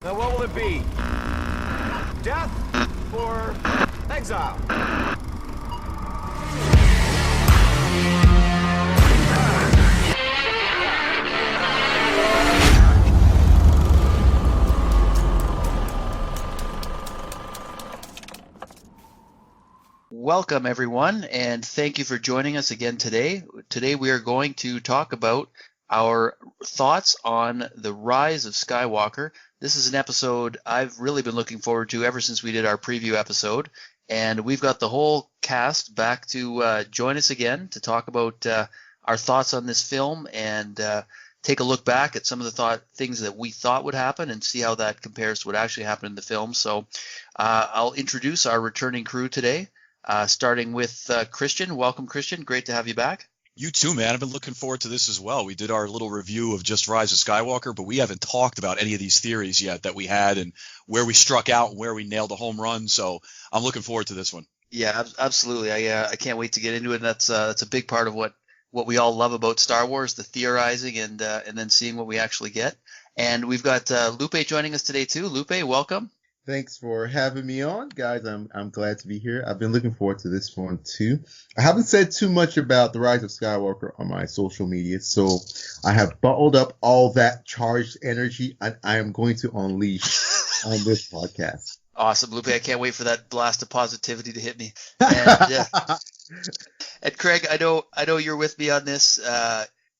Now what will it be? Death or exile? Welcome, everyone, and thank you for joining us again today. Today we are going to talk about our thoughts on the rise of Skywalker. This is an episode I've really been looking forward to ever since we did our preview episode, and we've got the whole cast back to join us again to talk about our thoughts on this film and take a look back at some of the things that we thought would happen and see how that compares to what actually happened in the film. So I'll introduce our returning crew today. Starting with Christian. Welcome, Christian. Great to have you back. You too, man. I've been looking forward to this as well. We did our little review of just Rise of Skywalker, but we haven't talked about any of these theories yet that we had and where we struck out and where we nailed a home run. So I'm looking forward to this one. Yeah, absolutely. I can't wait to get into it. And that's a big part of what we all love about Star Wars, the theorizing and then seeing what we actually get. And we've got Lupe joining us today too. Lupe, welcome. Thanks for having me on, guys. I'm glad to be here. I've been looking forward to this one too. I haven't said too much about the Rise of Skywalker on my social media, so I have bottled up all that charged energy and I am going to unleash on this podcast. Awesome, Lupe. I can't wait for that blast of positivity to hit me. And, and Craig, I know you're with me on this.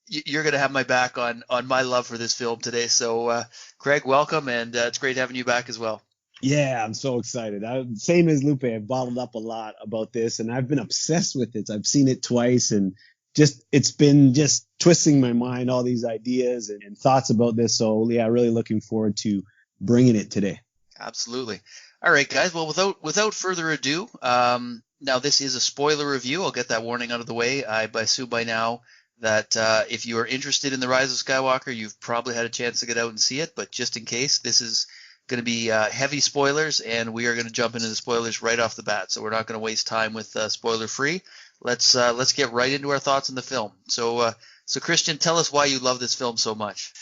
You're going to have my back on my love for this film today. So, Craig, welcome, and it's great having you back as well. Yeah, I'm so excited. Same as Lupe, I've bottled up a lot about this, and I've been obsessed with it. I've seen it twice, and it's been just twisting my mind, all these ideas and thoughts about this. So, yeah, really looking forward to bringing it today. Absolutely. All right, guys. Well, without further ado, now this is a spoiler review. I'll get that warning out of the way. I assume by now that if you are interested in The Rise of Skywalker, you've probably had a chance to get out and see it. But just in case, this is going to be heavy spoilers, and we are going to jump into the spoilers right off the bat. So we're not going to waste time with spoiler free. Let's get right into our thoughts on the film. So Christian, tell us why you love this film so much.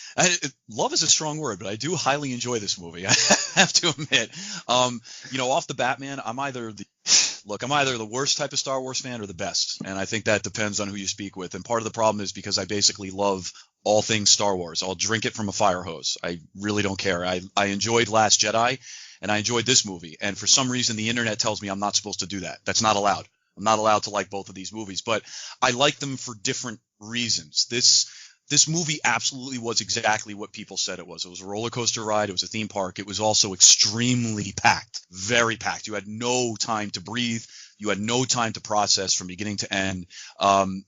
Love is a strong word, but I do highly enjoy this movie. I have to admit, off the bat, man, I'm either the worst type of Star Wars fan or the best, and I think that depends on who you speak with. And part of the problem is because I basically love all things Star Wars. I'll drink it from a fire hose. I really don't care. I enjoyed Last Jedi, and I enjoyed this movie. And for some reason, the internet tells me I'm not supposed to do that. That's not allowed. I'm not allowed to like both of these movies, but I like them for different reasons. This movie absolutely was exactly what people said it was. It was a roller coaster ride. It was a theme park. It was also extremely packed, very packed. You had no time to breathe. You had no time to process from beginning to end.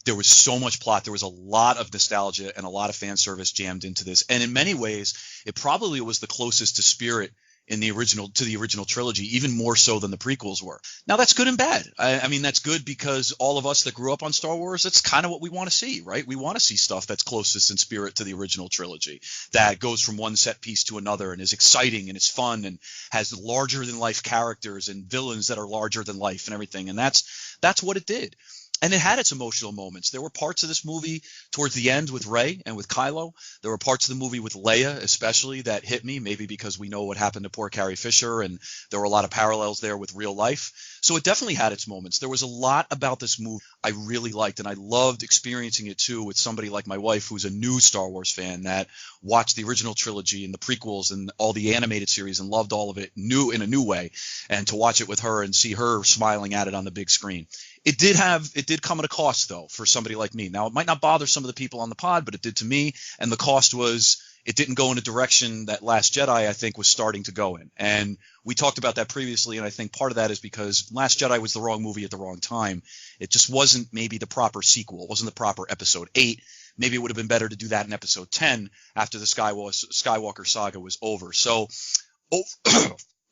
There was so much plot. There was a lot of nostalgia and a lot of fan service jammed into this. And in many ways, it probably was the closest to spirit to the original trilogy, even more so than the prequels were. Now, that's good and bad. I mean, that's good because all of us that grew up on Star Wars, that's kind of what we want to see, right? We want to see stuff that's closest in spirit to the original trilogy, that goes from one set piece to another and is exciting and is fun and has larger than life characters and villains that are larger than life and everything. And that's what it did. And it had its emotional moments. There were parts of this movie towards the end with Rey and with Kylo. There were parts of the movie with Leia especially that hit me, maybe because we know what happened to poor Carrie Fisher, and there were a lot of parallels there with real life. So it definitely had its moments. There was a lot about this movie I really liked, and I loved experiencing it too with somebody like my wife, who's a new Star Wars fan that watched the original trilogy and the prequels and all the animated series and loved all of it in a new way, and to watch it with her and see her smiling at it on the big screen. It did come at a cost, though, for somebody like me. Now, it might not bother some of the people on the pod, but it did to me. And the cost was it didn't go in a direction that Last Jedi, I think, was starting to go in. And we talked about that previously, and I think part of that is because Last Jedi was the wrong movie at the wrong time. It just wasn't maybe the proper sequel. It wasn't the proper Episode 8. Maybe it would have been better to do that in Episode 10 after the Skywalker saga was over. So,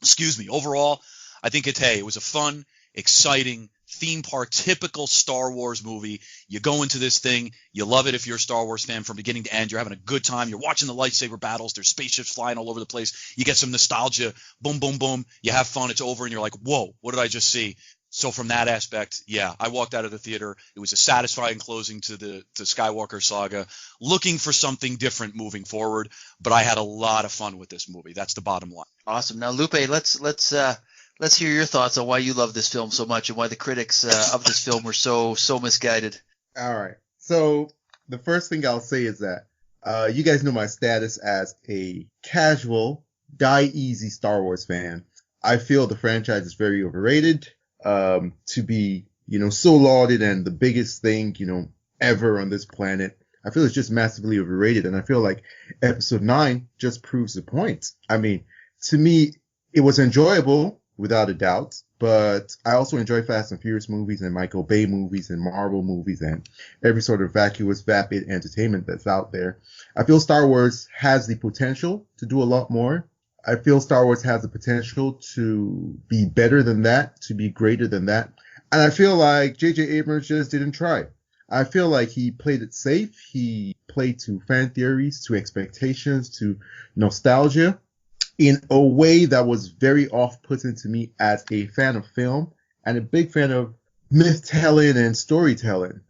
excuse me, overall, I think it was a fun, exciting, theme park, typical Star Wars movie. You go into this thing, you love it if you're a Star Wars fan from beginning to end. You're having a good time. You're watching the lightsaber battles. There's spaceships flying all over the place. You get some nostalgia. Boom, boom, boom. You have fun. It's over, and you're like, whoa, what did I just see? So from that aspect, yeah, I walked out of the theater. It was a satisfying closing to the Skywalker saga, looking for something different moving forward. But I had a lot of fun with this movie. That's the bottom line. Awesome. Now, Lupe, let's hear your thoughts on why you love this film so much and why the critics of this film were so misguided. All right. So the first thing I'll say is that you guys know my status as a casual, die easy Star Wars fan. I feel the franchise is very overrated. To be, so lauded and the biggest thing, ever on this planet. I feel it's just massively overrated. And I feel like episode 9 just proves the point. I mean, to me, it was enjoyable without a doubt, but I also enjoy Fast and Furious movies and Michael Bay movies and Marvel movies and every sort of vacuous, vapid entertainment that's out there. I feel Star Wars has the potential to do a lot more. I feel Star Wars has the potential to be better than that, to be greater than that. And I feel like J.J. Abrams just didn't try. I feel like he played it safe. He played to fan theories, to expectations, to nostalgia in a way that was very off-putting to me as a fan of film and a big fan of myth-telling and storytelling.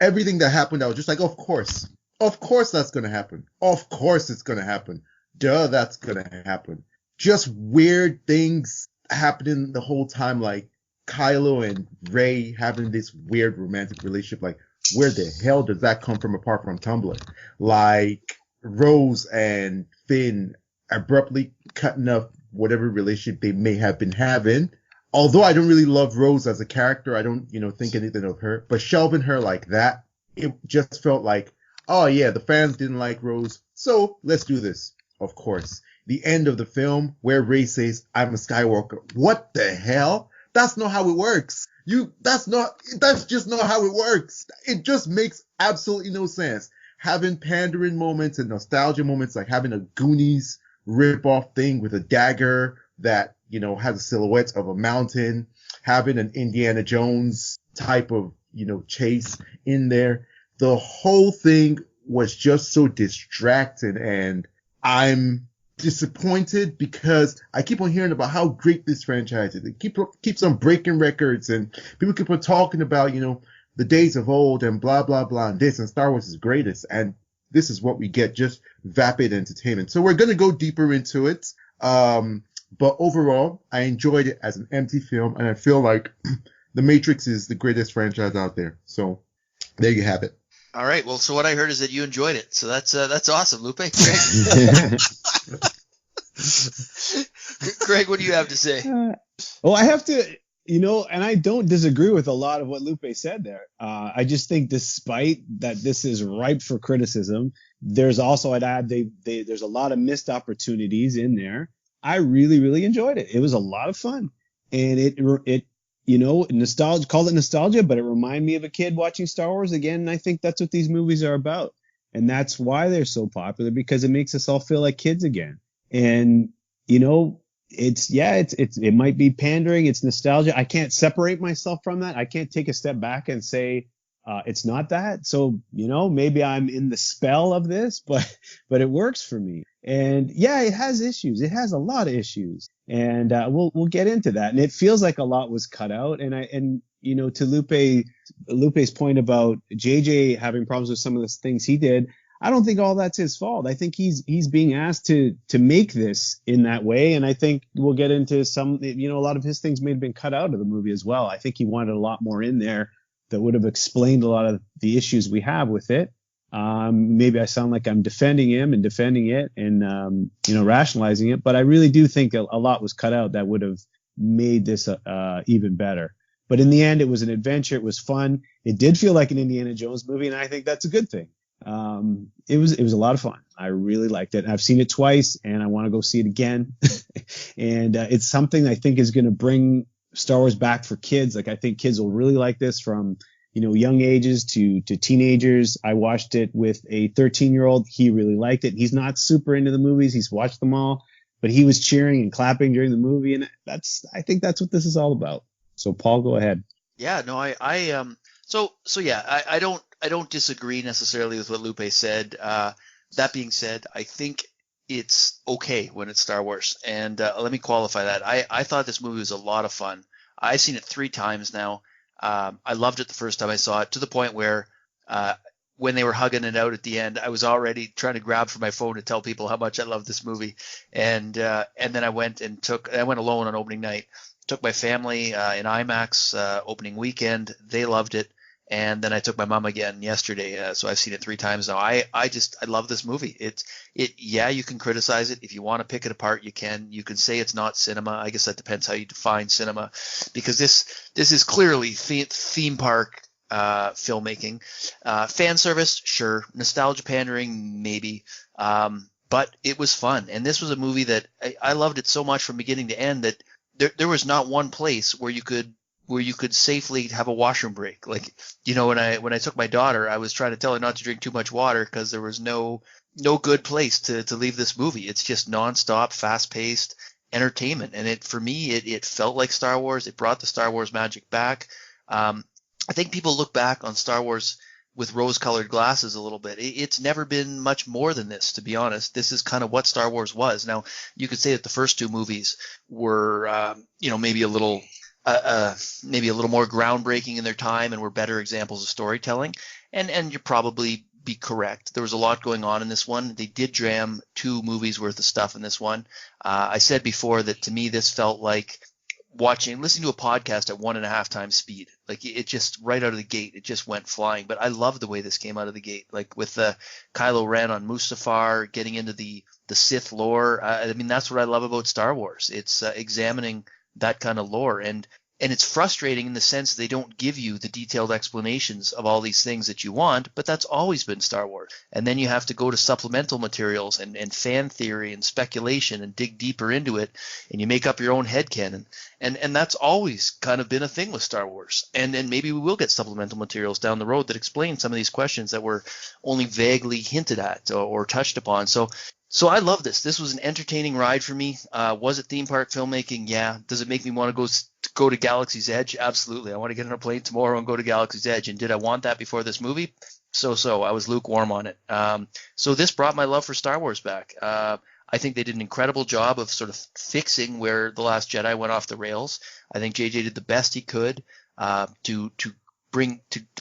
Everything that happened, I was just like, of course that's going to happen. Of course it's going to happen. Duh, that's gonna happen. Just weird things happening the whole time, like Kylo and Rey having this weird romantic relationship. Like, where the hell does that come from apart from Tumblr? Like, Rose and Finn abruptly cutting off whatever relationship they may have been having. Although I don't really love Rose as a character, I don't, think anything of her. But shelving her like that, it just felt like, oh yeah, the fans didn't like Rose, so let's do this. Of course, the end of the film where Rey says, "I'm a Skywalker." What the hell? That's not how it works. That's just not how it works. It just makes absolutely no sense. Having pandering moments and nostalgia moments, like having a Goonies rip-off thing with a dagger that, has a silhouette of a mountain, having an Indiana Jones type of, chase in there. The whole thing was just so distracting, and I'm disappointed because I keep on hearing about how great this franchise is. It keeps on breaking records, and people keep on talking about, the days of old and blah, blah, blah, and this, and Star Wars is greatest. And this is what we get, just vapid entertainment. So we're going to go deeper into it. But overall, I enjoyed it as an empty film, and I feel like The Matrix is the greatest franchise out there. So there you have it. All right. Well, so what I heard is that you enjoyed it. So that's awesome, Lupe. Greg, Greg, what do you have to say? Well, I have to, and I don't disagree with a lot of what Lupe said there. I just think despite that this is ripe for criticism, there's also, I'd add, there's a lot of missed opportunities in there. I really, really enjoyed it. It was a lot of fun. And it nostalgia, call it nostalgia, but it reminded me of a kid watching Star Wars again. And I think that's what these movies are about. And that's why they're so popular, because it makes us all feel like kids again. And, it might be pandering. It's nostalgia. I can't separate myself from that. I can't take a step back and say, it's not that. So, maybe I'm in the spell of this, but it works for me. And yeah, it has issues. It has a lot of issues, and we'll get into that. And it feels like a lot was cut out. And to Lupe's point about JJ having problems with some of the things he did, I don't think all that's his fault. I think he's being asked to make this in that way. And I think we'll get into some, a lot of his things may have been cut out of the movie as well. I think he wanted a lot more in there that would have explained a lot of the issues we have with it. Maybe I sound like I'm defending him and defending it and, rationalizing it, but I really do think a lot was cut out that would have made this, even better. But in the end, it was an adventure. It was fun. It did feel like an Indiana Jones movie, and I think that's a good thing. It was a lot of fun. I really liked it. I've seen it twice, and I want to go see it again. And it's something I think is going to bring Star Wars back for kids. Like, I think kids will really like this from, young ages to teenagers. I watched it with a 13-year-old. He really liked it. He's not super into the movies. He's watched them all, but he was cheering and clapping during the movie. And I think that's what this is all about. So Paul, go ahead. Yeah, no, I don't disagree necessarily with what Lupe said. That being said, I think it's okay when it's Star Wars. And let me qualify that. I thought this movie was a lot of fun. I've seen it 3 times now. I loved it the first time I saw it, to the point where when they were hugging it out at the end, I was already trying to grab for my phone to tell people how much I love this movie. And then I went alone on opening night. Took my family in IMAX opening weekend. They loved it. And then I took my mom again yesterday. So I've seen it 3 times now. I love this movie. Yeah, you can criticize it. If you want to pick it apart, you can. You can say it's not cinema. I guess that depends how you define cinema, because this is clearly theme park filmmaking. Fan service, sure. Nostalgia pandering, maybe. But it was fun. And this was a movie that I loved it so much from beginning to end that there was not one place where you could safely have a washroom break. Like, when I took my daughter, I was trying to tell her not to drink too much water because there was no good place to leave this movie. It's just nonstop, fast-paced entertainment. And for me, it felt like Star Wars. It brought the Star Wars magic back. I think people look back on Star Wars with rose-colored glasses a little bit. It's never been much more than this, to be honest. This is kind of what Star Wars was. Now, you could say that the first 2 movies were, maybe a little more groundbreaking in their time and were better examples of storytelling. And you'd probably be correct. There was a lot going on in this one. They did jam 2 movies worth of stuff in this one. I said before that to me this felt like listening to a podcast at 1.5 times speed. Like, it just right out of the gate, it just went flying. But I love the way this came out of the gate. Like with Kylo Ren on Mustafar, getting into the Sith lore. I mean, that's what I love about Star Wars. It's examining that kind of lore, and it's frustrating in the sense they don't give you the detailed explanations of all these things that you want, but that's always been Star Wars. And then you have to go to supplemental materials and fan theory and speculation and dig deeper into it, and you make up your own headcanon. And that's always kind of been a thing with Star Wars. And maybe we will get supplemental materials down the road that explain some of these questions that were only vaguely hinted at or touched upon. So I love this. This was an entertaining ride for me. Was it theme park filmmaking? Yeah. Does it make me want to go to Galaxy's Edge? Absolutely. I want to get on a plane tomorrow and go to Galaxy's Edge. And did I want that before this movie? So. I was lukewarm on it. So this brought my love for Star Wars back. I think they did an incredible job of sort of fixing where The Last Jedi went off the rails. I think JJ did the best he could to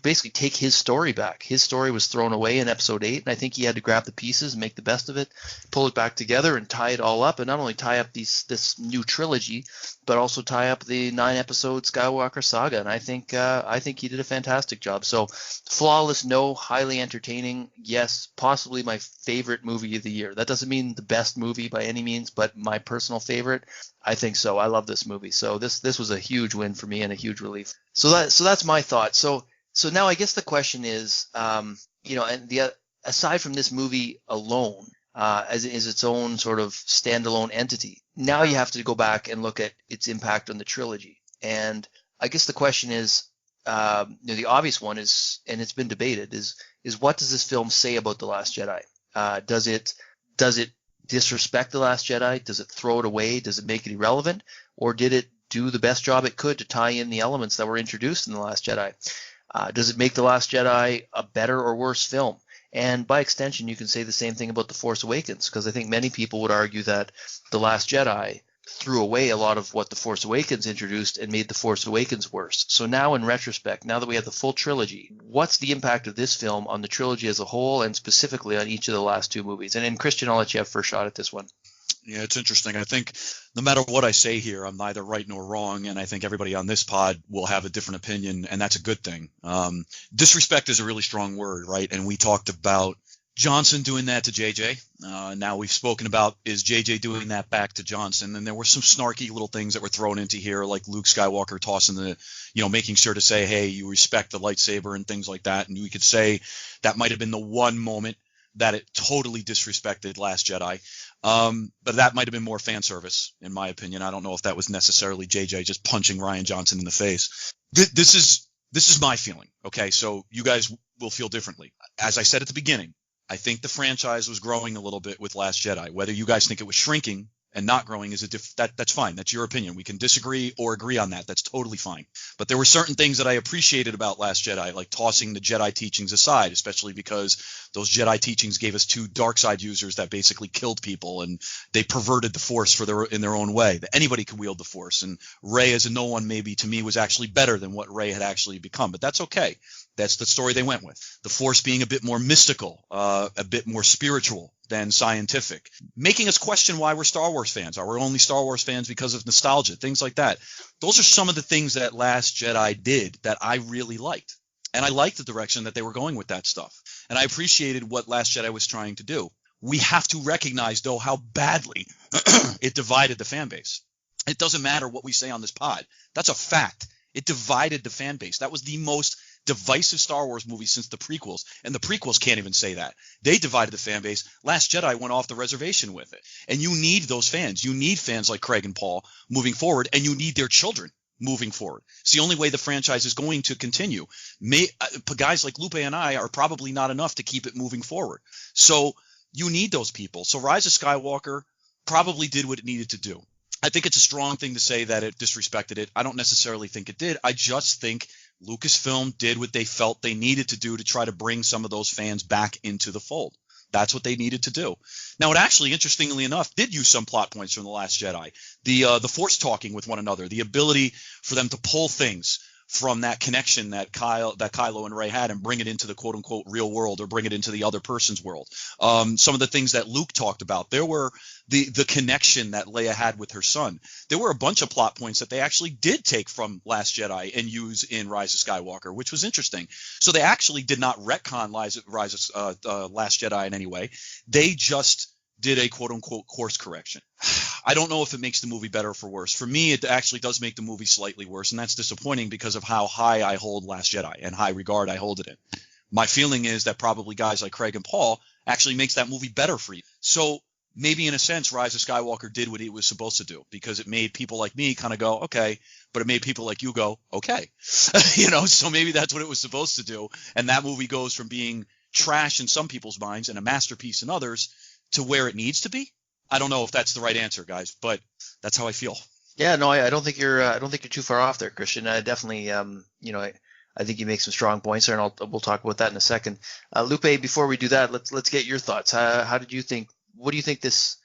basically take his story back. His story was thrown away in episode 8, and I think he had to grab the pieces and make the best of it, pull it back together and tie it all up, and not only tie up this new trilogy, but also tie up the 9-episode Skywalker saga. And I think he did a fantastic job. So flawless, no. Highly entertaining, yes. Possibly my favorite movie of the year. That doesn't mean the best movie by any means, but my personal favorite. I think so. I love this movie. So this was a huge win for me and a huge relief. So that's my thought. So now I guess the question is, aside from this movie alone, as its own sort of standalone entity, now you have to go back and look at its impact on the trilogy. And I guess the question is, the obvious one is, and it's been debated, is what does this film say about The Last Jedi? Does it disrespect The Last Jedi? Does it throw it away? Does it make it irrelevant? Or did it do the best job it could to tie in the elements that were introduced in The Last Jedi? Does it make The Last Jedi a better or worse film? And by extension, you can say the same thing about The Force Awakens, because I think many people would argue that The Last Jedi threw away a lot of what The Force Awakens introduced and made The Force Awakens worse. So now in retrospect, now that we have the full trilogy, what's the impact of this film on the trilogy as a whole and specifically on each of the last 2 movies? And Christian, I'll let you have first shot at this one. Yeah, it's interesting. I think no matter what I say here, I'm neither right nor wrong, and I think everybody on this pod will have a different opinion, and that's a good thing. Disrespect is a really strong word, right? And we talked about Johnson doing that to JJ. Now we've spoken about, is JJ doing that back to Johnson? And there were some snarky little things that were thrown into here, like Luke Skywalker tossing making sure to say, hey, you respect the lightsaber and things like that. And we could say that might have been the one moment that it totally disrespected Last Jedi. But that might have been more fan service, in my opinion. I don't know if that was necessarily JJ just punching Rian Johnson in the face. This is my feeling. Okay, so you guys will feel differently. As I said at the beginning, I think the franchise was growing a little bit with Last Jedi. Whether you guys think it was shrinking and not growing is that's fine. That's your opinion. We can disagree or agree on that. That's totally fine. But there were certain things that I appreciated about Last Jedi, like tossing the Jedi teachings aside, especially because those Jedi teachings gave us two dark side users that basically killed people, and they perverted the Force in their own way. That anybody could wield the Force, and Rey as a no one maybe to me was actually better than what Rey had actually become. But that's okay. That's the story they went with. The Force being a bit more mystical, a bit more spiritual than scientific, making us question why we're Star Wars fans. Are we only Star Wars fans because of nostalgia? Things like that. Those are some of the things that Last Jedi did that I really liked. And I liked the direction that they were going with that stuff. And I appreciated what Last Jedi was trying to do. We have to recognize, though, how badly it divided the fan base. It doesn't matter what we say on this pod. That's a fact. It divided the fan base. That was the most divisive Star Wars movie since the prequels, and the prequels can't even say that. They divided the fan base. Last Jedi went off the reservation with it. And you need those fans. You need fans like Craig and Paul moving forward, and you need their children moving forward. It's the only way the franchise is going to continue. Guys like Lupe and I are probably not enough to keep it moving forward. So you need those people. So Rise of Skywalker probably did what it needed to do. I think it's a strong thing to say that it disrespected it. I don't necessarily think it did. I just think Lucasfilm did what they felt they needed to do to try to bring some of those fans back into the fold. That's what they needed to do. Now, it actually, interestingly enough, did use some plot points from The Last Jedi. The Force talking with one another, the ability for them to pull things from that connection that Kylo and Rey had and bring it into the quote-unquote real world, or bring it into the other person's world. Some of the things that Luke talked about, there were the connection that Leia had with her son. There were a bunch of plot points that they actually did take from Last Jedi and use in Rise of Skywalker, which was interesting. So they actually did not retcon Last Jedi in any way. They just did a quote-unquote course correction. I don't know if it makes the movie better or for worse. For me, it actually does make the movie slightly worse, and that's disappointing because of how high I hold Last Jedi and high regard I hold it in. My feeling is that probably guys like Craig and Paul actually makes that movie better for you. So maybe in a sense, Rise of Skywalker did what it was supposed to do, because it made people like me kind of go, okay, but it made people like you go, okay. So maybe that's what it was supposed to do. And that movie goes from being trash in some people's minds and a masterpiece in others to where it needs to be. I don't know if that's the right answer, guys, but that's how I feel. Yeah, no, I don't think you're too far off there, Christian. I definitely, I think you make some strong points there, and we'll talk about that in a second. Lupe, before we do that, let's get your thoughts. What do you think the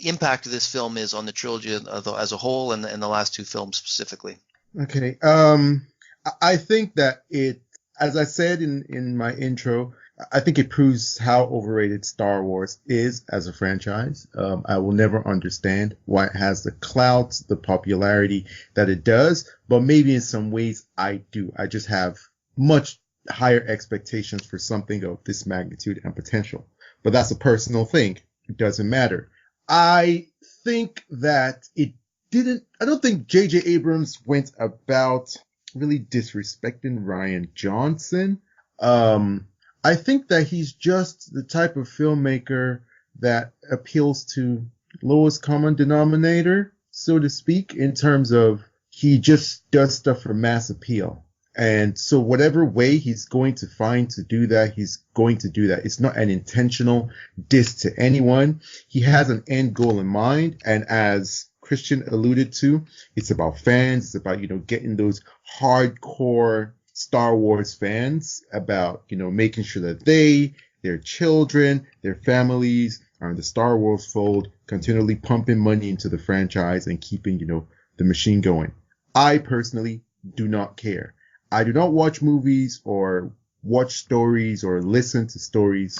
impact of this film is on the trilogy as a whole, and the last two films specifically? Okay, I think that it, as I said in my intro, I think it proves how overrated Star Wars is as a franchise. I will never understand why it has the clout, the popularity that it does, but maybe in some ways I do. I just have much higher expectations for something of this magnitude and potential. But that's a personal thing. It doesn't matter. I think that I don't think J.J. Abrams went about really disrespecting Rian Johnson. I think that he's just the type of filmmaker that appeals to lowest common denominator, so to speak, in terms of he just does stuff for mass appeal. And so whatever way he's going to find to do that, he's going to do that. It's not an intentional diss to anyone. He has an end goal in mind. And as Christian alluded to, it's about fans. It's about, getting those hardcore Star Wars fans, about, making sure that their children, their families are in the Star Wars fold, continually pumping money into the franchise and keeping, the machine going. I personally do not care. I do not watch movies or watch stories or listen to stories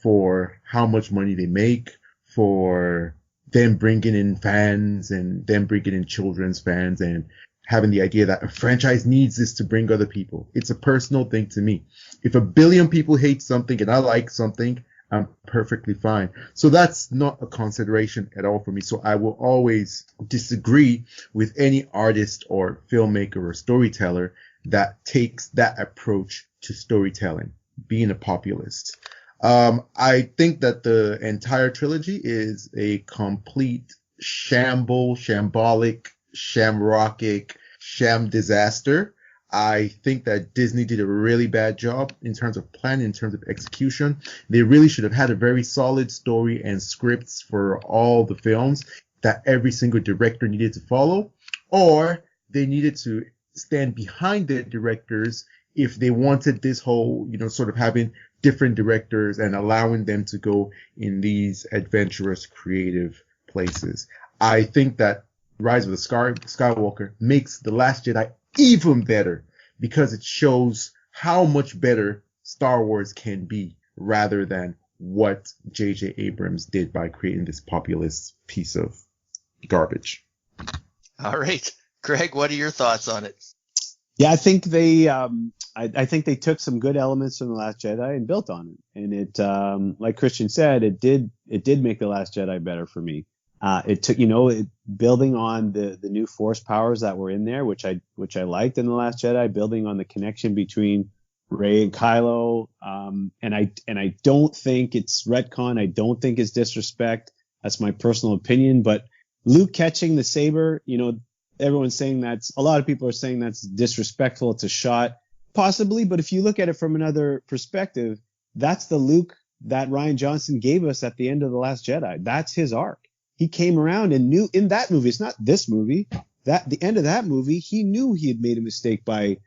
for how much money they make, for them bringing in fans and them bringing in children's fans and having the idea that a franchise needs this to bring other people. It's a personal thing to me. If 1 billion people hate something and I like something, I'm perfectly fine. So that's not a consideration at all for me. So I will always disagree with any artist or filmmaker or storyteller that takes that approach to storytelling, being a populist. I think that the entire trilogy is a complete shambolic, shamrockic, sham disaster. I think that Disney did a really bad job in terms of planning, in terms of execution. They really should have had a very solid story and scripts for all the films that every single director needed to follow, or they needed to stand behind the directors if they wanted this whole, sort of having different directors and allowing them to go in these adventurous, creative places. I think that Rise of the Skywalker makes The Last Jedi even better because it shows how much better Star Wars can be rather than what J.J. Abrams did by creating this populist piece of garbage. All right. Greg, what are your thoughts on it? Yeah, I think they I think they took some good elements from The Last Jedi and built on it. And it like Christian said, it did make The Last Jedi better for me. It took, building on the new force powers that were in there, which I liked in The Last Jedi, building on the connection between Rey and Kylo. And I don't think it's retcon. I don't think it's disrespect. That's my personal opinion. But Luke catching the saber, everyone's saying a lot of people are saying that's disrespectful. It's a shot, possibly. But if you look at it from another perspective, that's the Luke that Rian Johnson gave us at the end of The Last Jedi. That's his arc. He came around and knew in that movie, it's not this movie, that the end of that movie, he knew he had made a mistake by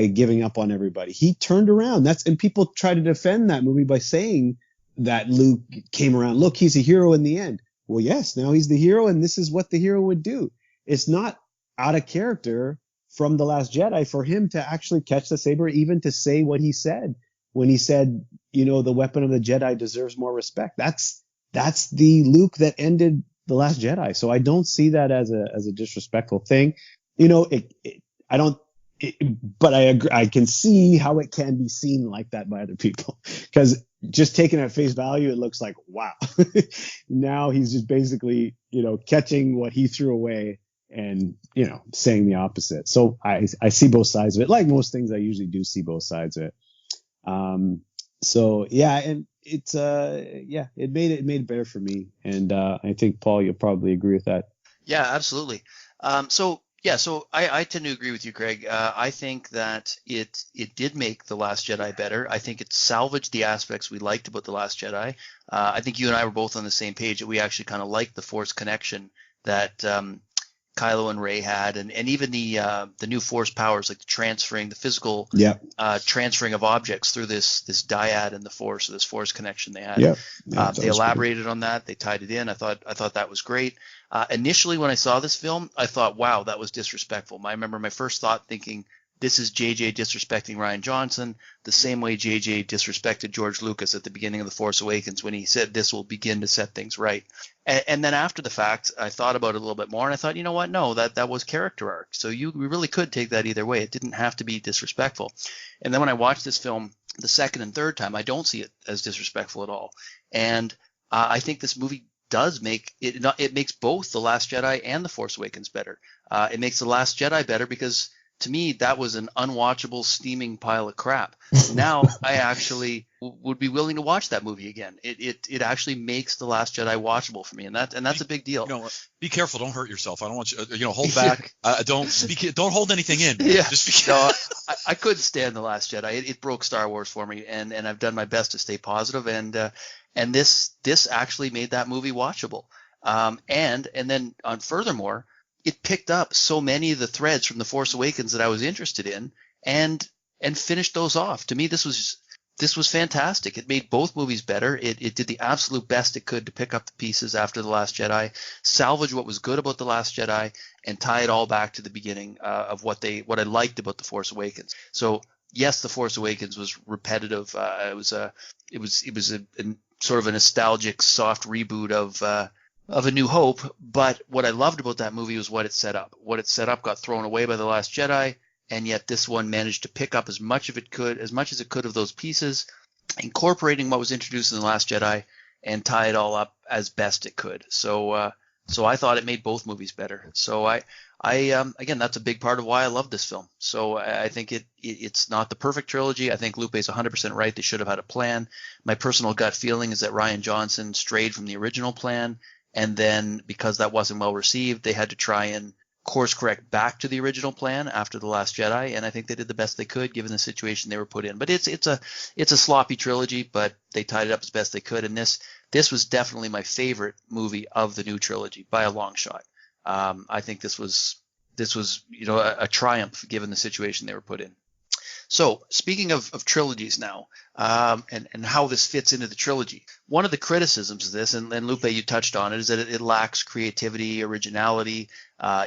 giving up on everybody. He turned around. And people try to defend that movie by saying that Luke came around. Look, he's a hero in the end. Well, yes, now he's the hero, and this is what the hero would do. It's not out of character from The Last Jedi for him to actually catch the saber, even to say what he said when he said, the weapon of the Jedi deserves more respect. That's the Luke that ended The Last Jedi. So I don't see that as a disrespectful thing. But I agree. I can see how it can be seen like that by other people, because just taken at face value, it looks like, wow, now he's just basically, catching what he threw away and, saying the opposite. So I see both sides of it. Like most things, I usually do see both sides of it. So yeah, and it's it made it better for me, and I think Paul, you'll probably agree with that. Yeah, absolutely. So I tend to agree with you, Craig. I think that it did make The Last Jedi better. I think it salvaged the aspects we liked about The Last Jedi. I think you and I were both on the same page that we actually kind of liked the Force connection that Kylo and Rey had, and even the new Force powers, like the physical transferring of objects through this dyad in the Force, or this Force connection they had. They elaborated on that. They tied it in. I thought that was great. Initially, when I saw this film, I thought, wow, that was disrespectful. I remember my first thought thinking, this is JJ disrespecting Rian Johnson the same way JJ disrespected George Lucas at the beginning of The Force Awakens when he said this will begin to set things right. And then after the fact, I thought about it a little bit more, and I thought, you know what? No, that was character arc. So we really could take that either way. It didn't have to be disrespectful. And then when I watched this film the second and third time, I don't see it as disrespectful at all. And I think this movie does make it. It makes both The Last Jedi and The Force Awakens better. It makes The Last Jedi better because, to me, that was an unwatchable, steaming pile of crap. Now I actually would be willing to watch that movie again. It actually makes The Last Jedi watchable for me, and that's a big deal. Be careful. Don't hurt yourself. I don't want you. Hold back. Don't hold anything in. Yeah. Just no, I couldn't stand The Last Jedi. It broke Star Wars for me, and I've done my best to stay positive. And this actually made that movie watchable. And then furthermore, it picked up so many of the threads from The Force Awakens that I was interested in and finished those off. To me, this was fantastic. It made both movies better. It did the absolute best it could to pick up the pieces after The Last Jedi, salvage what was good about The Last Jedi, and tie it all back to the beginning of what I liked about The Force Awakens. So yes, The Force Awakens was repetitive. It was a sort of a nostalgic, soft reboot of A New Hope, but what I loved about that movie was what it set up. What it set up got thrown away by The Last Jedi, and yet this one managed to pick up as much as it could of those pieces, incorporating what was introduced in The Last Jedi, and tie it all up as best it could. So I thought it made both movies better. So I again, that's a big part of why I love this film. So I think it's not the perfect trilogy. I think Lupe's 100% right. They should have had a plan. My personal gut feeling is that Rian Johnson strayed from the original plan, and then because that wasn't well received, they had to try and course correct back to the original plan after The Last Jedi, and I think they did the best they could given the situation they were put in. But it's a sloppy trilogy, but they tied it up as best they could. And this was definitely my favorite movie of the new trilogy by a long shot. I think this was a triumph given the situation they were put in. So speaking of trilogies now, and how this fits into the trilogy, one of the criticisms of this, and Lupe, you touched on it, is that it lacks creativity, originality.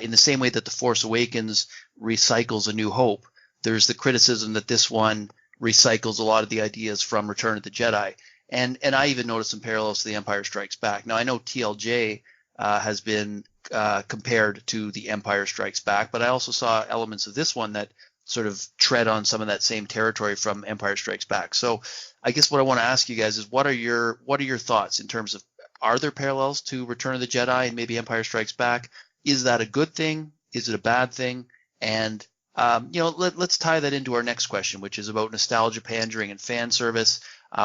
In the same way that The Force Awakens recycles A New Hope, there's the criticism that this one recycles a lot of the ideas from Return of the Jedi. And I even noticed some parallels to The Empire Strikes Back. Now, I know TLJ has been compared to The Empire Strikes Back, but I also saw elements of this one that sort of tread on some of that same territory from Empire Strikes Back. So I guess what I want to ask you guys is what are your thoughts in terms of, are there parallels to Return of the Jedi and maybe Empire Strikes Back? Is that a good thing? Is it a bad thing? And let's tie that into our next question, which is about nostalgia, pandering, and fan service.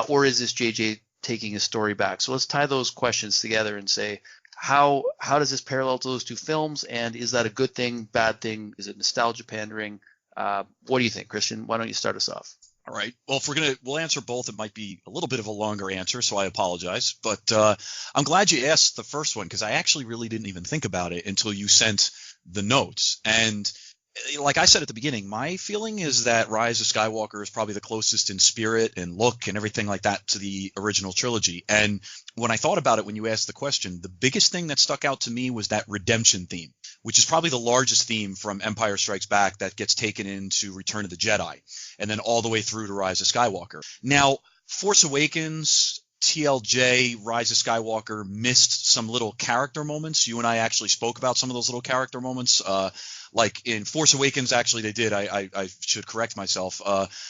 Or is this JJ taking his story back? So let's tie those questions together and say, how does this parallel to those two films? And is that a good thing, bad thing? Is it nostalgia, pandering? What do you think, Christian? Why don't you start us off? All right. Well, if we'll answer both. It might be a little bit of a longer answer, so I apologize. But I'm glad you asked the first one, because I actually really didn't even think about it until you sent the notes. And like I said at the beginning, my feeling is that Rise of Skywalker is probably the closest in spirit and look and everything like that to the original trilogy. And when I thought about it, when you asked the question, the biggest thing that stuck out to me was that redemption theme, which is probably the largest theme from Empire Strikes Back that gets taken into Return of the Jedi and then all the way through to Rise of Skywalker. Now, Force Awakens, TLJ, Rise of Skywalker missed some little character moments. You and I actually spoke about some of those little character moments. Like in Force Awakens, actually they did. I should correct myself.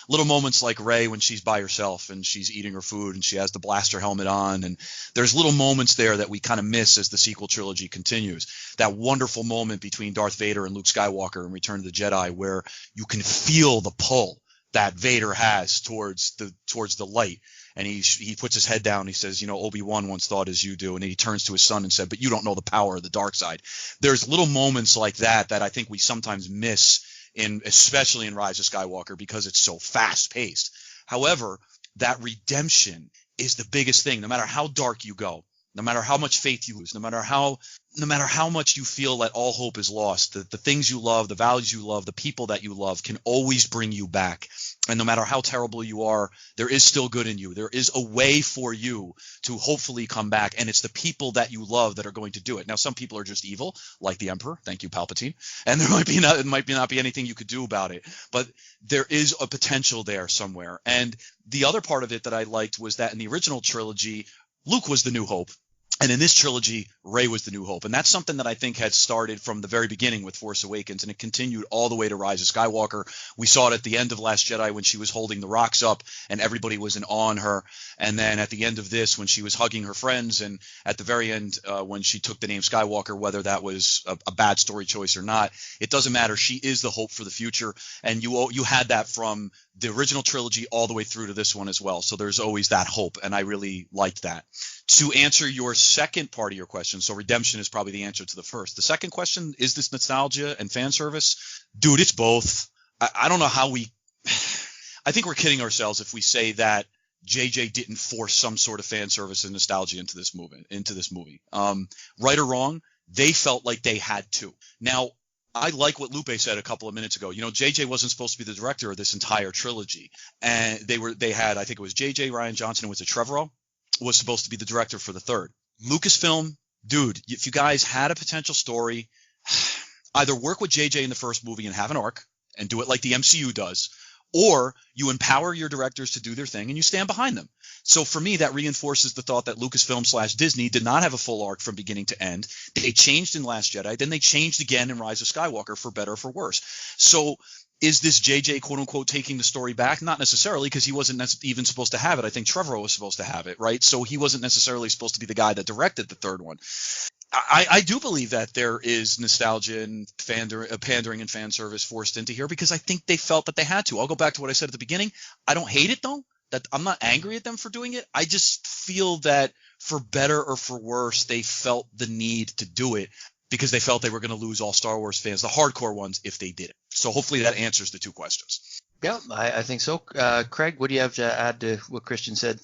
Little moments like Rey when she's by herself and she's eating her food and she has the blaster helmet on. And there's little moments there that we kind of miss as the sequel trilogy continues. That wonderful moment between Darth Vader and Luke Skywalker in Return of the Jedi, where you can feel the pull that Vader has towards the light. And he puts his head down. He says, Obi-Wan once thought as you do. And he turns to his son and said, but you don't know the power of the dark side. There's little moments like that I think we sometimes miss, especially in Rise of Skywalker, because it's so fast paced. However, that redemption is the biggest thing. No matter how dark you go, no matter how much faith you lose, no matter how much you feel that all hope is lost, the things you love, the values you love, the people that you love can always bring you back. And no matter how terrible you are, there is still good in you. There is a way for you to hopefully come back, and it's the people that you love that are going to do it. Now, some people are just evil, like the Emperor. Thank you, Palpatine. And there might not be anything you could do about it. But there is a potential there somewhere. And the other part of it that I liked was that in the original trilogy, Luke was the New Hope. And in this trilogy, Rey was the New Hope. And that's something that I think had started from the very beginning with Force Awakens, and it continued all the way to Rise of Skywalker. We saw it at the end of Last Jedi when she was holding the rocks up and everybody was in awe on her. And then at the end of this, when she was hugging her friends, and at the very end when she took the name Skywalker, whether that was a bad story choice or not, it doesn't matter. She is the hope for the future. And you had that from the original trilogy all the way through to this one as well. So there's always that hope, and I really liked that. To answer your second part of your question, so redemption is probably the answer to the first. The second question, is this nostalgia and fan service? Dude, it's both. I don't know how I think we're kidding ourselves if we say that JJ didn't force some sort of fan service and nostalgia into this movie. Right or wrong, they felt like they had to. Now, I like what Lupe said a couple of minutes ago. JJ wasn't supposed to be the director of this entire trilogy. And they had, I think it was JJ, Rian Johnson, and was it Trevorrow? Was supposed to be the director for the third. Lucasfilm, dude, if you guys had a potential story, either work with JJ in the first movie and have an arc and do it like the MCU does, or you empower your directors to do their thing and you stand behind them. So for me, that reinforces the thought that Lucasfilm/Disney did not have a full arc from beginning to end. They changed in Last Jedi, then they changed again in Rise of Skywalker, for better or for worse. So is this JJ, quote unquote, taking the story back? Not necessarily, because he wasn't even supposed to have it. I think Trevorrow was supposed to have it, right? So he wasn't necessarily supposed to be the guy that directed the third one. I do believe that there is nostalgia and pandering and fan service forced into here, because I think they felt that they had to. I'll go back to what I said at the beginning. I don't hate it, though. That I'm not angry at them for doing it. I just feel that for better or for worse, they felt the need to do it. because they felt they were going to lose all Star Wars fans, the hardcore ones, if they did it. So hopefully that answers the two questions. Yeah, I think so. Craig, what do you have to add to what Christian said?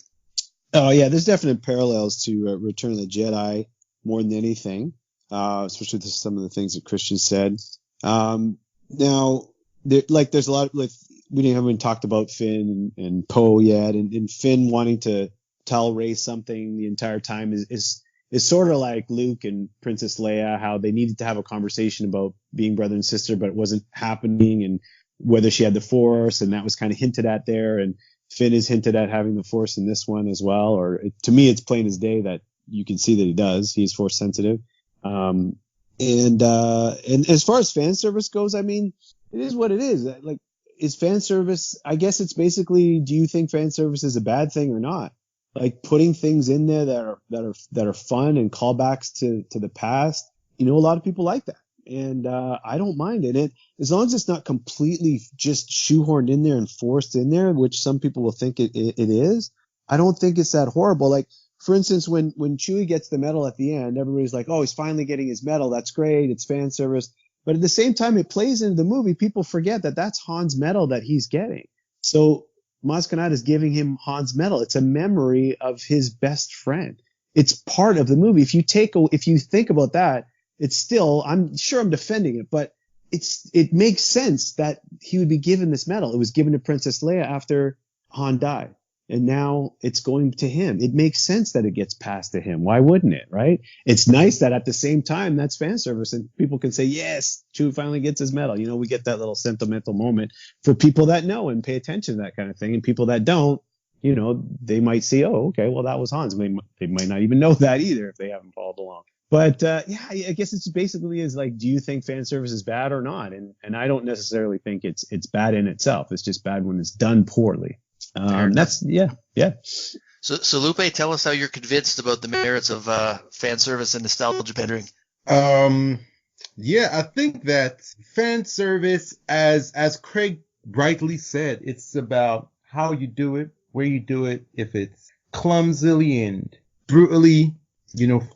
Oh yeah, there's definite parallels to Return of the Jedi more than anything, especially with some of the things that Christian said. Now, there's a lot of, we haven't talked about Finn and Poe yet, and Finn wanting to tell Rey something the entire time is sort of like Luke and Princess Leia, how they needed to have a conversation about being brother and sister, but it wasn't happening, and whether she had the Force, and that was kind of hinted at there, and Finn is hinted at having the Force in this one as well, to me, it's plain as day that you can see that he does. He's Force sensitive. And as far as fan service goes, I mean, it is what it is. Like, is fan service, I guess it's basically, do you think fan service is a bad thing or not? Like, putting things in there that are fun and callbacks to the past. A lot of people like that. And I don't mind it. As long as it's not completely just shoehorned in there and forced in there, which some people will think it is, I don't think it's that horrible. Like, for instance, when Chewie gets the medal at the end, everybody's like, oh, he's finally getting his medal. That's great. It's fan service. But at the same time, it plays into the movie. People forget that that's Han's medal that he's getting. So Maz Kanata is giving him Han's medal. It's a memory of his best friend. It's part of the movie. If you think about that, it's still, I'm sure I'm defending it, but it makes sense that he would be given this medal. It was given to Princess Leia after Han died, and now it's going to him. It makes sense that it gets passed to him. Why wouldn't it, right? It's nice that at the same time, that's fan service, and people can say, yes, Chewie finally gets his medal. We get that little sentimental moment for people that know and pay attention to that kind of thing, and people that don't, they might see, oh, okay, well, that was Han's. They might not even know that either if they haven't followed along. But yeah, I guess it's basically is like, do you think fan service is bad or not? And I don't necessarily think it's bad in itself. It's just bad when it's done poorly. That's yeah. So Lupe, tell us how you're convinced about the merits of fan service and nostalgia pandering. Yeah, I think that fan service, as Craig rightly said, it's about how you do it, where you do it. If it's clumsily and brutally,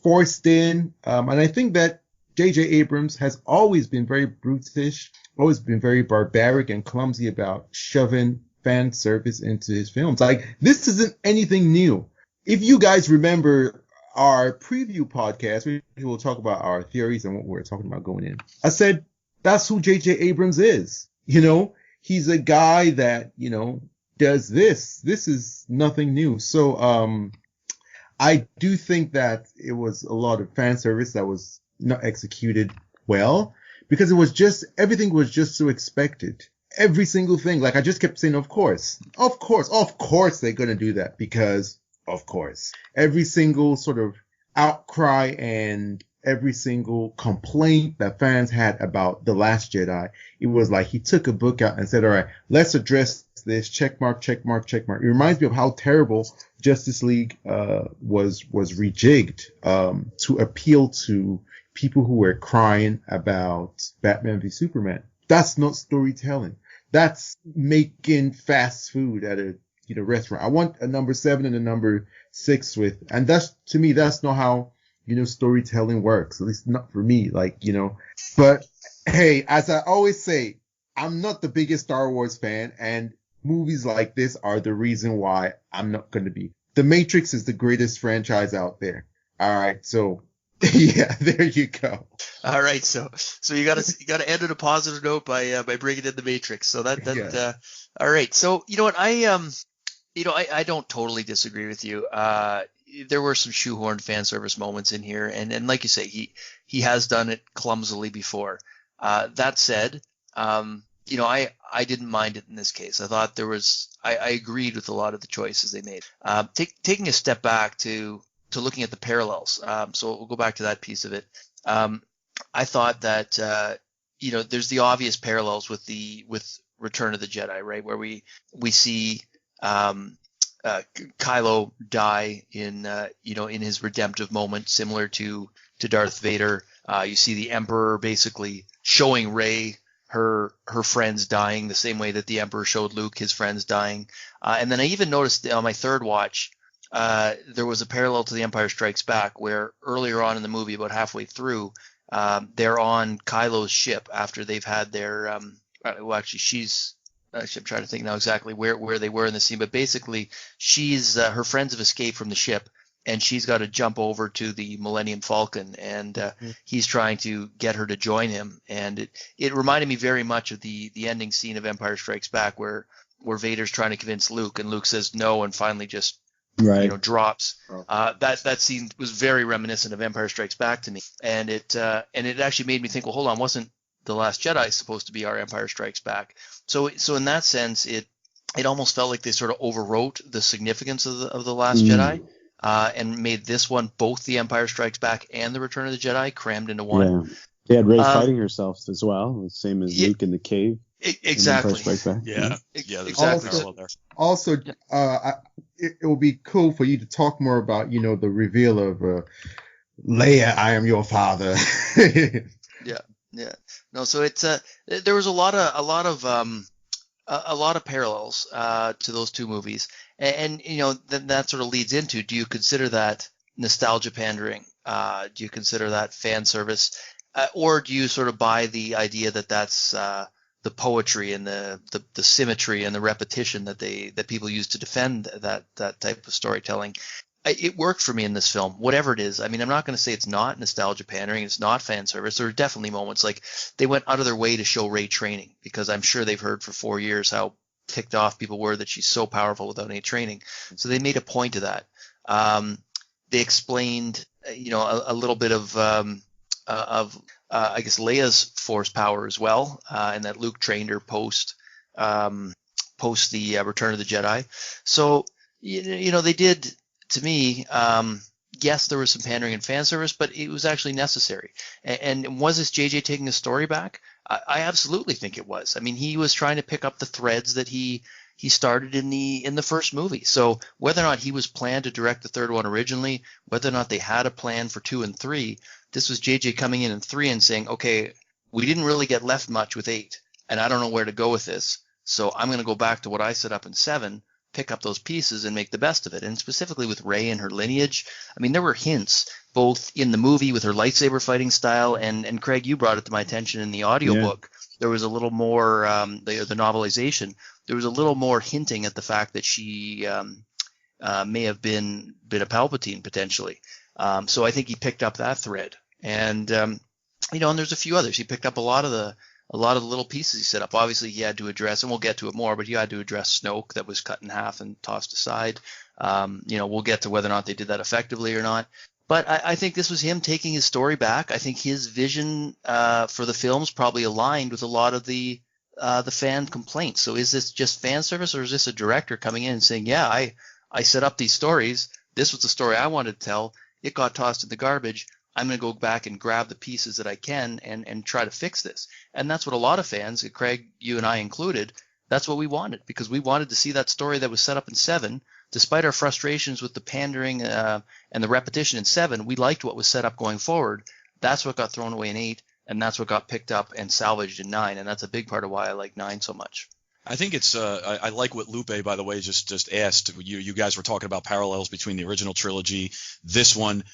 forced in. And I think that J.J. Abrams has always been very brutish, always been very barbaric and clumsy about shoving fan service into his films. Like, this isn't anything new. If you guys remember our preview podcast, we will talk about our theories and what we're talking about going in. I said, that's who J.J. Abrams is. He's a guy that, does this. This is nothing new. So, I do think that it was a lot of fan service that was not executed well, because everything was just so expected. Every single thing. Like, I just kept saying, of course they're going to do that, because of course. Every single sort of outcry and every single complaint that fans had about The Last Jedi, it was like he took a book out and said, all right, let's address this, check mark, check mark, check mark. It reminds me of how terrible Justice League was rejigged to appeal to people who were crying about Batman v Superman. That's not storytelling. That's making fast food at a restaurant. I want a number 7 and a number 6 with, and that's, to me, that's not how storytelling works. At least not for me. But hey, as I always say, I'm not the biggest Star Wars fan, and movies like this are the reason why I'm not going to be. The Matrix is the greatest franchise out there. All right, so yeah, there you go. All right, so you got to end on a positive note by bringing in the Matrix. So that Yeah. All right. So you know what, I don't totally disagree with you. There were some shoehorned fan service moments in here, and like you say, he has done it clumsily before. That said, I didn't mind it in this case. I thought I agreed with a lot of the choices they made. Taking a step back to looking at the parallels. So we'll go back to that piece of it. I thought that there's the obvious parallels with Return of the Jedi, right, where we see Kylo die in his redemptive moment, similar to Darth Vader. You see the Emperor basically showing Rey her friends dying the same way that the Emperor showed Luke his friends dying. And then I even noticed on my third watch, there was a parallel to The Empire Strikes Back, where earlier on in the movie, about halfway through, they're on Kylo's ship after they've had their I'm trying to think now exactly where they were in the scene, but basically she's her friends have escaped from the ship, and she's got to jump over to the Millennium Falcon, and he's trying to get her to join him. And it reminded me very much of the ending scene of Empire Strikes Back, where Vader's trying to convince Luke, and Luke says no, and finally just drops. That scene was very reminiscent of Empire Strikes Back to me, and it actually made me think, well, hold on, wasn't The Last Jedi supposed to be our Empire Strikes Back? So in that sense, it almost felt like they sort of overwrote the significance of the Last Jedi, and made this one both the Empire Strikes Back and the Return of the Jedi crammed into one. Yeah. They had Rey fighting herself as well, the same as Luke in the cave. Exactly. Yeah, exactly. Also, it will be cool for you to talk more about, the reveal of Leia, I am your father. Yeah. No, so it's there was a lot of parallels to those two movies, and then that sort of leads into, do you consider that nostalgia pandering? Do you consider that fan service, or do you sort of buy the idea that that's the poetry and the symmetry and the repetition that people use to defend that type of storytelling? It worked for me in this film, whatever it is. I mean, I'm not going to say it's not nostalgia pandering, it's not fan service. There are definitely moments like they went out of their way to show Rey training, because I'm sure they've heard for 4 years how ticked off people were that she's so powerful without any training. So they made a point of that. They explained, a little bit of I guess Leia's force power as well, and that Luke trained her post the Return of the Jedi. So they did. To me, yes, there was some pandering and fan service, but it was actually necessary. And was this JJ taking a story back? I absolutely think it was. I mean, he was trying to pick up the threads that he started in the first movie. So whether or not he was planned to direct the third one originally, whether or not they had a plan for 2 and 3, this was JJ coming in 3 and saying, okay, we didn't really get left much with 8, and I don't know where to go with this. So I'm going to go back to what I set up in 7, pick up those pieces and make the best of it. And specifically with Rey and her lineage, I mean, there were hints both in the movie with her lightsaber fighting style, and Craig, you brought it to my attention in the audiobook. Yeah. There was a little more the novelization. There was a little more hinting at the fact that she may have been a Palpatine potentially. So I think he picked up that thread, and and there's a few others. He picked up a lot of the little pieces he set up. Obviously, he had to address, and we'll get to it more, but he had to address Snoke that was cut in half and tossed aside. We'll get to whether or not they did that effectively or not. But I think this was him taking his story back. I think his vision for the films probably aligned with a lot of the fan complaints. So is this just fan service, or is this a director coming in and saying, yeah, I set up these stories. This was the story I wanted to tell. It got tossed in the garbage. I'm going to go back and grab the pieces that I can and try to fix this. And that's what a lot of fans, Craig, you and I included, that's what we wanted, because we wanted to see that story that was set up in 7. Despite our frustrations with the pandering and the repetition in 7, we liked what was set up going forward. That's what got thrown away in 8, and that's what got picked up and salvaged in 9. And that's a big part of why I like 9 so much. I think it's I like what Lupe, by the way, just asked. You guys were talking about parallels between the original trilogy, this one,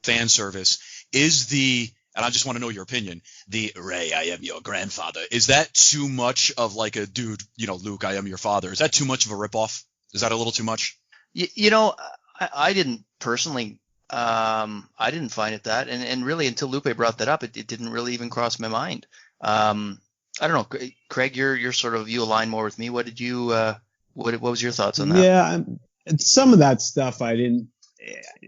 fan service. And I just want to know your opinion, the Rey, I am your grandfather, is that too much of like a dude, Luke, I am your father? Is that too much of a ripoff? Is that a little too much? I didn't personally, I didn't find it that. And really, until Lupe brought that up, it didn't really even cross my mind. I don't know, Craig, you align more with me. What did you, what was your thoughts on that? Yeah, some of that stuff I didn't.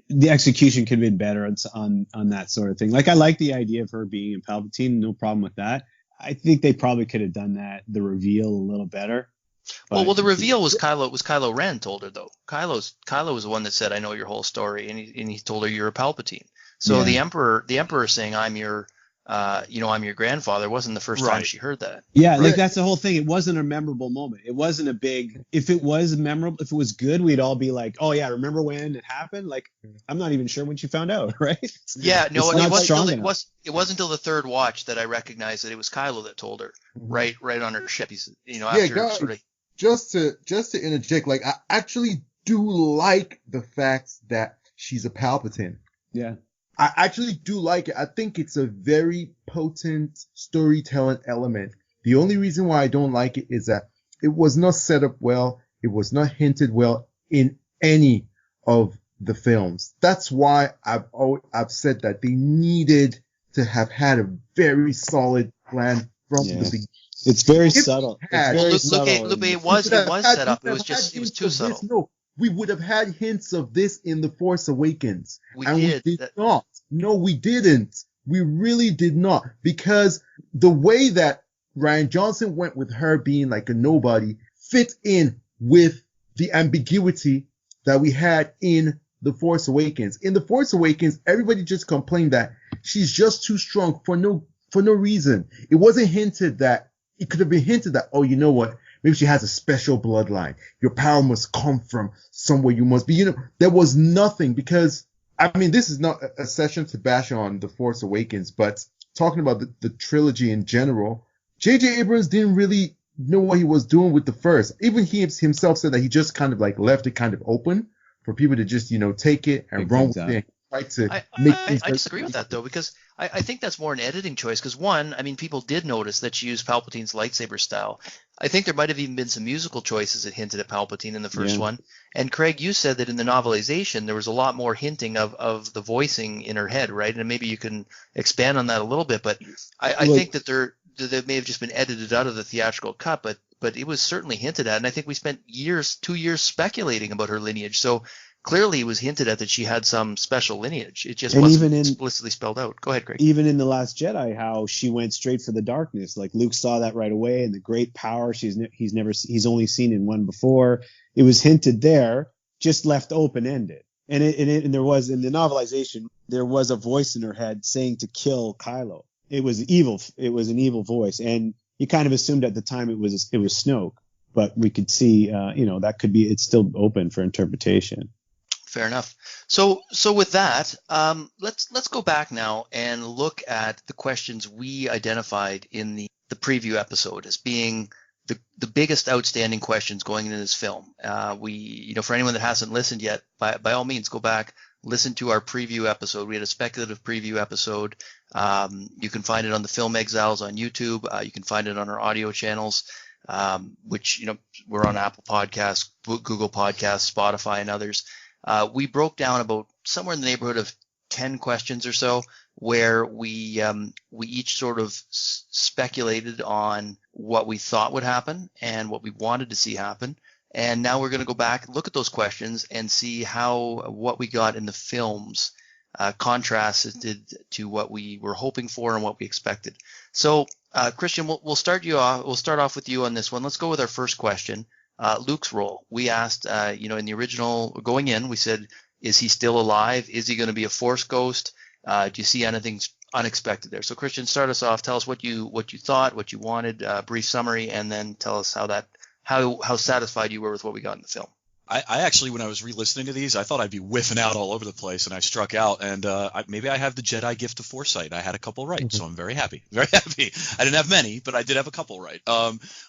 The execution could have been better on that sort of thing. Like, I like the idea of her being in Palpatine, no problem with that. I think they probably could have done the reveal a little better. Well, the reveal was Kylo Ren told her, though. Kylo was the one that said, "I know your whole story," and he told her, "You're a Palpatine." So the Emperor saying, "I'm your I'm your grandfather," wasn't the first time she heard that. Yeah, like that's the whole thing. It wasn't a memorable moment. It wasn't a big. If it was memorable, if it was good, we'd all be like, "Oh yeah, remember when it happened?" Like, I'm not even sure when she found out, right? Yeah, no, it wasn't until the third watch that I recognized that it was Kylo that told her, right on her ship. He's, after just to interject, like, I actually do like the fact that she's a Palpatine. Yeah. I actually do like it. I think it's a very potent storytelling element. The only reason why I don't like it is that it was not set up well. It was not hinted well in any of the films. That's why I've said that they needed to have had a very solid plan from the beginning. It's very subtle. Lupe, it was set up. It was too subtle. No, we would have had hints of this in The Force Awakens. We did not. No, we didn't. We really did not. Because the way that Rian Johnson went with her being like a nobody fit in with the ambiguity that we had in The Force Awakens. In The Force Awakens, everybody just complained that she's just too strong for no reason. It wasn't hinted that, it could have been hinted that, oh, you know what? Maybe she has a special bloodline. Your power must come from somewhere you must be. There was nothing because, I mean, this is not a session to bash on The Force Awakens, but talking about the trilogy in general, J.J. Abrams didn't really know what he was doing with the first. Even he himself said that he just kind of like left it kind of open for people to just, take it and run with it. I disagree with that though, because I think that's more an editing choice. Because one, I mean, people did notice that she used Palpatine's lightsaber style. I think there might have even been some musical choices that hinted at Palpatine in the first one. And Craig, you said that in the novelization there was a lot more hinting of the voicing in her head, right? And maybe you can expand on that a little bit. But I think that they may have just been edited out of the theatrical cut, but it was certainly hinted at. And I think we spent 2 years speculating about her lineage. So clearly it was hinted at that she had some special lineage. It just wasn't explicitly spelled out. Go ahead, Greg. Even in The Last Jedi, how she went straight for the darkness. Like Luke saw that right away, and the great power he's only seen in one before. It was hinted there, just left open-ended. And there was, in the novelization, there was a voice in her head saying to kill Kylo. It was evil. It was an evil voice. And you kind of assumed at the time it was Snoke, but we could see, that could be, it's still open for interpretation. Fair enough. So with that, let's go back now and look at the questions we identified in the preview episode as being the biggest outstanding questions going into this film. For anyone that hasn't listened yet, by all means, go back, listen to our preview episode. We had a speculative preview episode. You can find it on the Film Exiles on YouTube. You can find it on our audio channels, which, we're on Apple Podcasts, Google Podcasts, Spotify, and others. We broke down about somewhere in the neighborhood of 10 questions or so, where we each sort of speculated on what we thought would happen and what we wanted to see happen. And now we're going to go back, look at those questions, and see how what we got in the films contrasted to what we were hoping for and what we expected. So, Christian, we'll start off. We'll start off with you on this one. Let's go with our first question. Luke's role. We asked, in the original going in, we said, is he still alive? Is he going to be a Force ghost? Do you see anything unexpected there? So, Christian, start us off. Tell us what you thought, what you wanted, brief summary, and then tell us how satisfied you were with what we got in the film. I actually, when I was re-listening to these, I thought I'd be whiffing out all over the place, and I struck out. And maybe I have the Jedi gift of foresight. I had a couple right, so I'm very happy. Very happy. I didn't have many, but I did have a couple right.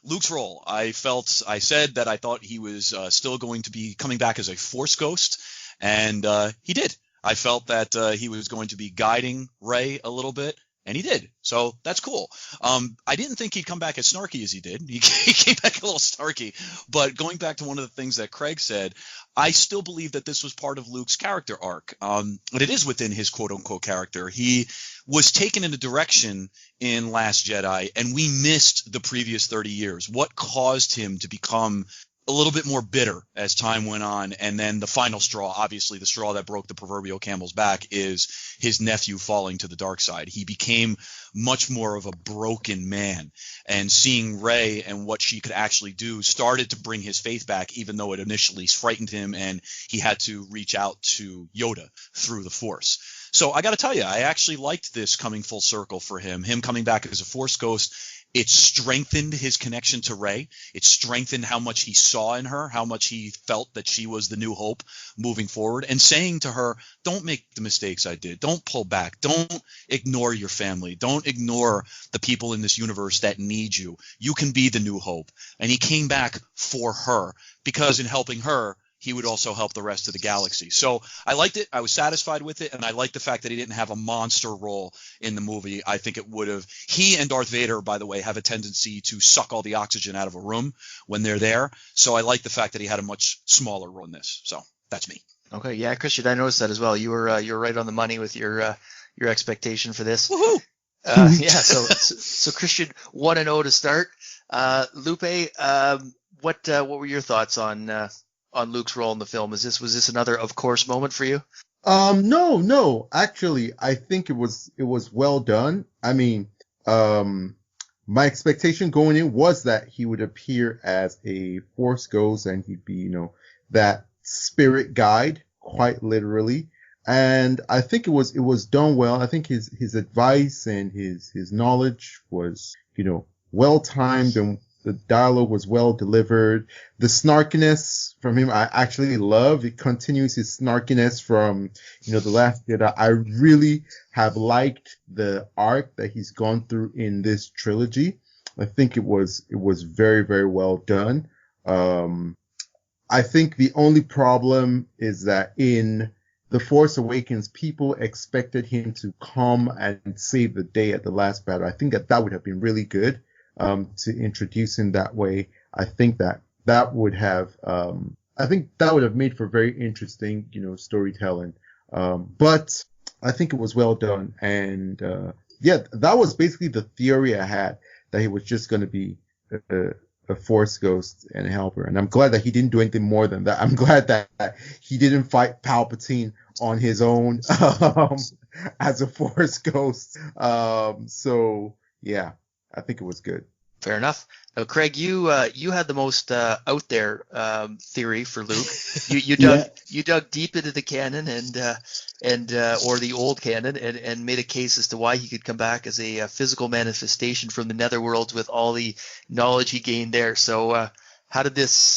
Luke's role, I said that I thought he was still going to be coming back as a Force ghost, and he did. I felt that he was going to be guiding Rey a little bit, and he did. So that's cool. I didn't think he'd come back as snarky as he did. He came back a little snarky. But going back to one of the things that Craig said, I still believe that this was part of Luke's character arc. But it is within his quote-unquote character. He was taken in a direction in Last Jedi, and we missed the previous 30 years. What caused him to become a little bit more bitter as time went on, and then the final straw, obviously the straw that broke the proverbial camel's back, is his nephew falling to the dark side. He became much more of a broken man, and seeing Rey and what she could actually do started to bring his faith back, even though it initially frightened him and he had to reach out to Yoda through the Force. So I got to tell you, I actually liked this coming full circle for him coming back as a Force ghost. It strengthened his connection to Rey. It strengthened how much he saw in her, how much he felt that she was the new hope moving forward, and saying to her, don't make the mistakes I did. Don't pull back. Don't ignore your family. Don't ignore the people in this universe that need you. You can be the new hope. And he came back for her, because in helping her, he would also help the rest of the galaxy. So I liked it. I was satisfied with it, and I liked the fact that he didn't have a monster role in the movie. I think it would have. He and Darth Vader, by the way, have a tendency to suck all the oxygen out of a room when they're there. So I like the fact that he had a much smaller role in this. So that's me. Okay, yeah, Christian, I noticed that as well. You were right on the money with your expectation for this. Woohoo! Yeah, so Christian 1-0 to start. Lupe, what were your thoughts on Luke's role in the film? Was this another of course moment for you? No. Actually, I think it was well done. I mean, my expectation going in was that he would appear as a Force ghost and he'd be, that spirit guide, quite literally. And I think it was done well. I think his advice and his knowledge was, well timed, and the dialogue was well delivered. The snarkiness from him, I actually love. It continues his snarkiness from, The Last Jedi. I really have liked the arc that he's gone through in this trilogy. I think it was very, very well done. I think the only problem is that in The Force Awakens, people expected him to come and save the day at the last battle. I think that would have been really good, to introduce him that way. I think that would have made for very interesting, storytelling. But I think it was well done. And, that was basically the theory I had, that he was just going to be a Force ghost and a helper. And I'm glad that he didn't do anything more than that. I'm glad that he didn't fight Palpatine on his own, as a Force ghost. So yeah, I think it was good. Fair enough. Now, Craig, you had the most out there theory for Luke. You dug deep into the canon and or the old canon and made a case as to why he could come back as a physical manifestation from the netherworlds with all the knowledge he gained there. So how did this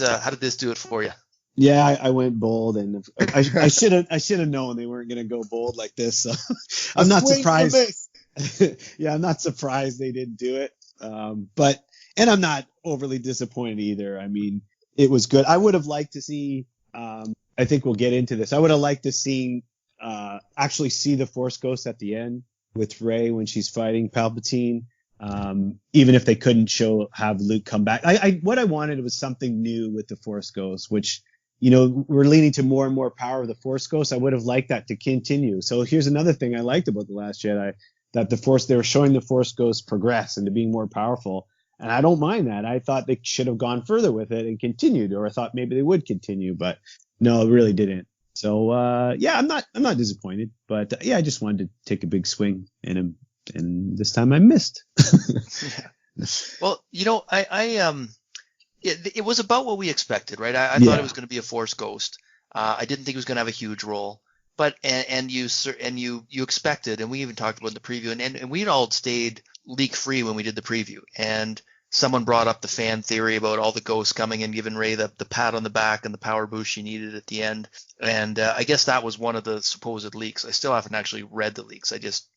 do it for you? Yeah, I went bold, and I should have known they weren't going to go bold like this. So I'm not surprised. Yeah, I'm not surprised they didn't do it. And I'm not overly disappointed either. I mean, it was good. I would have liked to see, I think we'll get into this. I would have liked to actually see the Force Ghost at the end with Rey when she's fighting Palpatine. Even if they couldn't have Luke come back. What I wanted was something new with the Force Ghost, which, we're leaning to more and more power of the Force Ghost. I would have liked that to continue. So here's another thing I liked about The Last Jedi, that they were showing the Force Ghost progress into being more powerful. And I don't mind that. I thought they should have gone further with it and continued, or I thought maybe they would continue, but no, it really didn't. So, I'm not disappointed, but I just wanted to take a big swing in him, and this time I missed. Well, it was about what we expected, right? I thought it was going to be a Force Ghost. I didn't think it was going to have a huge role. But and you expected, and we even talked about in the preview, and we'd all stayed leak free when we did the preview. And someone brought up the fan theory about all the ghosts coming and giving Rey the pat on the back and the power boost she needed at the end. And I guess that was one of the supposed leaks. I still haven't actually read the leaks.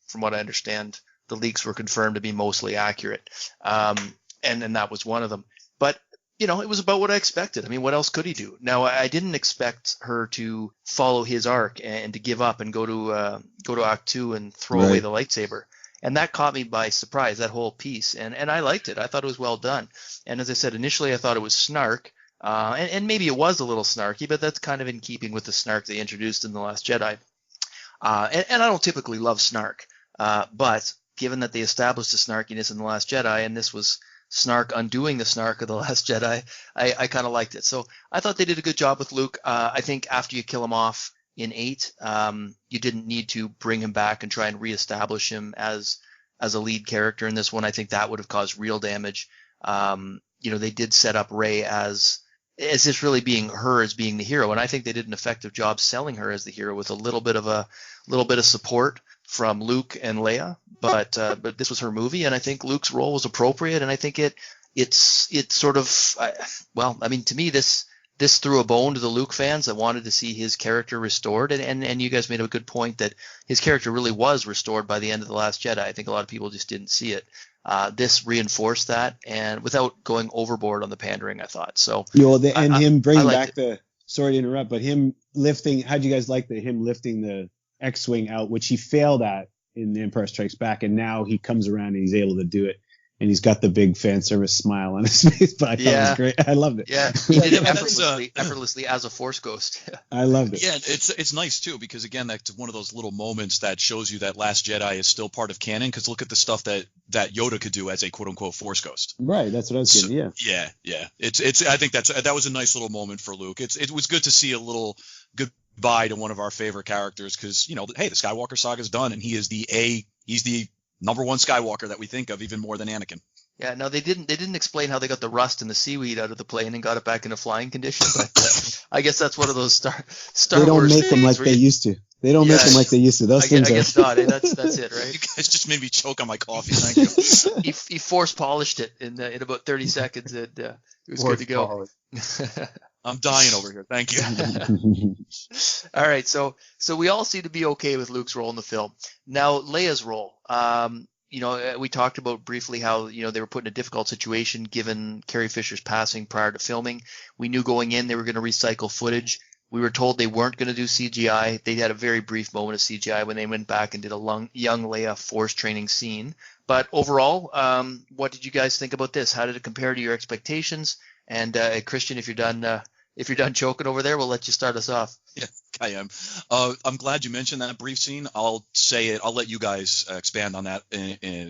From what I understand, the leaks were confirmed to be mostly accurate, and that was one of them. But it was about what I expected. I mean, what else could he do? Now, I didn't expect her to follow his arc and to give up and go to Act 2 and throw away the lightsaber. And that caught me by surprise, that whole piece. And I liked it. I thought it was well done. And as I said, initially I thought it was snark. And maybe it was a little snarky, but that's kind of in keeping with the snark they introduced in The Last Jedi. And I don't typically love snark. But given that they established the snarkiness in The Last Jedi, and this was snark undoing the snark of The Last Jedi, I kind of liked it. So I thought they did a good job with Luke. I think after you kill him off in 8, you didn't need to bring him back and try and reestablish him as a lead character in this one. I think that would have caused real damage. They did set up Rey as this really being her as being the hero, and I think they did an effective job selling her as the hero with a little bit of support from Luke and Leia, but this was her movie, and I think Luke's role was appropriate, and I think it's sort of, to me this threw a bone to the Luke fans that wanted to see his character restored, and you guys made a good point that his character really was restored by the end of The Last Jedi. I think a lot of people just didn't see it. This reinforced that, and without going overboard on the pandering, I thought. So him bringing back the sorry to interrupt, but him lifting, how'd you guys like him lifting the X-Wing out, which he failed at in The Empire Strikes Back, and now he comes around and he's able to do it. And he's got the big fan service smile on his face, but I thought it was great. I loved it. Yeah, he did it effortlessly as a Force ghost. I loved it. Yeah, it's nice too, because again, that's one of those little moments that shows you that Last Jedi is still part of canon. Because look at the stuff that Yoda could do as a quote unquote Force ghost. Right, that's what I was getting. Yeah. It's. I think that was a nice little moment for Luke. It was good to see a little goodbye to one of our favorite characters, because hey, the Skywalker saga's done, and he's the number one Skywalker that we think of, even more than Anakin. Yeah, no, they didn't explain how they got the rust and the seaweed out of the plane and got it back into flying condition. But I guess that's one of those Star They don't Wars make them like they used to. They don't make them like they used to. Those things I guess not. That's it, right? You guys just made me choke on my coffee. Thank you. He force polished it in about 30 seconds, and it was good to go. I'm dying over here. Thank you. All right, so we all seem to be okay with Luke's role in the film. Now, Leia's role. We talked about briefly how, they were put in a difficult situation given Carrie Fisher's passing prior to filming. We knew going in they were going to recycle footage. We were told they weren't going to do CGI. They had a very brief moment of CGI when they went back and did a young Leia Force training scene. But overall, what did you guys think about this? How did it compare to your expectations? And Christian, if you're done choking over there, we'll let you start us off. Yeah, I am. I'm glad you mentioned that brief scene. I'll say it. I'll let you guys expand on that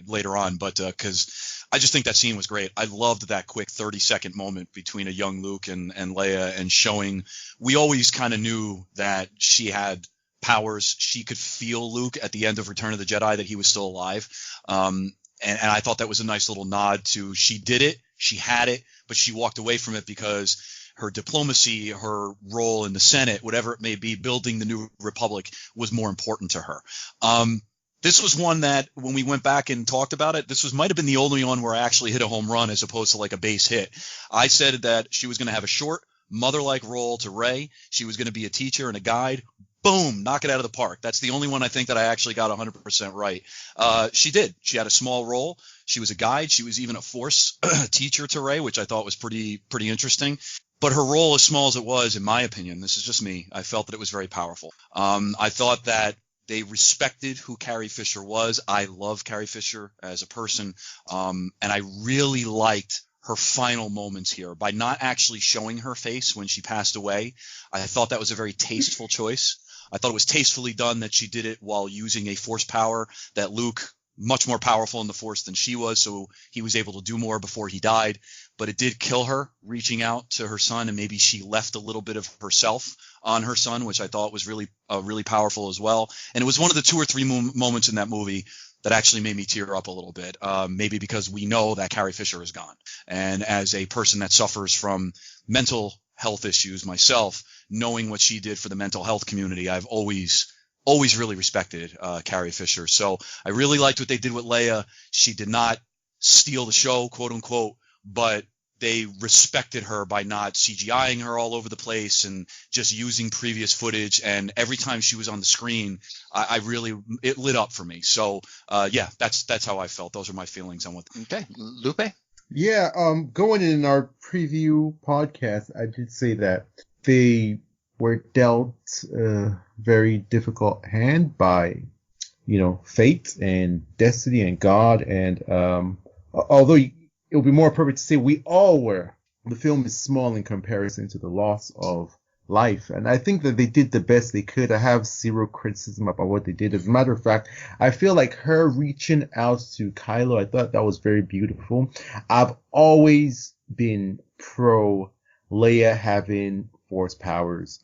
later on, but because I just think that scene was great. I loved that quick 30-second moment between a young Luke and Leia, and showing. We always kind of knew that she had powers. She could feel Luke at the end of Return of the Jedi, that he was still alive. And I thought that was a nice little nod to, she did it, she had it, but she walked away from it because her diplomacy, her role in the Senate, whatever it may be, building the new republic was more important to her. This was one that when we went back and talked about it, might have been the only one where I actually hit a home run as opposed to like a base hit. I said that she was going to have a short, mother-like role to Rey. She was going to be a teacher and a guide. Boom, knock it out of the park. That's the only one I think that I actually got 100% right. She did. She had a small role. She was a guide. She was even a Force teacher to Rey, which I thought was pretty interesting. But her role, as small as it was, in my opinion, this is just me, I felt that it was very powerful. I thought that they respected who Carrie Fisher was. I love Carrie Fisher as a person, and I really liked her final moments here by not actually showing her face when she passed away. I thought that was a very tasteful choice. I thought it was tastefully done that she did it while using a Force power that Luke, much more powerful in the Force than she was, so he was able to do more before he died. But it did kill her, reaching out to her son, and maybe she left a little bit of herself on her son, which I thought was really powerful as well. And it was one of the 2 or 3 moments in that movie that actually made me tear up a little bit, maybe because we know that Carrie Fisher is gone. And as a person that suffers from mental health issues myself, knowing what she did for the mental health community, I've always really respected Carrie Fisher. So I really liked what they did with Leia. She did not steal the show, quote unquote, but they respected her by not CGIing her all over the place and just using previous footage. And every time she was on the screen, it lit up for me. So that's how I felt. Those are my feelings on what. Okay, Lupe. Yeah, going in our preview podcast, I did say that they were dealt a very difficult hand by, fate and destiny and God. And although it would be more appropriate to say we all were, the film is small in comparison to the loss of life. And I think that they did the best they could. I have zero criticism about what they did. As a matter of fact, I feel like her reaching out to Kylo, I thought that was very beautiful. I've always been pro Leia having Force powers.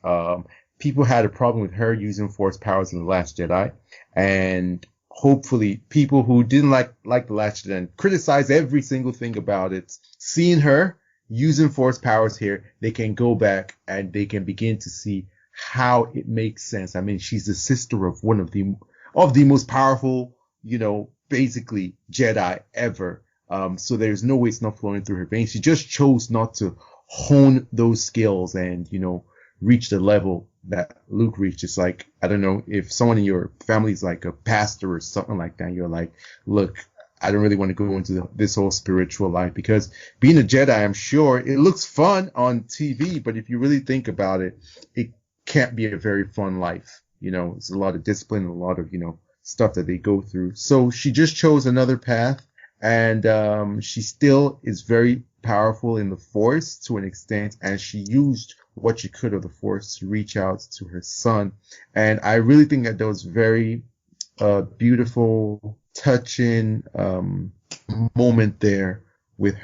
People had a problem with her using Force powers in The Last Jedi, and hopefully people who didn't like The Last Jedi and criticize every single thing about it, seeing her using Force powers here, they can go back and they can begin to see how it makes sense. I mean, she's the sister of one of the most powerful, basically Jedi ever. So there's no way it's not flowing through her veins. She just chose not to hone those skills and, reach the level that Luke reached. It's like, I don't know, if someone in your family is like a pastor or something like that, you're like, look, I don't really want to go into this whole spiritual life, because being a Jedi, I'm sure it looks fun on TV, but if you really think about it, it can't be a very fun life. It's a lot of discipline and a lot of, stuff that they go through. So she just chose another path, and she still is very powerful in the Force to an extent, and she used what she could of the Force to reach out to her son. And I really think that was very beautiful, touching moment there with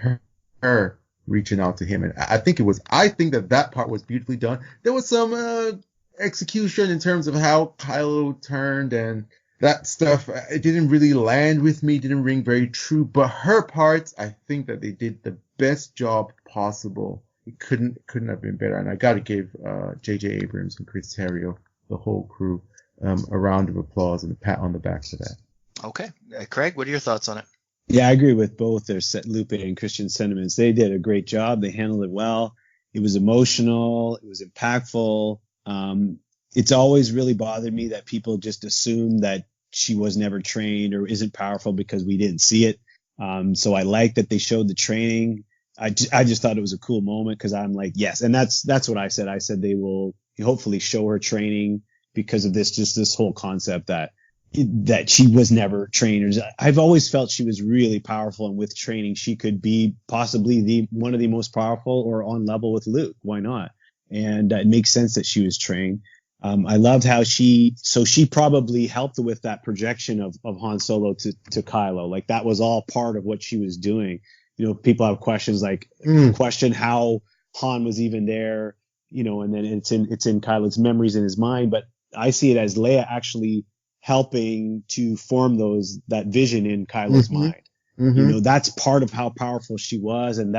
her reaching out to him. And I think that part was beautifully done. There was some execution in terms of how Kylo turned and that stuff. It didn't really land with me, didn't ring very true, but her parts, I think that they did the best job possible. It couldn't have been better. And I got to give J.J. Abrams and Chris Terrio, the whole crew, a round of applause and a pat on the back for that. Okay. Craig, what are your thoughts on it? Yeah, I agree with both their Lupe and Christian sentiments. They did a great job. They handled it well. It was emotional. It was impactful. It's always really bothered me that people just assume that she was never trained or isn't powerful because we didn't see it. So I like that they showed the training. I just thought it was a cool moment, because I'm like, yes. And that's what I said. I said they will hopefully show her training because of this whole concept that she was never trained. I've always felt she was really powerful, and with training, she could be possibly one of the most powerful or on level with Luke. Why not? And it makes sense that she was trained. I loved how she probably helped with that projection of Han Solo to Kylo. Like, that was all part of what she was doing. People have questions like question how Han was even there, and then it's in Kylo's memories in his mind. But I see it as Leia actually helping to form that vision in Kylo's mind. That's part of how powerful she was. And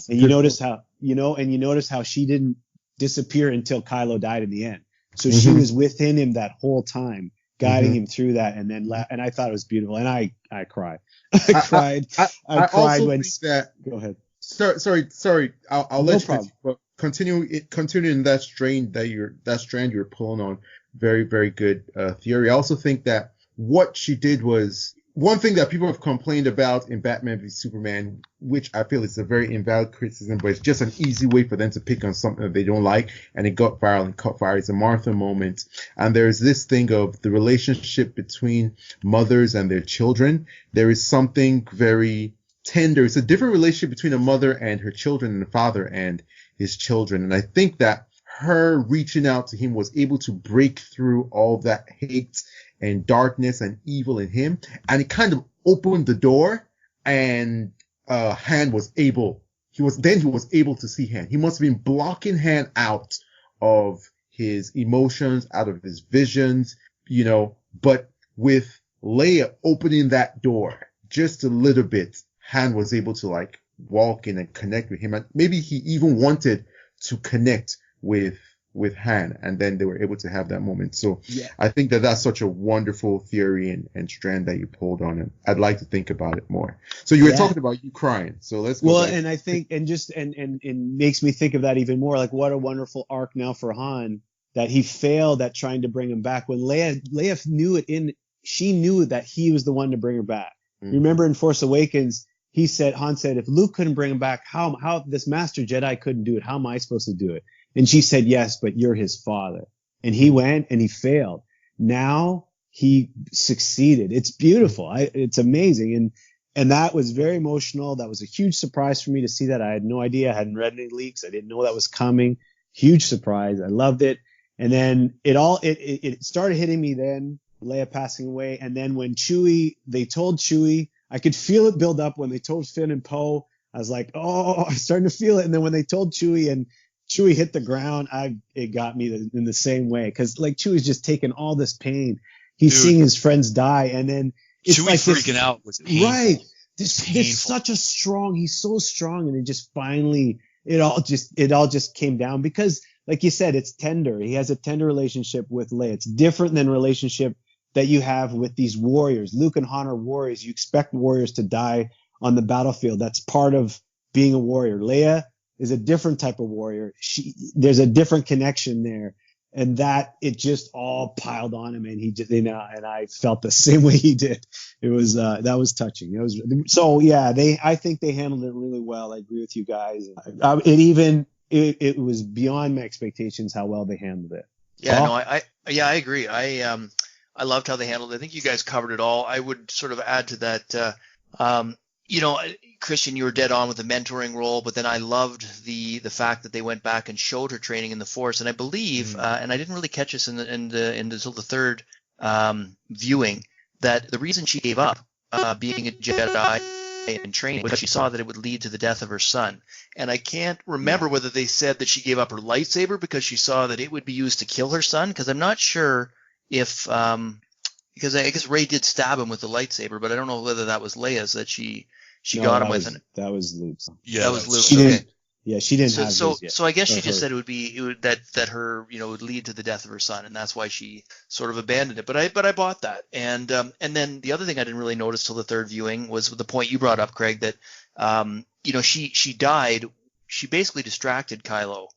you notice how she didn't disappear until Kylo died in the end. So she was within him that whole time, guiding him through that. And then, and I thought it was beautiful. And I cried. I cried. I cried when. Go ahead. Sorry. I'll let you. Problem. But continuing that strand you're pulling on. Very, very good theory. I also think that what she did was one thing that people have complained about in Batman v Superman, which I feel is a very invalid criticism, but it's just an easy way for them to pick on something that they don't like, and it got viral and caught fire. It's a Martha moment. And there's this thing of the relationship between mothers and their children. There is something very tender. It's a different relationship between a mother and her children and a father and his children. And I think that her reaching out to him was able to break through all that hate and darkness and evil in him, and it kind of opened the door, and Han was able to see Han. He must have been blocking Han out of his emotions, out of his visions, but with Leia opening that door just a little bit, Han was able to walk in and connect with him, and maybe he even wanted to connect with Han, and then they were able to have that moment. So yeah. I think that that's such a wonderful theory and strand that you pulled on, and I'd like to think about it more. So you were talking about you crying, so let's go back. And I think and makes me think of that even more, like what a wonderful arc now for Han, that he failed at trying to bring him back when Leia knew she knew that he was the one to bring her back. Remember in Force Awakens, Han said, if Luke couldn't bring him back, how this Master Jedi couldn't do it, how am I supposed to do it? And she said, yes, but you're his father. And he went and he failed. Now he succeeded. It's beautiful. It's amazing. And that was very emotional. That was a huge surprise for me to see that. I had no idea. I hadn't read any leaks. I didn't know that was coming. Huge surprise. I loved it. And then it started hitting me then, Leia passing away. And then when they told Chewie, I could feel it build up when they told Finn and Poe. I was like, oh, I'm starting to feel it. And then when they told Chewie and Chewie hit the ground, it got me in the same way, because Chewie's just taking all this pain. He's seeing his friends die, and then it's Chewie freaking out was painful. Right. This such a strong. He's so strong, and it just finally it all just came down because, like you said, it's tender. He has a tender relationship with Leia. It's different than relationship that you have with these warriors. Luke and Han are warriors. You expect warriors to die on the battlefield. That's part of being a warrior. Leia is a different type of warrior. There's a different connection there. And that it just all piled on him, and he just, and I felt the same way he did. It was that was touching. It was so yeah. I think they handled it really well. I agree with you guys. It was beyond my expectations how well they handled it. Yeah, Paul? no, I agree. I loved how they handled it. I think you guys covered it all. I would sort of add to that. Christian, you were dead on with the mentoring role, but then I loved the fact that they went back and showed her training in the Force, and I believe, and I didn't really catch this until the third viewing, that the reason she gave up being a Jedi and training was because she saw that it would lead to the death of her son. And I can't remember whether they said that she gave up her lightsaber because she saw that it would be used to kill her son, because I'm not sure if because I guess Rey did stab him with the lightsaber, but I don't know whether that was Leia's that she got him with. That was Luke's. Yeah, that was Luke's. She Okay. didn't. Yeah, she didn't have his yet. So I guess she just her. said it would that her would lead to the death of her son, and that's why she sort of abandoned it. But I bought that, and then the other thing I didn't really notice till the third viewing was the point you brought up, Craig, that she died. She basically distracted Kylo,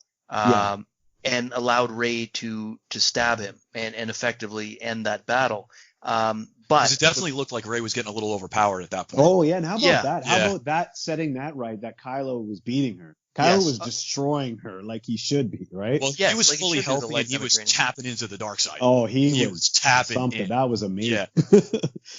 and allowed Rey to stab him and effectively end that battle. But it definitely looked like Rey was getting a little overpowered at that point. Oh yeah, and how about that? How Yeah. about that setting that right? That Kylo was beating her. Kylo was destroying her like he should be, right? Well, Yes, he was like he fully should do the healthy, and he lightsaber was training. tapping into the dark side. Oh, he was tapping something. in. That was amazing. Yeah.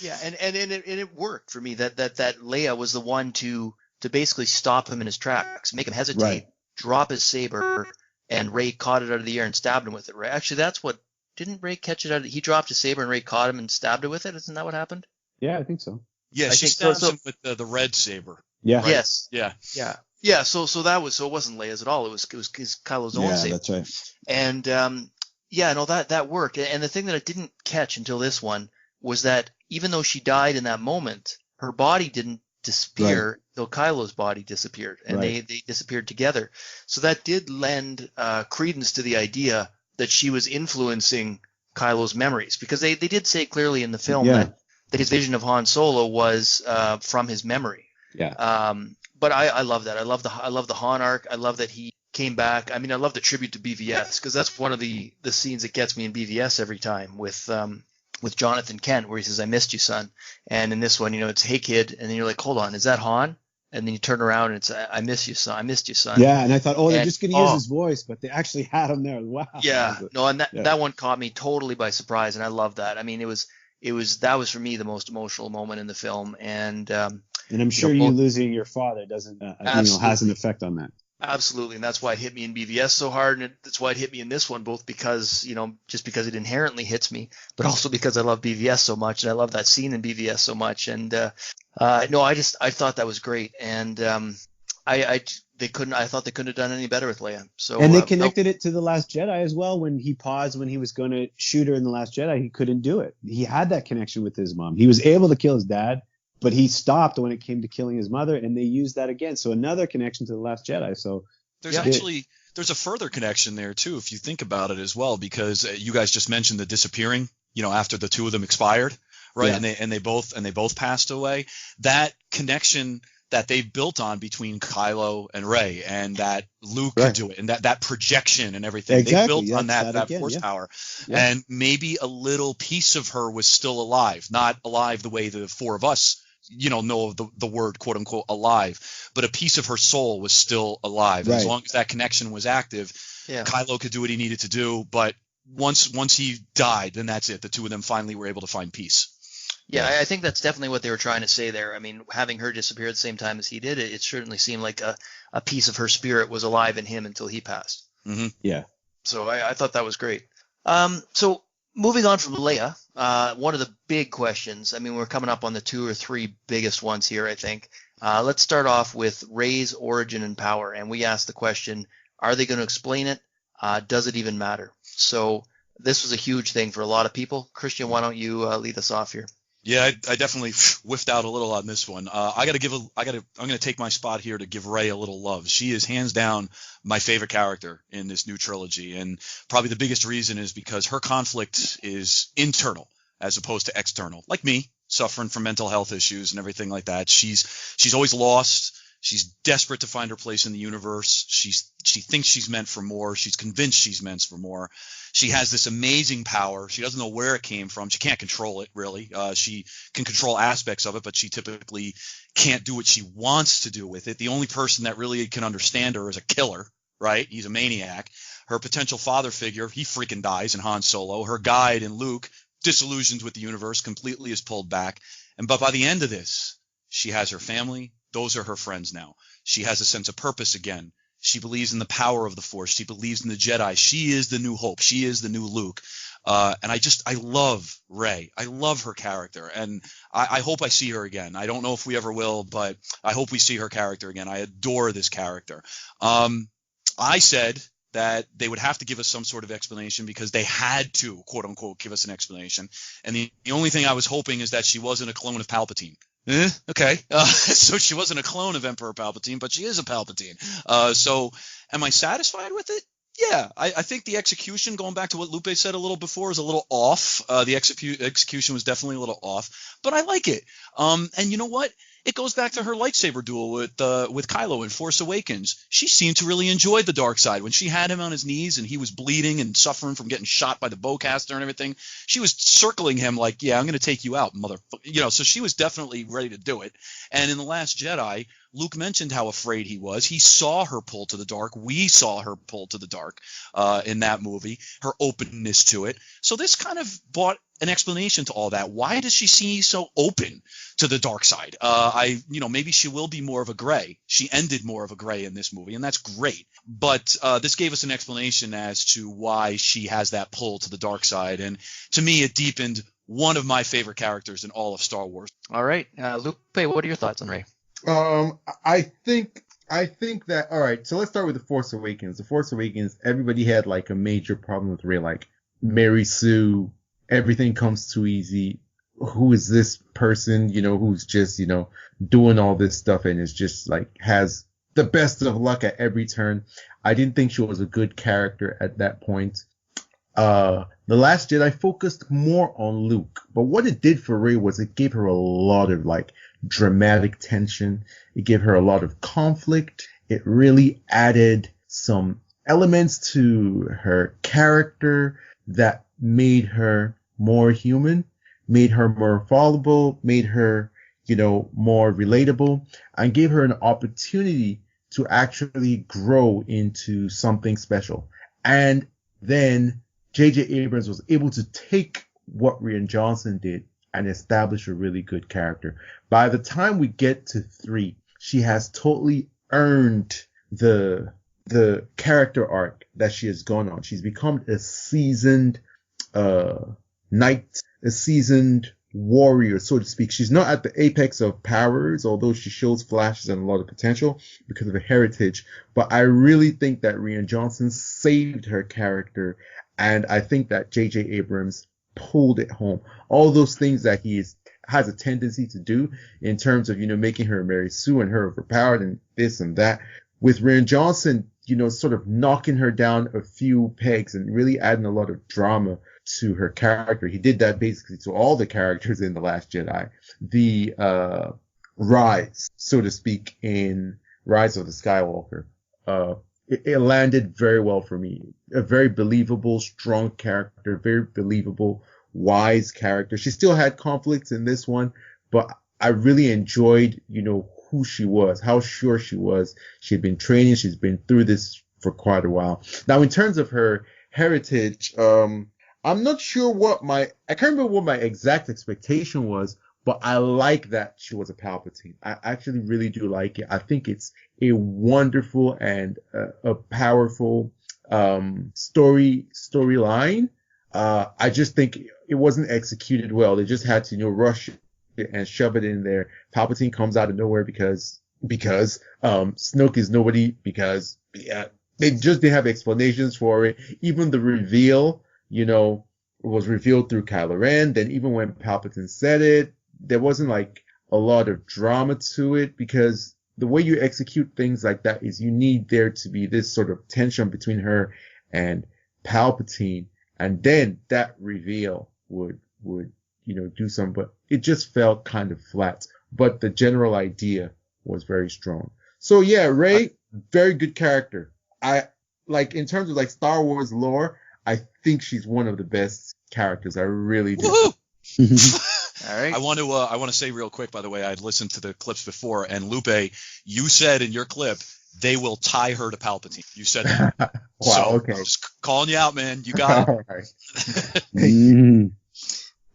Yeah, and it worked for me that Leia was the one to basically stop him in his tracks, make him hesitate, Right. drop his saber, and Rey caught it out of the air and stabbed him with it. Right? Actually, that's what didn't Rey catch it out? He dropped his saber and Rey caught him and stabbed it with it. Isn't that what happened? Yeah, I think so. Yeah, I she think so- stabs him with the red saber. Yeah. Right. Yes. Yeah. Yeah. So it wasn't Leia's at all. It was Kylo's own Yeah, saber. that's right. And that worked. And the thing that I didn't catch until this one was that even though she died in that moment, her body didn't disappear, though Kylo's body disappeared, and they disappeared together. So that did lend credence to the idea that she was influencing Kylo's memories, because they did say clearly in the film that his vision of Han Solo was from his memory. Yeah. But I love that. I love the Han arc. I love that he came back. I mean, I love the tribute to BVS, because that's one of the scenes that gets me in BVS every time with Jonathan Kent, where he says, "I missed you, son." And in this one, it's "Hey, kid," and then you're like, "Hold on, is that Han?" And then you turn around and it's "I miss you, son. I missed you, son." Yeah, and I thought, they're just going to use oh. his voice, but they actually had him there. Wow. Yeah, no, and that one caught me totally by surprise, and I love that. I mean, that was for me the most emotional moment in the film, and I'm sure you losing your father doesn't has an effect on that. Absolutely, and that's why it hit me in BVS so hard, and that's why it hit me in this one, both because just because it inherently hits me, but also because I love BVS so much, and I love that scene in BVS so much, and I thought that was great, and I thought they couldn't have done any better with Leia. So and they connected it to The Last Jedi as well. When he paused when he was going to shoot her in The Last Jedi, he couldn't do it. He had that connection with his mom. He was able to kill his dad, but he stopped when it came to killing his mother, and they used that again. So another connection to The Last Jedi. So there's a further connection there too, if you think about it as well, because you guys just mentioned the disappearing, after the two of them expired, right? Yeah. And they both passed away. That connection that they've built on between Kylo and Rey, and that Luke could do it, and that projection and everything. Exactly. They built on that again, force power. Yeah. And maybe a little piece of her was still alive, not alive the way the four of us know the word quote unquote alive, but a piece of her soul was still alive. Right. As long as that connection was active, Kylo could do what he needed to do. But once he died, then that's it. The two of them finally were able to find peace. Yeah, I think that's definitely what they were trying to say there. I mean, having her disappear at the same time as he did, it certainly seemed like a piece of her spirit was alive in him until he passed. Mm-hmm. Yeah. So I thought that was great. So moving on from Leia, one of the big questions, I mean, we're coming up on the 2 or 3 biggest ones here, I think. Let's start off with Rey's origin and power. And we asked the question, are they going to explain it? Does it even matter? So this was a huge thing for a lot of people. Christian, why don't you lead us off here? Yeah, I definitely whiffed out a little on this one. I'm going to take my spot here to give Rey a little love. She is hands down my favorite character in this new trilogy. And probably the biggest reason is because her conflict is internal as opposed to external. Like me, suffering from mental health issues and everything like that. She's always lost. She's desperate to find her place in the universe. She thinks she's meant for more. She's convinced she's meant for more. She has this amazing power. She doesn't know where it came from. She can't control it, really. She can control aspects of it, but she typically can't do what she wants to do with it. The only person that really can understand her is a killer, right? He's a maniac. Her potential father figure, he freaking dies in Han Solo. Her guide in Luke, disillusioned with the universe, completely is pulled back. But by the end of this, she has her family. Those are her friends now. She has a sense of purpose again. She believes in the power of the Force. She believes in the Jedi. She is the new Hope. She is the new Luke. And I love Rey. I love her character. And I hope I see her again. I don't know if we ever will, but I hope we see her character again. I adore this character. I said that they would have to give us some sort of explanation because they had to, quote unquote, give us an explanation. And the only thing I was hoping is that she wasn't a clone of Palpatine. Okay. So she wasn't a clone of Emperor Palpatine, but she is a Palpatine. So am I satisfied with it? Yeah. I think the execution, going back to what Lupe said a little before, is a little off. The execution was definitely a little off, but I like it. And you know what? It goes back to her lightsaber duel with Kylo in Force Awakens. She seemed to really enjoy the dark side. When she had him on his knees and he was bleeding and suffering from getting shot by the bowcaster and everything, she was circling him like, yeah, I'm going to take you out, motherfucker. So she was definitely ready to do it. And in The Last Jedi, Luke mentioned how afraid he was. He saw her pull to the dark. We saw her pull to the dark in that movie, her openness to it. So this kind of brought an explanation to all that. Why does she seem so open to the dark side? Maybe she will be more of a gray. She ended more of a gray in this movie, and that's great. But this gave us an explanation as to why she has that pull to the dark side. And to me, it deepened one of my favorite characters in all of Star Wars. All right. Lupe, what are your thoughts on Rey? I think that, all right, so let's start with The Force Awakens. The Force Awakens, everybody had like a major problem with Rey, like Mary Sue, everything comes too easy. Who is this person, who's just, doing all this stuff and is just like, has the best of luck at every turn. I didn't think she was a good character at that point. The Last Jedi focused more on Luke, but what it did for Rey was it gave her a lot of like dramatic tension. It gave her a lot of conflict. It really added some elements to her character that made her more human, made her more followable, made her, more relatable, and gave her an opportunity to actually grow into something special. And then J.J. Abrams was able to take what Rian Johnson did and establish a really good character. By the time we get to 3, she has totally earned the character arc that she has gone on. She's become a seasoned knight, a seasoned warrior, so to speak. She's not at the apex of powers, although she shows flashes and a lot of potential because of her heritage. But I really think that Rian Johnson saved her character, and I think that J.J. Abrams pulled it home. All those things that he has a tendency to do in terms of, making her Mary Sue and her overpowered and this and that. With Rian Johnson, sort of knocking her down a few pegs and really adding a lot of drama to her character. He did that basically to all the characters in The Last Jedi. The rise, so to speak, in Rise of the Skywalker, it landed very well for me. A very believable, strong character, very believable, wise character. She still had conflicts in this one, but I really enjoyed, who she was, how sure she was. She had been training. She's been through this for quite a while. Now, in terms of her heritage, I'm not sure I can't remember what my exact expectation was, but I like that she was a Palpatine. I actually really do like it. I think it's a wonderful and a powerful storyline. I just think it wasn't executed well. They just had to, rush it and shove it in there. Palpatine comes out of nowhere because Snoke is nobody, because they just didn't have explanations for it. Even the reveal, was revealed through Kylo Ren. Then even when Palpatine said it, there wasn't like a lot of drama to it, because the way you execute things like that is you need there to be this sort of tension between her and Palpatine. And then that reveal would, do something, but it just felt kind of flat. But the general idea was very strong. So yeah, Rey, very good character. In terms of like Star Wars lore, I think she's one of the best characters. I really do. Woohoo! All right. I want to say real quick, by the way, I'd listened to the clips before, and Lupe, you said in your clip they will tie her to Palpatine. You said that. Wow. So, Okay. just calling you out, man. You got it. All right. Mm.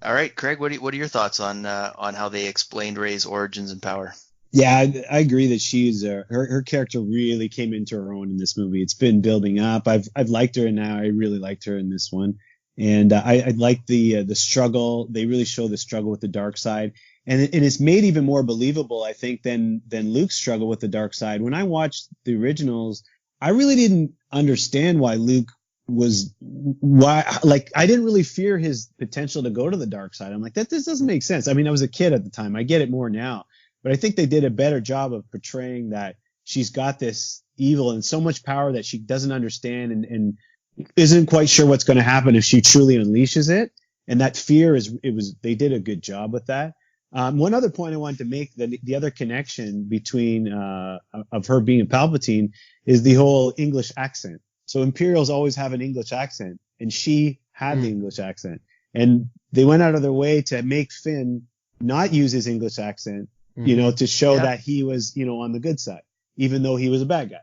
All right, Craig. What are your thoughts on how they explained Rey's origins and power? Yeah, I agree that she's her character really came into her own in this movie. It's been building up. I've liked her, and now I really liked her in this one. And I like the struggle. They really show the struggle with the dark side, and it's made even more believable, I think, than Luke's struggle with the dark side. When I watched the originals, I really didn't understand why Luke I didn't really fear his potential to go to the dark side. I'm like, this doesn't make sense. I mean, I was a kid at the time. I get it more now. But I think they did a better job of portraying that she's got this evil and so much power that she doesn't understand and isn't quite sure what's going to happen if she truly unleashes it. And that fear they did a good job with that. One other point I wanted to make, the other connection between of her being a Palpatine is the whole English accent. So Imperials always have an English accent, and she had the English accent. And they went out of their way to make Finn not use his English accent, to show that he was, on the good side, even though he was a bad guy.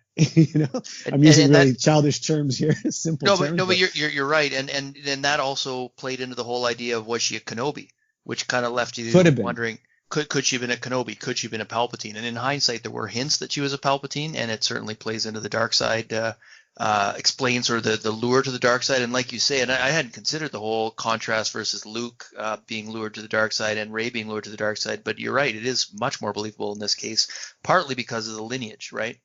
I'm using really childish terms here, simple terms. But you're right, and then that also played into the whole idea of, was she a Kenobi, which kind of left you wondering, could she have been a Kenobi? Could she have been a Palpatine? And in hindsight, there were hints that she was a Palpatine, and it certainly plays into the dark side. Explains sort of the lure to the dark side. And like you say, and I hadn't considered the whole contrast versus Luke being lured to the dark side and Rey being lured to the dark side, but you're right, it is much more believable in this case, partly because of the lineage, right?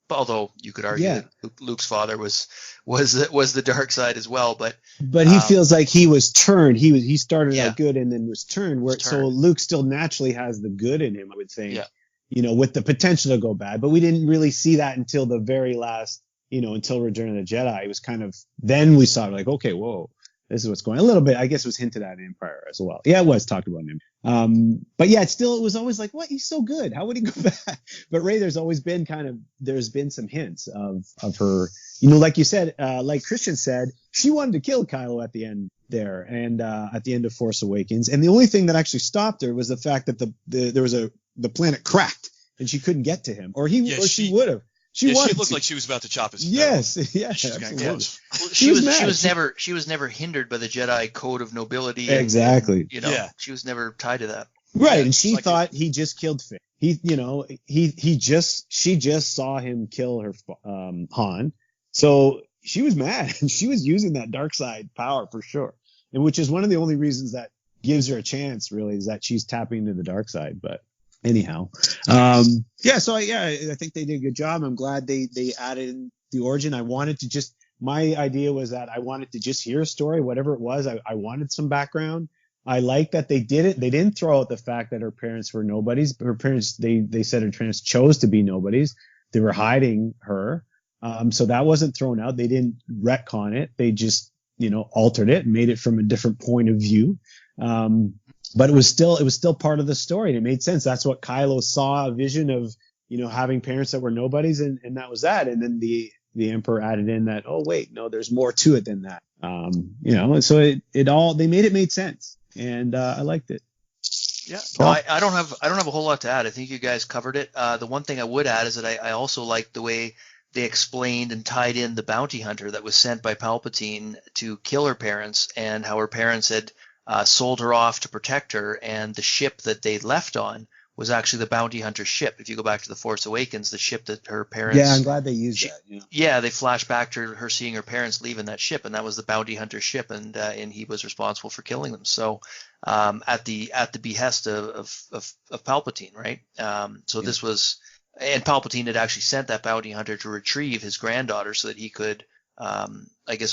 Although you could argue that Luke's father was the dark side as well, but he feels like he was turned. He started out good and then was turned. So Luke still naturally has the good in him, I would think. Yeah. With the potential to go bad, but we didn't really see that until the very last. Until Return of the Jedi, it was kind of, then we saw like, okay, whoa, this is what's going on. A little bit, I guess it was hinted at in Empire as well. Yeah, it was talked about in him. But yeah, it was always like, what? He's so good. How would he go back? But Rey, there's been some hints of her, like you said, like Christian said, she wanted to kill Kylo at the end there and at the end of Force Awakens. And the only thing that actually stopped her was the fact that the planet cracked and she couldn't get to him, or she would have. She looked like she was about to chop his head. Yes, yeah, she's getting close. She was never hindered by the Jedi code of nobility. Exactly. She was never tied to that. Right, and she thought he just killed Finn. She just saw him kill her Han, so she was mad and she was using that dark side power for sure, and which is one of the only reasons that gives her a chance. Really, is that she's tapping into the dark side, but. Anyhow, I think they did a good job. I'm glad they added in the origin. My idea was that I wanted to just hear a story, whatever it was. I wanted some background. I like that they did it. They didn't throw out the fact that her parents were nobodies. Her parents, they said her parents chose to be nobodies. They were hiding her. So that wasn't thrown out. They didn't retcon it. They just, altered it and made it from a different point of view. But it was still part of the story, and it made sense. That's what Kylo saw, a vision of, having parents that were nobodies, and that was that. And then the Emperor added in that, oh wait, no, there's more to it than that. And so they made sense, and I liked it. Yeah, no, I don't have a whole lot to add. I think you guys covered it. The one thing I would add is that I also liked the way they explained and tied in the bounty hunter that was sent by Palpatine to kill her parents, and how her parents had sold her off to protect her, and the ship that they left on was actually the bounty hunter ship. If you go back to The Force Awakens, the ship that her parents... Yeah, I'm glad they used that. Yeah, they flash back to her seeing her parents leave in that ship, and that was the bounty hunter ship, and he was responsible for killing them. So at the behest of Palpatine, right? This was... And Palpatine had actually sent that bounty hunter to retrieve his granddaughter so that he could...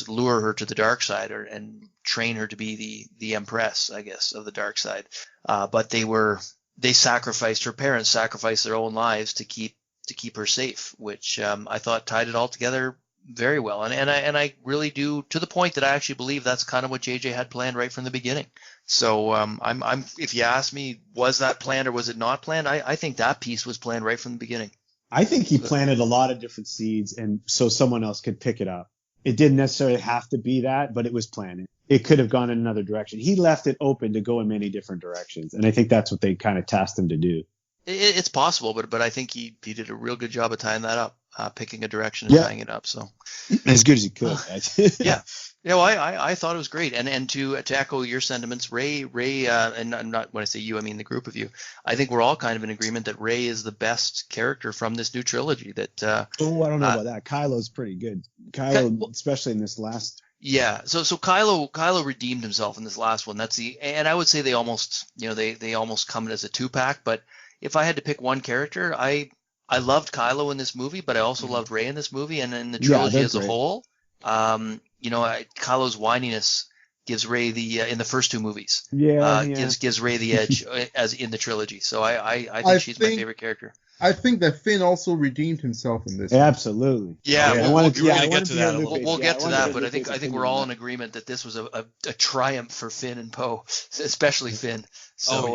lure her to the dark side and train her to be the empress, I guess, of the dark side. But they sacrificed, her parents sacrificed their own lives to keep her safe, which I thought tied it all together very well. And I really do, to the point that I actually believe that's kind of what JJ had planned right from the beginning. So I'm if you ask me, was that planned or was it not planned? I think that piece was planned right from the beginning. I think he planted a lot of different seeds, and so someone else could pick it up. it didn't necessarily have to be that, but it was planned. It could have gone in another direction. He left it open to go in many different directions, and I think that's what they kind of tasked him to do. It's possible, but I think he did a real good job of tying that up, picking a direction and tying it up. So as good as he could. Yeah. Well, I thought it was great, and to echo your sentiments, Ray, and I'm not, when I say you, I mean the group of you. I think we're all kind of in agreement that Ray is the best character from this new trilogy. That I don't know about that. Kylo's pretty good. Kylo, especially in this last. Yeah, so Kylo redeemed himself in this last one. And I would say they almost come as a 2-pack. But if I had to pick one character, I loved Kylo in this movie, but I also loved Rey in this movie and in the trilogy as a whole. Kylo's whininess gives Rey in the first 2 movies. Gives Rey the edge as in the trilogy. So I think she's my favorite character. I think that Finn also redeemed himself in this. Absolutely. Yeah, we'll get to that. We'll get to that, but I think we're all in agreement that this was a triumph for Finn and Poe, especially Finn. So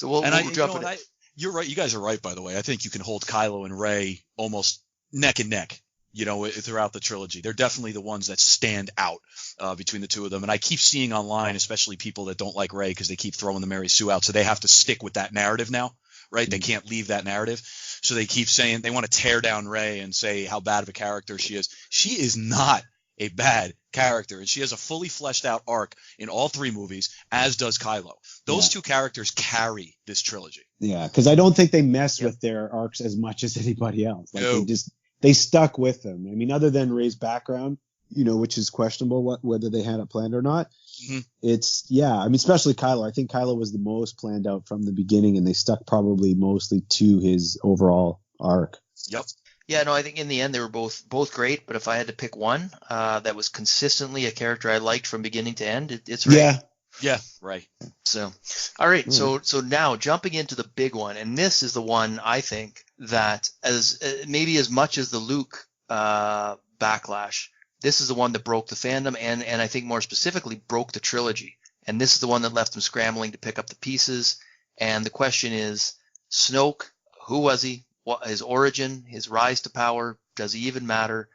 we'll jump in. You're right. You guys are right, by the way. I think you can hold Kylo and Rey almost neck and neck, throughout the trilogy. They're definitely the ones that stand out between the two of them. And I keep seeing online, especially people that don't like Rey because they keep throwing the Mary Sue out. So they have to stick with that narrative now, right? They can't leave that narrative. So they keep saying they want to tear down Rey and say how bad of a character she is. She is not a bad character, and she has a fully fleshed out arc in all 3 movies, as does Kylo. Those 2 characters carry this trilogy. Yeah, because I don't think they mess with their arcs as much as anybody else. Like they stuck with them. I mean, other than Rey's background, which is questionable whether they had it planned or not. Mm-hmm. I mean, especially Kylo. I think Kylo was the most planned out from the beginning, and they stuck probably mostly to his overall arc. Yep. Yeah, no, I think in the end they were both great, but if I had to pick one that was consistently a character I liked from beginning to end, it's Rey. Yeah, right. So, all right, so now jumping into the big one, and this is the one I think that maybe as much as the Luke backlash, this is the one that broke the fandom, and I think more specifically broke the trilogy. And this is the one that left them scrambling to pick up the pieces. And the question is, Snoke, who was he? What his origin, his rise to power, does he even matter?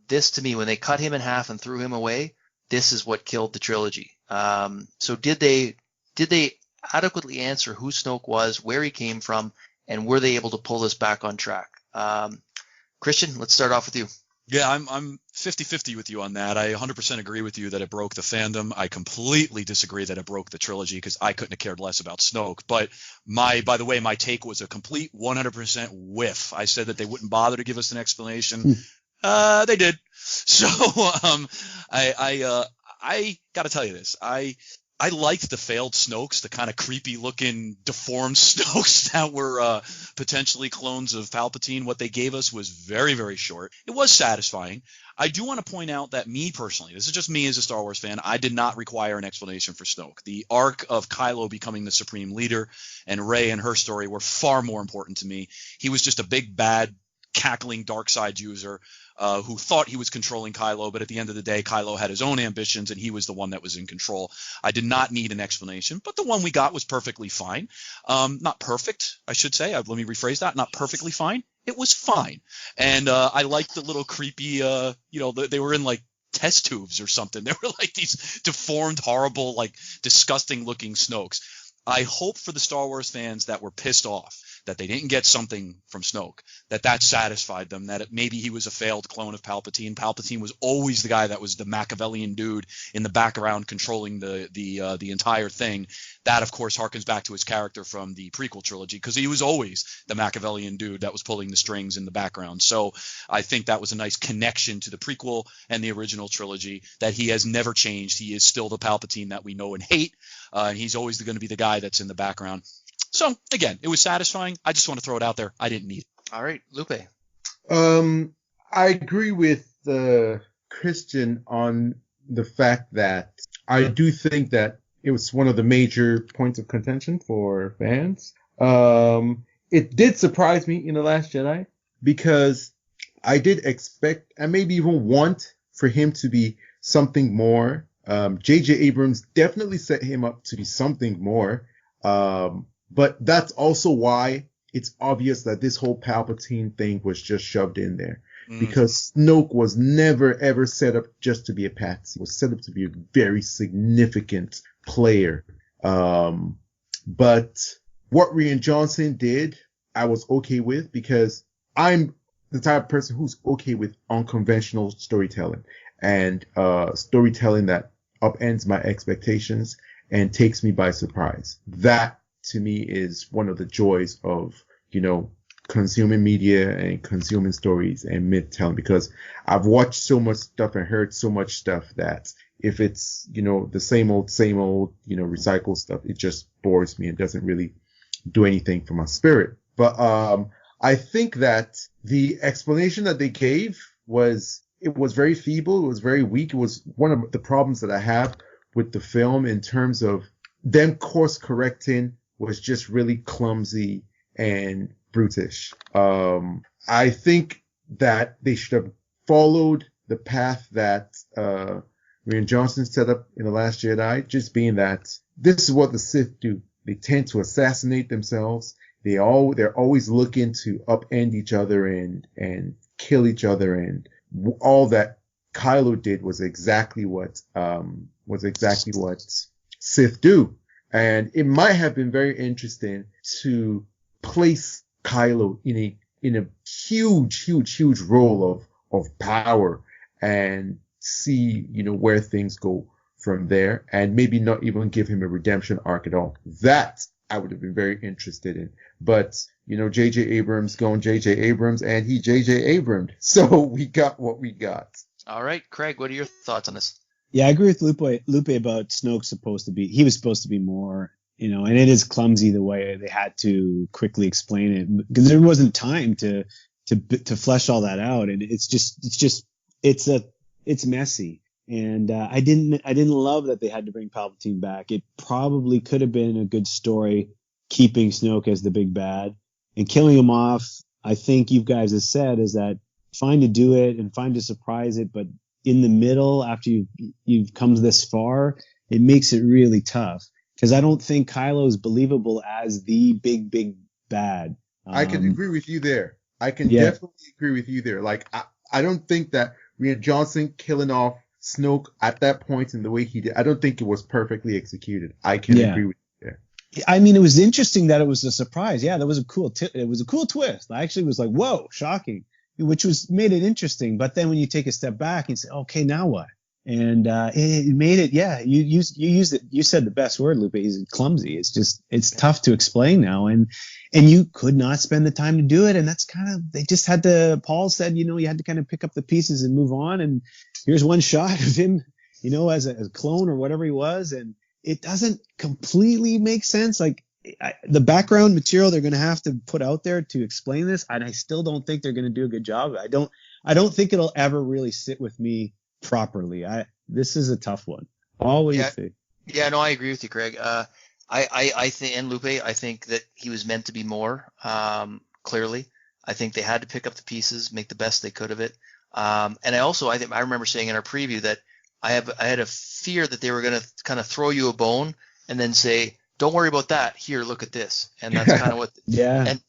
This to me, when they cut him in half and threw him away, this is what killed the trilogy. So did they adequately answer who Snoke was, where he came from, and were they able to pull this back on track? Christian, let's start off with you. Yeah, I'm 50-50 with you on that. I 100% agree with you that it broke the fandom. I completely disagree that it broke the trilogy because I couldn't have cared less about Snoke. But by the way, my take was a complete 100% whiff. I said that they wouldn't bother to give us an explanation. They did. So I got to tell you this. I liked the failed Snokes, the kind of creepy-looking, deformed Snokes that were potentially clones of Palpatine. What they gave us was very, very short. It was satisfying. I do want to point out that me personally, this is just me as a Star Wars fan, I did not require an explanation for Snoke. The arc of Kylo becoming the supreme leader and Rey and her story were far more important to me. He was just a big, bad, cackling dark side user who thought he was controlling Kylo, but at the end of the day, Kylo had his own ambitions, and he was the one that was in control. I did not need an explanation, but the one we got was perfectly fine. Not perfect, I should say. Let me rephrase that. Not perfectly fine. It was fine. And I liked the little creepy, they were in like test tubes or something. They were like these deformed, horrible, like disgusting-looking Snokes. I hope for the Star Wars fans that were pissed off that they didn't get something from Snoke, that satisfied them, that maybe he was a failed clone of Palpatine. Palpatine was always the guy that was the Machiavellian dude in the background controlling the entire thing. That, of course, harkens back to his character from the prequel trilogy because he was always the Machiavellian dude that was pulling the strings in the background. So I think that was a nice connection to the prequel and the original trilogy, that he has never changed. He is still the Palpatine that we know and hate, and he's always going to be the guy that's in the background. So, again, it was satisfying. I just want to throw it out there. I didn't need it. All right, Lupe. I agree with Christian on the fact that I do think that it was one of the major points of contention for fans. It did surprise me in The Last Jedi because I did expect and maybe even want for him to be something more. J.J. Abrams definitely set him up to be something more. But that's also why it's obvious that this whole Palpatine thing was just shoved in there. because Snoke was never ever set up just to be a patsy. He was set up to be a very significant player. But what Rian Johnson did, I was okay with, because I'm the type of person who's okay with unconventional storytelling and storytelling that upends my expectations and takes me by surprise. That to me is one of the joys of, consuming media and consuming stories and myth telling, because I've watched so much stuff and heard so much stuff that if it's, the same old, recycled stuff, it just bores me and doesn't really do anything for my spirit. But I think that the explanation that they gave was very feeble. It was very weak. It was one of the problems that I have with the film in terms of them course correcting was just really clumsy and brutish. I think that they should have followed the path that Rian Johnson set up in The Last Jedi, just being that this is what the Sith do. They tend to assassinate themselves. They're always looking to upend each other and kill each other, and all that Kylo did was exactly what Sith do. And it might have been very interesting to place Kylo in a huge role of power and see, where things go from there, and maybe not even give him a redemption arc at all. That I would have been very interested in. But, J.J. Abrams going J.J. Abrams, and he J.J. Abramed. So we got what we got. All right, Craig, what are your thoughts on this? Yeah, I agree with Lupe about Snoke he was supposed to be more, and it is clumsy the way they had to quickly explain it, because there wasn't time to flesh all that out. And it's messy. And I didn't love that they had to bring Palpatine back. It probably could have been a good story keeping Snoke as the big bad and killing him off. I think you guys have said is that fine to do it and fine to surprise it, but in the middle, after you've come this far, it makes it really tough, because I don't think Kylo is believable as the big bad. I can agree with you there. I can definitely agree with you there. Like, I don't think that Rian Johnson killing off Snoke at that point in the way he did, I don't think it was perfectly executed. I can agree with you there. I mean, it was interesting that it was a surprise. Yeah, that was it was a cool twist. I actually was like, whoa, shocking, which made it interesting. But then when you take a step back and say, okay, now what? And it made it, you used it. You said the best word, Lupe. Is clumsy. It's tough to explain now, and you could not spend the time to do it. And that's they just had to. Paul said, you had to kind of pick up the pieces and move on. And here's one shot of him, as a clone or whatever he was, and it doesn't completely make sense. Like the background material they're going to have to put out there to explain this, and I still don't think they're going to do a good job. I don't think it'll ever really sit with me properly. This is a tough one. Paul, what do you think? Yeah, no, I agree with you, Craig. I think, and Lupe, I think that he was meant to be more. Clearly, I think they had to pick up the pieces, make the best they could of it. And I remember saying in our preview that I had a fear that they were going to kind of throw you a bone and then say, "Don't worry about that. Here, look at this." And that's kind of what. And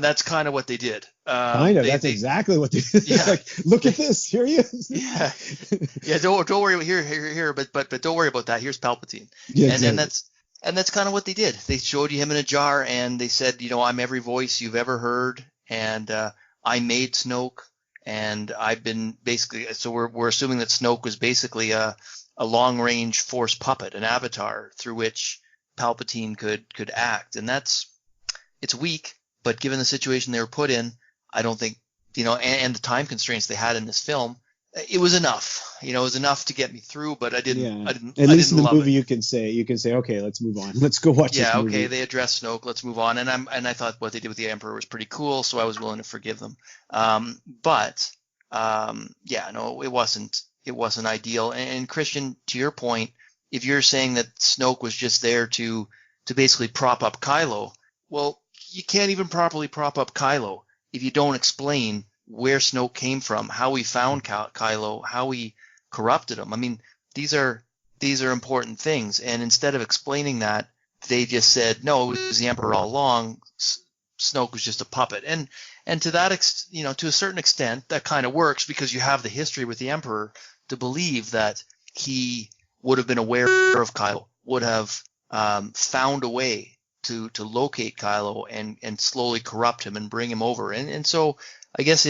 that's kind of what they did. That's exactly what they did. Yeah. Like, look at this. Here he is. Yeah. Don't worry. Here. But don't worry about that. Here's Palpatine. Yeah, and that's kind of what they did. They showed you him in a jar, and they said, I'm every voice you've ever heard, and I made Snoke, and I've been basically. So we're assuming that Snoke was basically a long-range Force puppet, an avatar through which Palpatine could act, and it's weak. But given the situation they were put in, I don't think and the time constraints they had in this film, it was enough. It was enough to get me through. But I didn't. At least in the movie, you can say, okay, let's move on. Let's go watch. Yeah, this movie. Okay, they addressed Snoke. Let's move on. And I thought what they did with the Emperor was pretty cool, so I was willing to forgive them. It wasn't ideal. And Christian, to your point, if you're saying that Snoke was just there to basically prop up Kylo, well, you can't even properly prop up Kylo if you don't explain where Snoke came from, how he found Kylo, how he corrupted him. I mean, these are important things. And instead of explaining that, they just said, no, it was the Emperor all along. Snoke was just a puppet. And And to that, to a certain extent, that kind of works because you have the history with the Emperor to believe that he would have been aware of Kylo, would have found a way to locate Kylo and slowly corrupt him and bring him over. And so I guess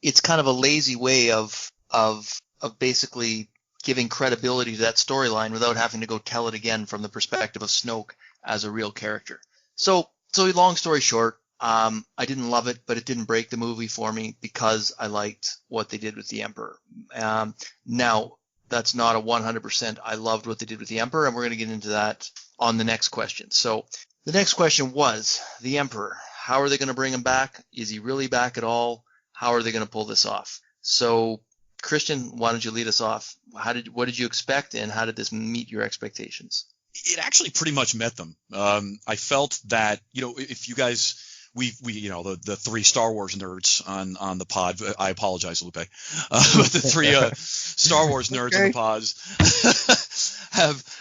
it's kind of a lazy way of basically giving credibility to that storyline without having to go tell it again from the perspective of Snoke as a real character. So long story short, I didn't love it, but it didn't break the movie for me because I liked what they did with the Emperor. Now, that's not a 100%. I loved what they did with the Emperor, and we're going to get into that on the next question. So the next question was the Emperor. How are they going to bring him back? Is he really back at all? How are they going to pull this off? So, Christian, why don't you lead us off? What did you expect, and how did this meet your expectations? It actually pretty much met them. I felt that, if you guys, we the three Star Wars nerds on the pod, I apologize, Lupe, but the three Star Wars nerds on the pods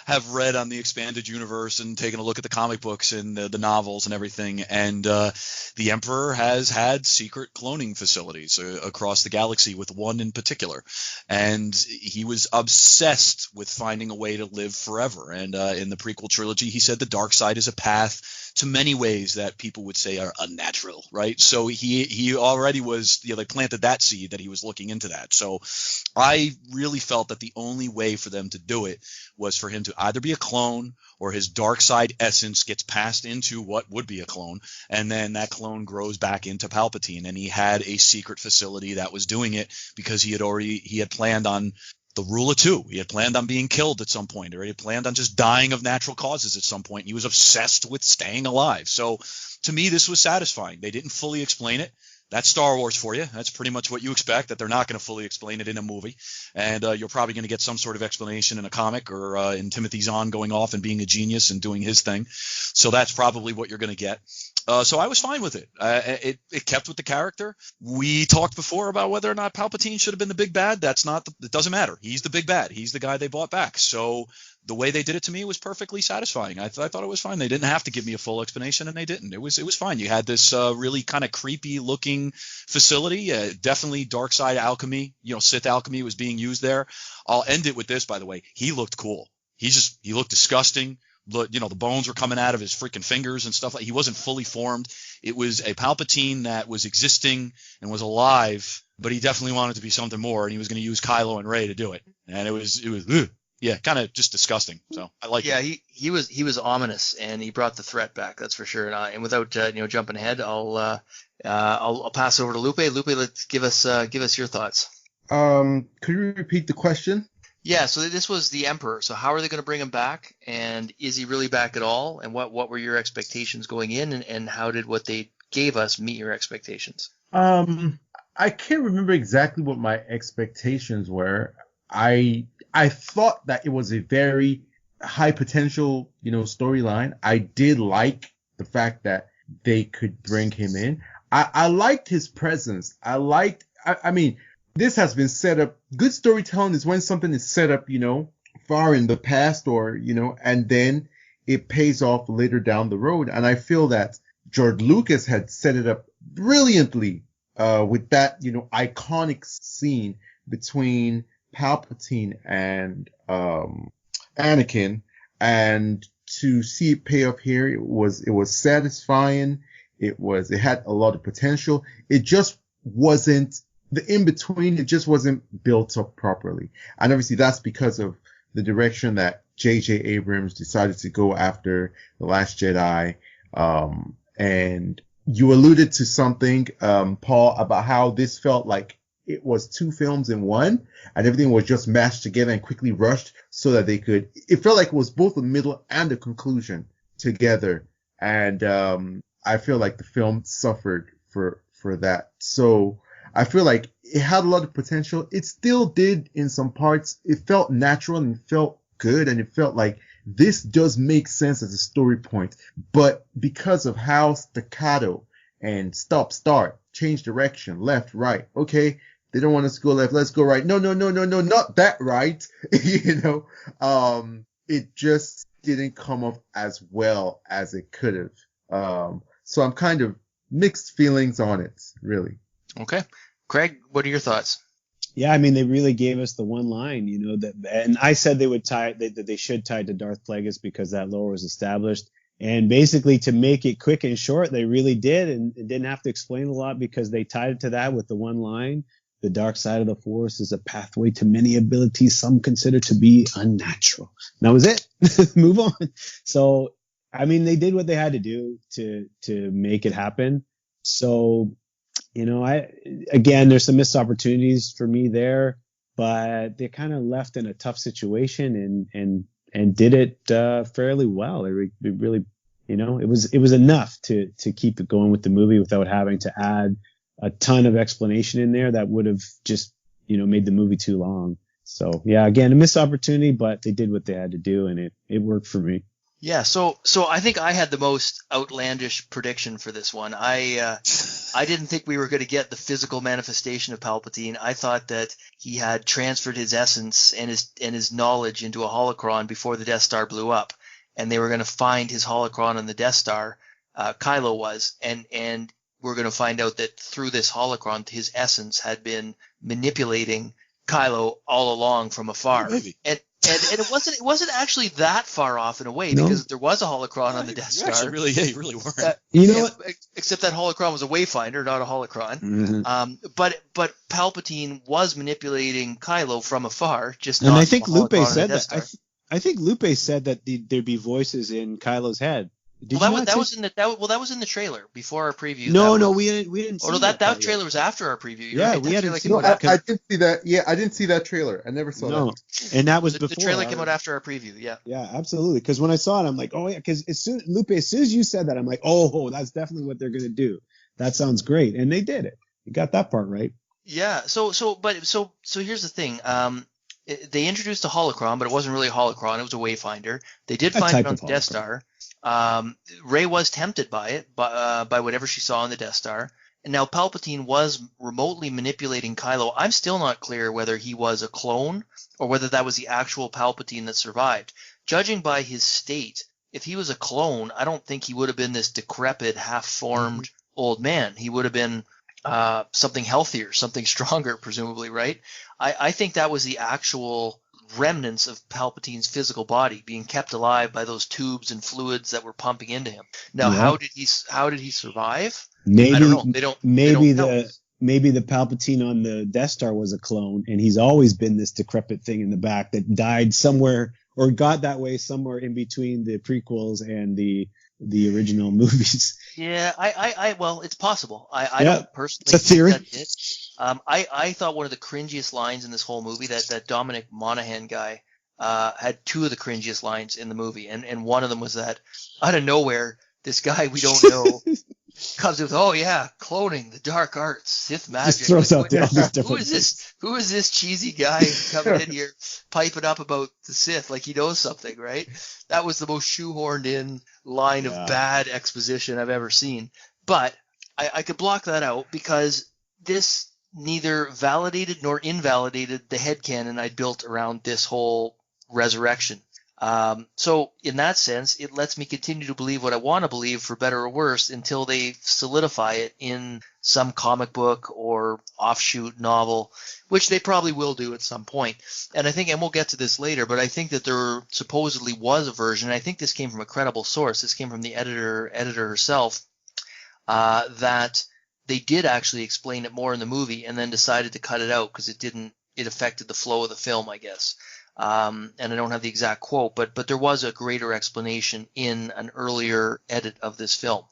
have read on the expanded universe and taken a look at the comic books and the novels and everything. And the Emperor has had secret cloning facilities across the galaxy, with one in particular. And he was obsessed with finding a way to live forever. And in the prequel trilogy, he said the dark side is a path to many ways that people would say are unnatural, right? So he already was, they planted that seed that he was looking into that. So I really felt that the only way for them to do it was for him to either be a clone or his dark side essence gets passed into what would be a clone, and then that clone grows back into Palpatine. And he had a secret facility that was doing it because he had planned on the rule of two. He had planned on being killed at some point, or he had planned on just dying of natural causes at some point. He was obsessed with staying alive. So to me, this was satisfying. They didn't fully explain it. That's Star Wars for you. That's pretty much what you expect, that they're not going to fully explain it in a movie. And you're probably going to get some sort of explanation in a comic, or in Timothy Zahn going off and being a genius and doing his thing. So that's probably what you're going to get. So I was fine with it. It kept with the character. We talked before about whether or not Palpatine should have been the big bad. It doesn't matter. He's the big bad. He's the guy they brought back. So the way they did it to me was perfectly satisfying. I thought it was fine. They didn't have to give me a full explanation, and they didn't. It was fine. You had this really kind of creepy looking facility. Definitely dark side alchemy. Sith alchemy was being used there. I'll end it with this, by the way. He looked cool. He looked disgusting. The bones were coming out of his freaking fingers and stuff. He wasn't fully formed. It was a Palpatine that was existing and was alive, but he definitely wanted to be something more, and he was going to use Kylo and Rey to do it. And it was kind of just disgusting. So I like it. Yeah, he was ominous, and he brought the threat back. That's for sure. And without jumping ahead, I'll pass over to Lupe. Lupe, let's give us your thoughts. Could you repeat the question? Yeah, so this was the Emperor. So how are they going to bring him back? And is he really back at all? And what were your expectations going in? And how did what they gave us meet your expectations? I can't remember exactly what my expectations were. I thought that it was a very high potential, storyline. I did like the fact that they could bring him in. I liked his presence. I mean, this has been set up. Good storytelling is when something is set up, far in the past, or, and then it pays off later down the road. And I feel that George Lucas had set it up brilliantly, with that, iconic scene between Palpatine and Anakin, and to see it pay off here, it was satisfying. It had a lot of potential. It just wasn't the in between. It just wasn't built up properly, and obviously that's because of the direction that J.J. Abrams decided to go after The Last Jedi. And you alluded to something, Paul, about how this felt like it was two films in one, and everything was just mashed together and quickly rushed so that it felt like it was both the middle and the conclusion together. And I feel like the film suffered for that. So I feel like it had a lot of potential. It still did in some parts. It felt natural and it felt good, and it felt like this does make sense as a story point. But because of how staccato and stop, start, change direction, left, right, okay, they don't want us to go left, let's go right. No, not that right. It just didn't come off as well as it could have. So I'm kind of mixed feelings on it, really. Okay. Craig, what are your thoughts? Yeah, I mean, they really gave us the one line, and I said they would that they should tie it to Darth Plagueis because that lore was established. And basically, to make it quick and short, they really did, and it didn't have to explain a lot because they tied it to that with the one line. The dark side of the Force is a pathway to many abilities some consider to be unnatural. And that was it. Move on. So, I mean, they did what they had to do to make it happen. So, there's some missed opportunities for me there, but they kind of left in a tough situation and did it fairly well. It really, it was enough to keep it going with the movie without having to add a ton of explanation in there that would have just, made the movie too long. So yeah, again, a missed opportunity, but they did what they had to do and it worked for me. Yeah, so I think I had the most outlandish prediction for this one. I didn't think we were going to get the physical manifestation of Palpatine. I thought that he had transferred his essence and his knowledge into a holocron before the Death Star blew up, and they were going to find his holocron on the Death Star. Kylo was, and we're going to find out that through this holocron, his essence had been manipulating Kylo all along from afar. Maybe. And it wasn't actually that far off in a way because there was a holocron on the Death Star. Actually, you really weren't. Except that holocron was a wayfinder, not a holocron. Mm-hmm. But Palpatine was manipulating Kylo from afar, just and not I think from a Lupe holocron on the said Death that. Star. I think Lupe said that there'd be voices in Kylo's head. That was in the trailer before our preview. No, we didn't. Oh no, that trailer was after our preview. You're Yeah, right. we hadn't Trailer seen came that. out after. I didn't see that. Yeah, I didn't see that trailer. I never saw that. And that was The before. trailer came out after our preview. Yeah. Yeah, absolutely. Because when I saw it, I'm like, oh yeah. Because as soon as you said that, I'm like, oh, that's definitely what they're gonna do. That sounds great, and they did it. You got that part right. Yeah. So here's the thing. They introduced a holocron, but it wasn't really a holocron. It was a wayfinder. They did find it on the Death Star. Rey was tempted by it, by whatever she saw on the Death Star. And now Palpatine was remotely manipulating Kylo. I'm still not clear whether he was a clone or whether that was the actual Palpatine that survived. Judging by his state, if he was a clone, I don't think he would have been this decrepit, half-formed old man. He would have been something healthier, something stronger, presumably, right? I think that was the actual remnants of Palpatine's physical body being kept alive by those tubes and fluids that were pumping into him. Now, how did he survive? Maybe I don't know. Maybe the Palpatine on the Death Star was a clone, and he's always been this decrepit thing in the back that died somewhere or got that way somewhere in between the prequels and the original movies. Yeah, well, it's possible. I don't personally. It's a theory. Think that I thought one of the cringiest lines in this whole movie, that Dominic Monaghan guy had two of the cringiest lines in the movie, and one of them was that out of nowhere, this guy we don't know comes with, oh yeah, cloning, the dark arts, Sith magic. Just throws out all these different who is this cheesy guy coming in here piping up about the Sith like he knows something, right? That was the most shoehorned in line of bad exposition I've ever seen. But I could block that out because this neither validated nor invalidated the headcanon I built around this whole resurrection. So in that sense, it lets me continue to believe what I want to believe, for better or worse, until they solidify it in some comic book or offshoot novel, which they probably will do at some point. And we'll get to this later, but I think that there supposedly was a version, and I think this came from a credible source. This came from the editor herself, that they did actually explain it more in the movie and then decided to cut it out because it affected the flow of the film, I guess. And I don't have the exact quote, but there was a greater explanation in an earlier edit of this film,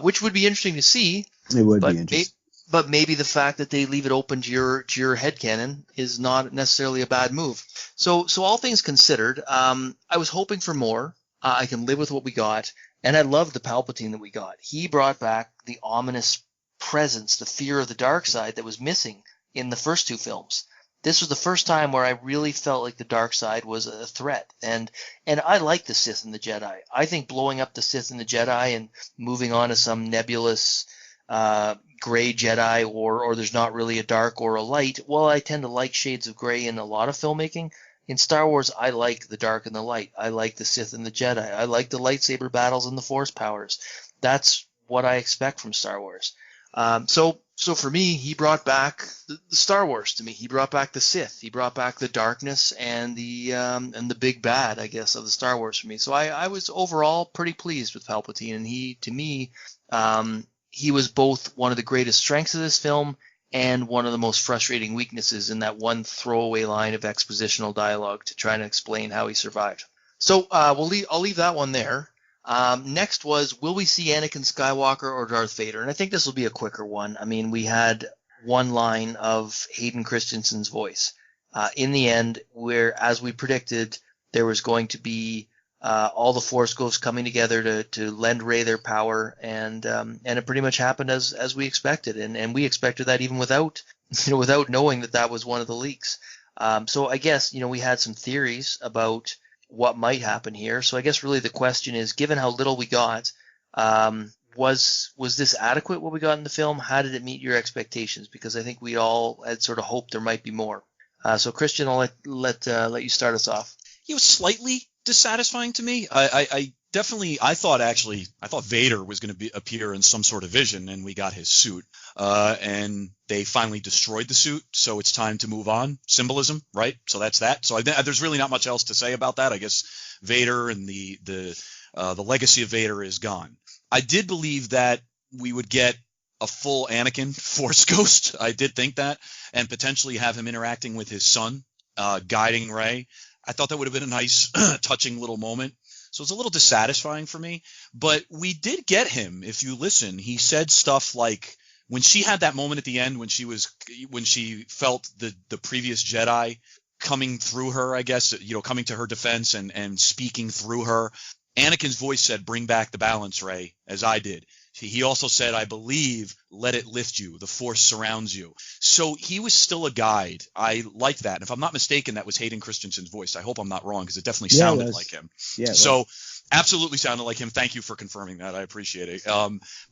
which would be interesting to see. It would be interesting. But maybe the fact that they leave it open to your headcanon is not necessarily a bad move. So all things considered, I was hoping for more. I can live with what we got, and I loved the Palpatine that we got. He brought back the ominous presence, the fear of the dark side that was missing in the first two films. This was the first time where I really felt like the dark side was a threat. And I like the Sith and the Jedi. I think blowing up the Sith and the Jedi and moving on to some nebulous gray Jedi or there's not really a dark or a light. Well, I tend to like shades of gray in a lot of filmmaking. In Star Wars, I like the dark and the light. I like the Sith and the Jedi. I like the lightsaber battles and the Force powers. That's what I expect from Star Wars. So for me, he brought back the Star Wars to me. He brought back the Sith. He brought back the darkness and the big bad, I guess, of the Star Wars for me. So I was overall pretty pleased with Palpatine, and he was both one of the greatest strengths of this film and one of the most frustrating weaknesses in that one throwaway line of expositional dialogue to try and explain how he survived. So I'll leave that one there. Next was, will we see Anakin Skywalker or Darth Vader? And I think this will be a quicker one. I mean, we had one line of Hayden Christensen's voice. In the end, where, as we predicted, there was going to be all the Force ghosts coming together to lend Rey their power, and it pretty much happened as we expected, and we expected that even without knowing that was one of the leaks. So I guess we had some theories about what might happen here. So I guess really the question is, given how little we got, was this adequate what we got in the film? How did it meet your expectations? Because I think we all had sort of hoped there might be more. So Christian, I'll let you start us off. It was slightly dissatisfying to me. I thought Vader was going to appear in some sort of vision, and we got his suit. And they finally destroyed the suit, so it's time to move on. Symbolism, right? So that's that. So there's really not much else to say about that. I guess Vader and the legacy of Vader is gone. I did believe that we would get a full Anakin Force ghost. I did think that, and potentially have him interacting with his son, guiding Rey. I thought that would have been a nice, touching little moment. So it's a little dissatisfying for me. But we did get him. If you listen, he said stuff like, when she had that moment at the end when she felt the previous Jedi coming through her, I guess, coming to her defense and speaking through her, Anakin's voice said, "Bring back the balance, Rey," as I did. He also said, "I believe, let it lift you. The Force surrounds you." So he was still a guide. I liked that. And if I'm not mistaken, that was Hayden Christensen's voice. I hope I'm not wrong, because it definitely sounded like him. Yeah. So absolutely sounded like him. Thank you for confirming that. I appreciate it.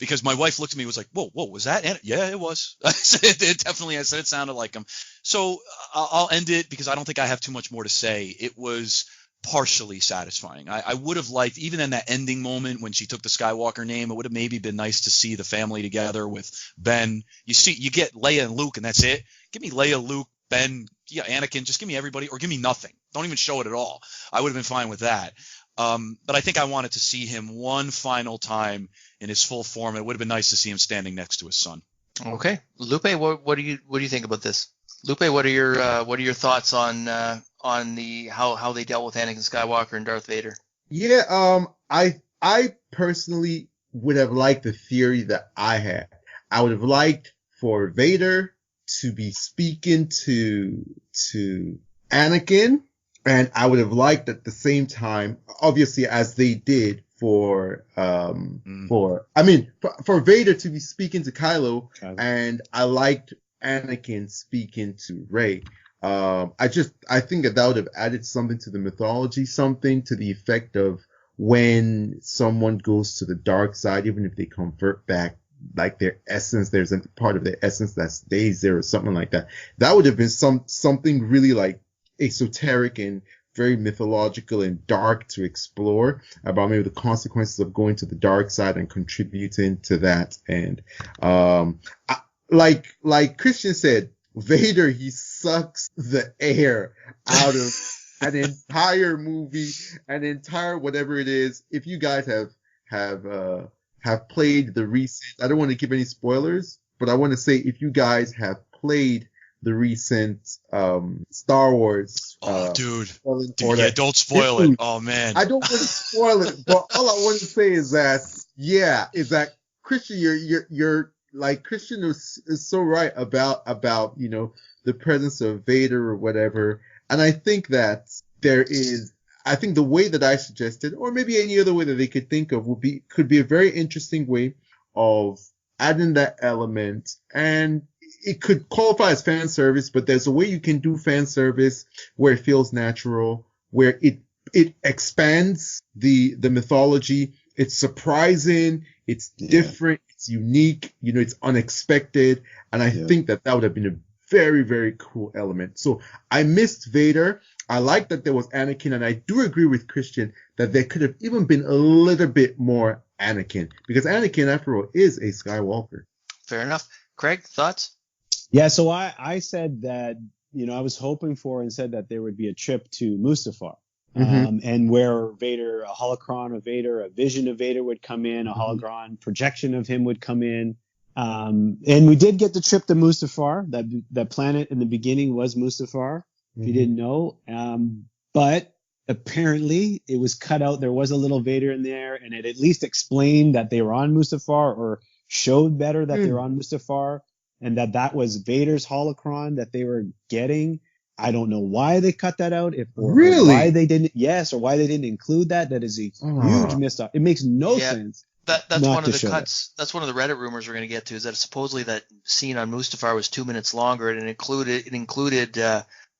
Because my wife looked at me and was like, whoa, was that? Yeah, it was. I said it sounded like him. So I'll end it because I don't think I have too much more to say. It was partially satisfying. I would have liked, even in that ending moment when she took the Skywalker name, it would have maybe been nice to see the family together with Ben. You get Leia and Luke, and that's it. Give me Leia, Luke, Ben, Anakin. Just give me everybody, or give me nothing. Don't even show it at all. I would have been fine with that. But I think I wanted to see him one final time in his full form. It would have been nice to see him standing next to his son. Okay, Lupe, what do you think about this? Lupe, what are your thoughts on how they dealt with Anakin Skywalker and Darth Vader? Yeah, I personally would have liked the theory that I had. I would have liked for Vader to be speaking to Anakin, and I would have liked at the same time, obviously as they did for Vader to be speaking to Kylo, and I liked Anakin speaking to Rey. I think that would have added something to the mythology, something to the effect of when someone goes to the dark side, even if they convert back, like their essence, there's a part of their essence that stays there or something like that. That would have been something really like esoteric and very mythological and dark to explore about maybe the consequences of going to the dark side and contributing to that. And like Christian said, Vader, he sucks the air out of an entire movie, an entire whatever it is. If you guys have played the recent, I don't want to give any spoilers, but I want to say if you guys have played the recent Star Wars, dude, yeah, don't spoil it. Oh man, I don't want to spoil it, but all I want to say is that Christian, you're like, Christian is so right about the presence of Vader or whatever, and I think that I think the way that I suggested, or maybe any other way that they could think of, could be a very interesting way of adding that element, and it could qualify as fan service, but there's a way you can do fan service where it feels natural, where it expands the mythology. It's surprising, it's different, it's unique, it's unexpected, and I think that would have been a very, very cool element. So I missed Vader. I like that there was Anakin, and I do agree with Christian that there could have even been a little bit more Anakin, because Anakin, after all, is a Skywalker. Fair enough. Craig, thoughts? Yeah, so I said that, I was hoping for and said that there would be a trip to Mustafar. And where Vader, a holocron of Vader, a vision of Vader would come in, a holocron projection of him would come in. And we did get the trip to Mustafar. That planet in the beginning was Mustafar, if you didn't know. But apparently it was cut out. There was a little Vader in there, and it at least explained that they were on Mustafar, or showed better that they were on Mustafar, and that was Vader's holocron that they were getting. I don't know why they cut that out. Really? Why they didn't? Yes, or why they didn't include that. That is a huge missed out. It makes no sense. That's one of the cuts. That's one of the Reddit rumors we're going to get to. Is that supposedly that scene on Mustafar was 2 minutes longer, and it included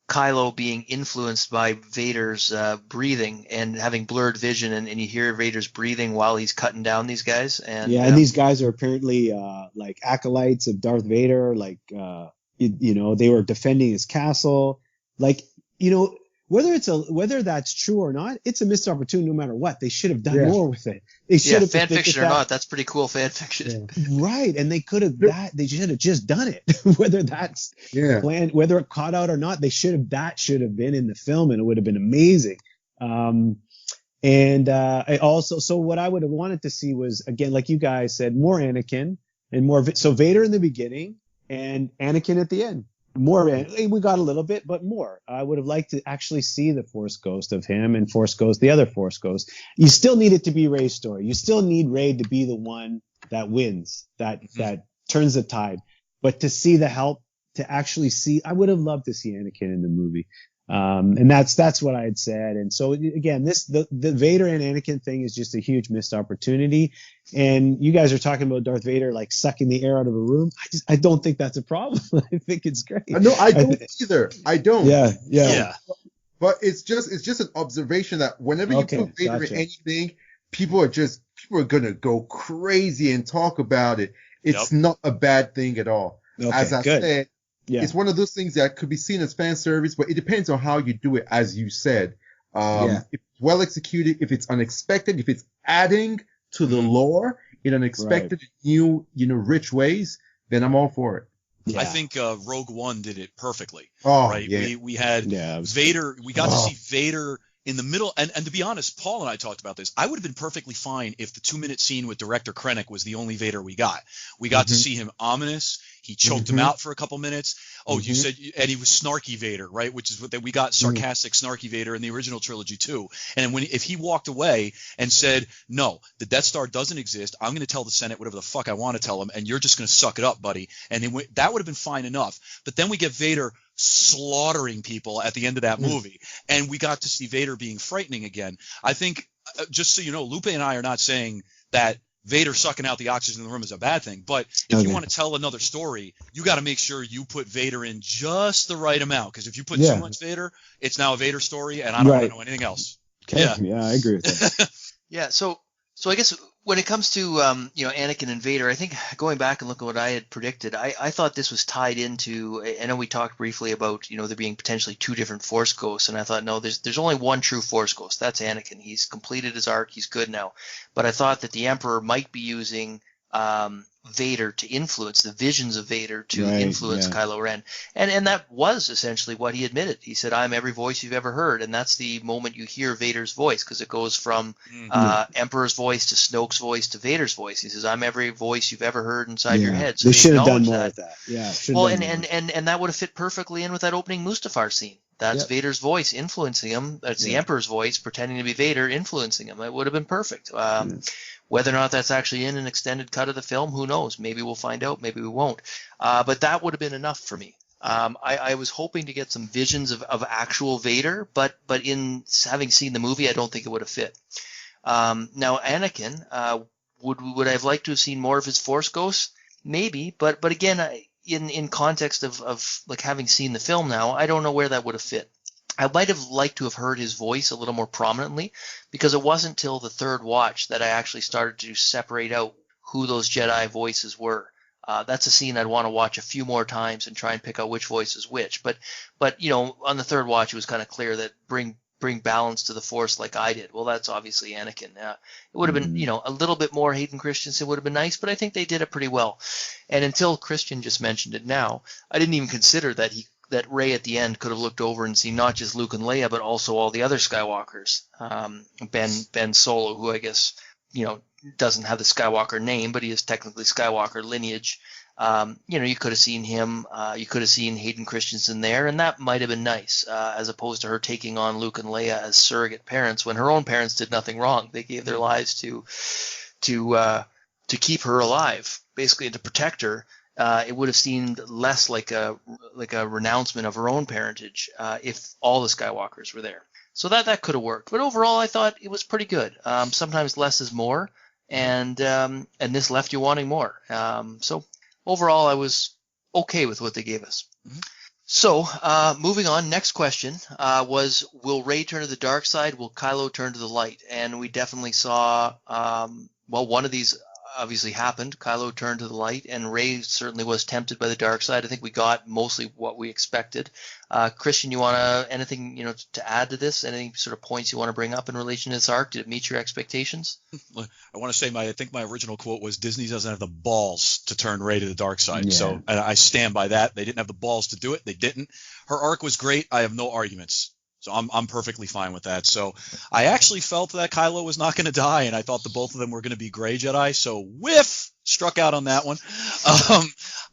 Kylo being influenced by Vader's breathing and having blurred vision, and you hear Vader's breathing while he's cutting down these guys. And and these guys are apparently like acolytes of Darth Vader. Like they were defending his castle. Like, whether that's true or not, it's a missed opportunity no matter what. They should have done more with it. They should have fan fiction or not, that's pretty cool fan fiction. Right. And they could have they should have just done it. Whether that's planned, whether it caught out or not, that should have been in the film, and it would have been amazing. I also, so what I would have wanted to see was, again, like you guys said, more Anakin and more, so Vader in the beginning and Anakin at the end. More, we got a little bit, but more. I would have liked to actually see the Force Ghost of him and the other Force Ghost. You still need it to be Rey's story. You still need Rey to be the one that wins, that turns the tide. But to see the help, to actually see, I would have loved to see Anakin in the movie. And that's what I had said. And so again, the Vader and Anakin thing is just a huge missed opportunity. And you guys are talking about Darth Vader like sucking the air out of a room. I don't think that's a problem. I think it's great. No, I don't either. I don't. Yeah. But it's just an observation that whenever you put Vader in anything, people are gonna go crazy and talk about it. It's not a bad thing at all. As I said. Yeah. It's one of those things that could be seen as fan service, but it depends on how you do it, as you said. If it's well executed, if it's unexpected, if it's adding to the lore in unexpected, new, rich ways, then I'm all for it. Yeah. I think Rogue One did it perfectly. Oh, right. Yeah. We had Vader. We got to see Vader in the middle. And to be honest, Paul and I talked about this. I would have been perfectly fine if the 2-minute scene with Director Krennic was the only Vader we got. We got to see him ominous. He choked him out for a couple minutes. Oh, you said, and he was snarky Vader, right? Which is what we got, sarcastic, snarky Vader in the original trilogy too. And if he walked away and said, "No, the Death Star doesn't exist. I'm going to tell the Senate whatever the fuck I want to tell them, and you're just going to suck it up, buddy," and that would have been fine enough. But then we get Vader slaughtering people at the end of that movie, and we got to see Vader being frightening again. I think, just so you know, Lupe and I are not saying that Vader sucking out the oxygen in the room is a bad thing, but if you want to tell another story, you got to make sure you put Vader in just the right amount, because if you put too much Vader, it's now a Vader story, and I don't want to know anything else. Okay. Yeah, I agree with that. So I guess when it comes to Anakin and Vader, I think going back and looking at what I had predicted, I thought this was tied into. I know we talked briefly about there being potentially two different Force ghosts, and I thought no, there's only one true Force ghost. That's Anakin. He's completed his arc. He's good now. But I thought that the Emperor might be using Vader to influence the visions of Vader to influence Kylo Ren, and that was essentially what he admitted. He said, "I'm every voice you've ever heard," and that's the moment you hear Vader's voice, because it goes from Emperor's voice to Snoke's voice to Vader's voice. He says, "I'm every voice you've ever heard inside your head." So they should have done more with that. Yeah. Well, and that would have fit perfectly in with that opening Mustafar scene. That's Vader's voice influencing him. That's the Emperor's voice pretending to be Vader influencing him. It would have been perfect. Whether or not that's actually in an extended cut of the film, who knows? Maybe we'll find out. Maybe we won't. But that would have been enough for me. I was hoping to get some visions of actual Vader, but in having seen the movie, I don't think it would have fit. Now, Anakin, would I have liked to have seen more of his Force ghosts? Maybe, but again, in context of like having seen the film now, I don't know where that would have fit. I might have liked to have heard his voice a little more prominently, because it wasn't till the third watch that I actually started to separate out who those Jedi voices were. That's a scene I'd want to watch a few more times and try and pick out which voice is which. But on the third watch, it was kind of clear that bring bring balance to the Force like I did. Well, that's obviously Anakin. It would have been, a little bit more Hayden Christensen would have been nice, but I think they did it pretty well. And until Christian just mentioned it now, I didn't even consider that Rey at the end could have looked over and seen not just Luke and Leia, but also all the other Skywalkers. Ben Solo, who I guess, doesn't have the Skywalker name, but he is technically Skywalker lineage. You could have seen him. You could have seen Hayden Christensen there, and that might have been nice, as opposed to her taking on Luke and Leia as surrogate parents when her own parents did nothing wrong. They gave their lives to keep her alive, basically, and to protect her. It would have seemed less like a renouncement of her own parentage if all the Skywalkers were there. So that could have worked. But overall, I thought it was pretty good. Sometimes less is more, and this left you wanting more. So overall, I was okay with what they gave us. Mm-hmm. So moving on, next question was, will Rey turn to the dark side? Will Kylo turn to the light? And we definitely saw, one of these obviously happened. Kylo turned to the light, and Rey certainly was tempted by the dark side. I think we got mostly what we expected. Christian, you want anything to add to this? Any sort of points you want to bring up in relation to this arc? Did it meet your expectations? I want to say I think my original quote was, Disney doesn't have the balls to turn Rey to the dark side. Yeah. So I stand by that. They didn't have the balls to do it. They didn't. Her arc was great. I have no arguments. So I'm perfectly fine with that. So I actually felt that Kylo was not going to die, and I thought the both of them were going to be gray Jedi. So struck out on that one.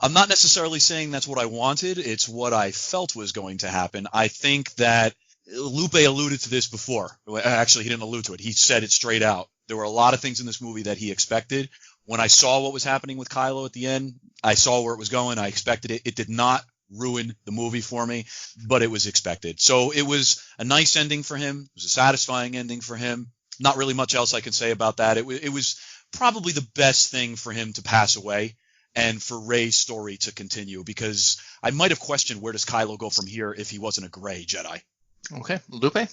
I'm not necessarily saying that's what I wanted. It's what I felt was going to happen. I think that Lupe alluded to this before. Actually, he didn't allude to it. He said it straight out. There were a lot of things in this movie that he expected. When I saw what was happening with Kylo at the end, I saw where it was going. I expected it. It did not ruin the movie for me, but it was expected. So it was a nice ending for him. It was a satisfying ending for him. Not really much else I can say about that. It was probably the best thing for him to pass away and for Rey's story to continue, because I might have questioned, where does Kylo go from here if he wasn't a gray Jedi? Okay. Lupe?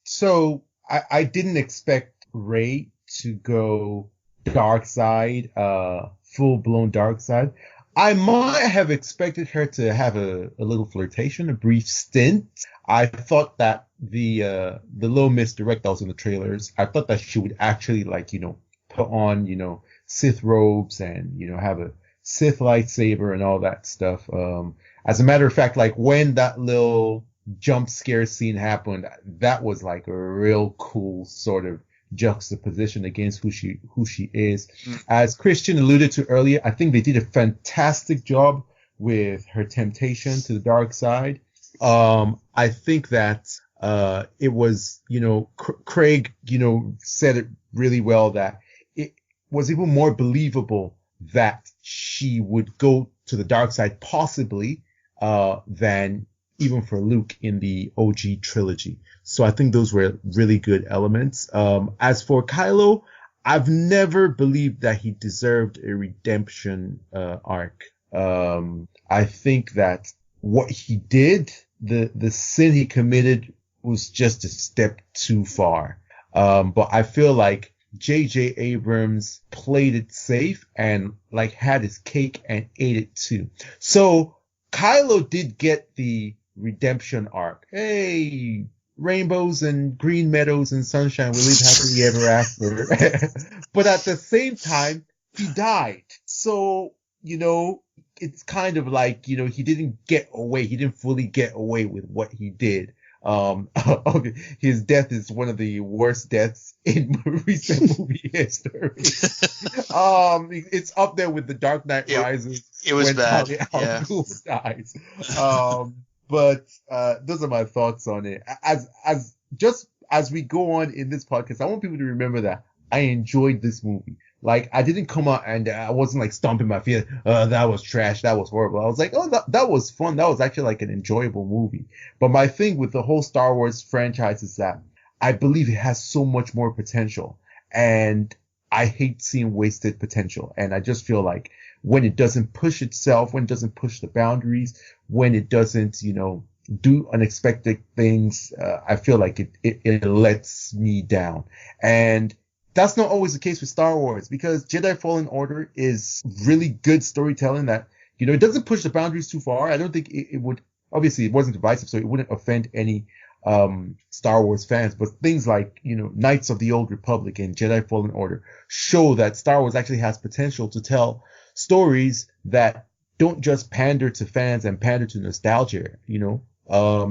So I didn't expect Rey to go dark side, full-blown dark side. I might have expected her to have a little flirtation, a brief stint. I thought that the little misdirect that was in the trailers, I thought that she would actually put on, Sith robes and, have a Sith lightsaber and all that stuff. As a matter of fact, when that little jump scare scene happened, that was a real cool sort of juxtaposition against who she is. As Christian alluded to earlier, I think they did a fantastic job with her temptation to the dark side. I think that it was, Craig, said it really well, that it was even more believable that she would go to the dark side possibly than even for Luke in the OG trilogy. So I think those were really good elements. As for Kylo, I've never believed that he deserved a redemption arc. I think that what he did, the sin he committed, was just a step too far. But I feel like J.J. Abrams played it safe and had his cake and ate it too. So Kylo did get the redemption arc. Hey, rainbows and green meadows and sunshine, we live happily ever after. But at the same time, he died. So, it's kind of he didn't get away. He didn't fully get away with what he did. His death is one of the worst deaths in recent movie history. It's up there with The Dark Knight Rises. It was bad. Al Ghul dies. But those are my thoughts on it. As we go on in this podcast, I want people to remember that I enjoyed this movie. I didn't come out and I wasn't stomping my feet. That was trash. That was horrible. I was like, oh, that was fun. That was actually an enjoyable movie. But my thing with the whole Star Wars franchise is that I believe it has so much more potential, and I hate seeing wasted potential. And I just feel like when it doesn't push itself, when it doesn't push the boundaries, when it doesn't, do unexpected things, I feel like it lets me down. And that's not always the case with Star Wars, because Jedi Fallen Order is really good storytelling that, it doesn't push the boundaries too far. I don't think it would, obviously it wasn't divisive, so it wouldn't offend any Star Wars fans, but things like, Knights of the Old Republic and Jedi Fallen Order show that Star Wars actually has potential to tell stories that don't just pander to fans and pander to nostalgia,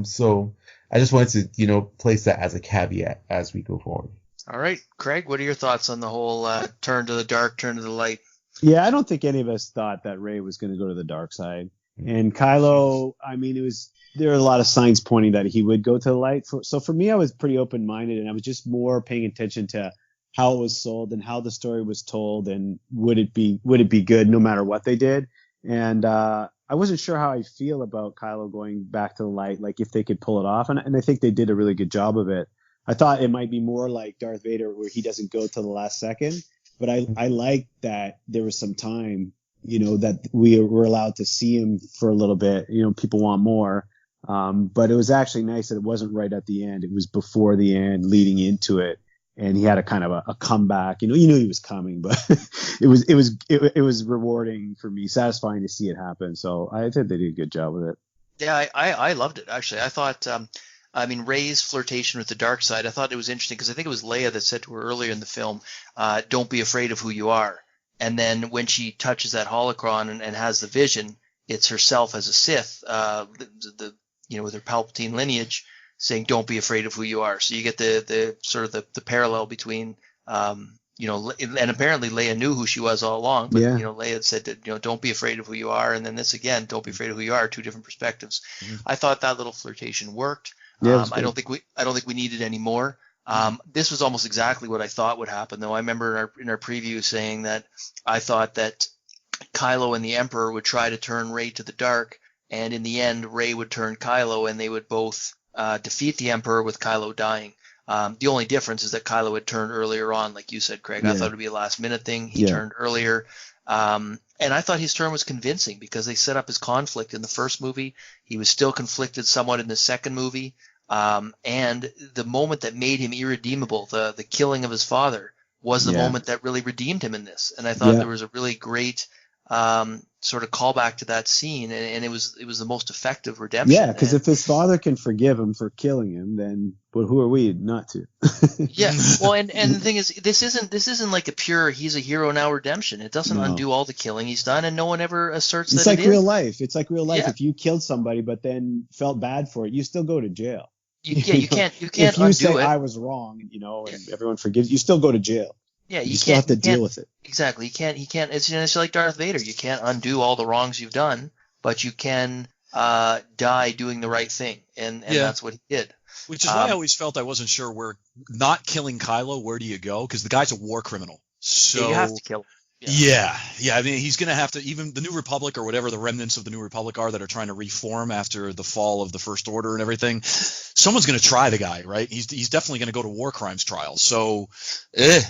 So I just wanted to, place that as a caveat as we go forward. All right, Craig, what are your thoughts on the whole turn to the dark, turn to the light? Yeah, I don't think any of us thought that Rey was going to go to the dark side. And Kylo, I mean, there were a lot of signs pointing that he would go to the light. So for me, I was pretty open-minded, and I was just more paying attention to how it was sold and how the story was told, and would it be good no matter what they did. And I wasn't sure how I feel about Kylo going back to the light, like if they could pull it off. And I think they did a really good job of it. I thought it might be more like Darth Vader, where he doesn't go till the last second. But I like that there was some time, that we were allowed to see him for a little bit. People want more. But it was actually nice that it wasn't right at the end. It was before the end, leading into it. And he had a kind of a comeback. You knew he was coming, but it was rewarding for me, satisfying to see it happen. So I think they did a good job with it. Yeah, I loved it, actually. I thought, Rey's flirtation with the dark side, I thought it was interesting because I think it was Leia that said to her earlier in the film, don't be afraid of who you are. And then when she touches that holocron and has the vision, it's herself as a Sith, with her Palpatine lineage, saying, don't be afraid of who you are. So you get the sort of the parallel between, and apparently Leia knew who she was all along, but, Leia said that, don't be afraid of who you are. And then this again, don't be afraid of who you are, two different perspectives. Mm-hmm. I thought that little flirtation worked. Yeah, I don't think we needed any more. This was almost exactly what I thought would happen, though. I remember in our preview saying that I thought that Kylo and the Emperor would try to turn Rey to the dark, and in the end, Rey would turn Kylo, and they would both defeat the Emperor with Kylo dying. The only difference is that Kylo had turned earlier on, like you said, Craig. Yeah. I thought it would be a last-minute thing. He turned earlier. And I thought his turn was convincing because they set up his conflict in the first movie. He was still conflicted somewhat in the second movie. And the moment that made him irredeemable, the killing of his father, was the moment that really redeemed him in this. And I thought there was a really great sort of callback to that scene, and it was the most effective redemption. Yeah, because if his father can forgive him for killing him, then who are we not to? Yeah, well, and the thing is, this isn't like a pure he's a hero now redemption. It doesn't undo all the killing he's done, and no one ever asserts it's that like it real is. life. It's like real life. Yeah. If you killed somebody but then felt bad for it, you still go to jail. You can't if you undo say it. I was wrong, and everyone forgives you, still go to jail. Yeah, you still have to deal with it. Exactly. He can't. It's like Darth Vader. You can't undo all the wrongs you've done, but you can die doing the right thing, and that's what he did. Which is why I always felt I wasn't sure where not killing Kylo. Where do you go? Because the guy's a war criminal. So you have to kill him. Yeah. I mean, he's going to have to, even the New Republic or whatever the remnants of the New Republic are that are trying to reform after the fall of the First Order and everything. Someone's going to try the guy, right? He's definitely going to go to war crimes trials. So,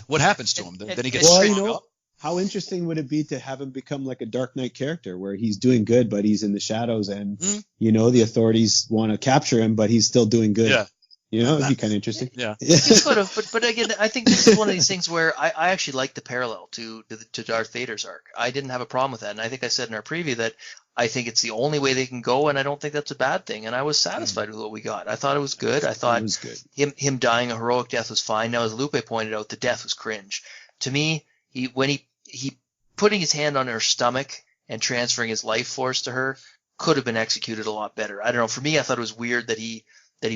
what happens to him? Then he gets strung up. How interesting would it be to have him become like a Dark Knight character where he's doing good, but he's in the shadows, and the authorities want to capture him, but he's still doing good. Yeah. It'd be kind of interesting. Yeah. Sort of, but again, I think this is one of these things where I actually like the parallel to Darth Vader's arc. I didn't have a problem with that, and I think I said in our preview that I think it's the only way they can go, and I don't think that's a bad thing. And I was satisfied with what we got. I thought it was good. I thought him dying a heroic death was fine. Now, as Lupe pointed out, the death was cringe. To me, when he putting his hand on her stomach and transferring his life force to her could have been executed a lot better. I don't know. For me, I thought it was weird that he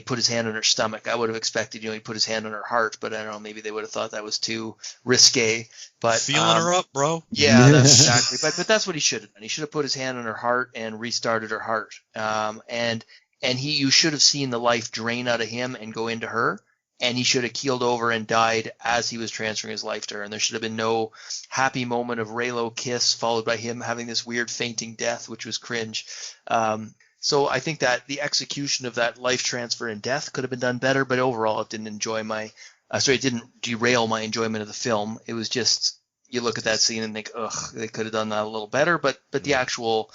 put his hand on her stomach. I would have expected, he put his hand on her heart, but I don't know, maybe they would have thought that was too risque. But feeling her up, bro. Yeah, that's exactly. But that's what he should have done. He should have put his hand on her heart and restarted her heart. And you should have seen the life drain out of him and go into her, and he should have keeled over and died as he was transferring his life to her. And there should have been no happy moment of Reylo kiss followed by him having this weird fainting death, which was cringe. So I think that the execution of that life transfer and death could have been done better, but overall it didn't derail my enjoyment of the film. It was just, you look at that scene and think, they could have done that a little better, but the actual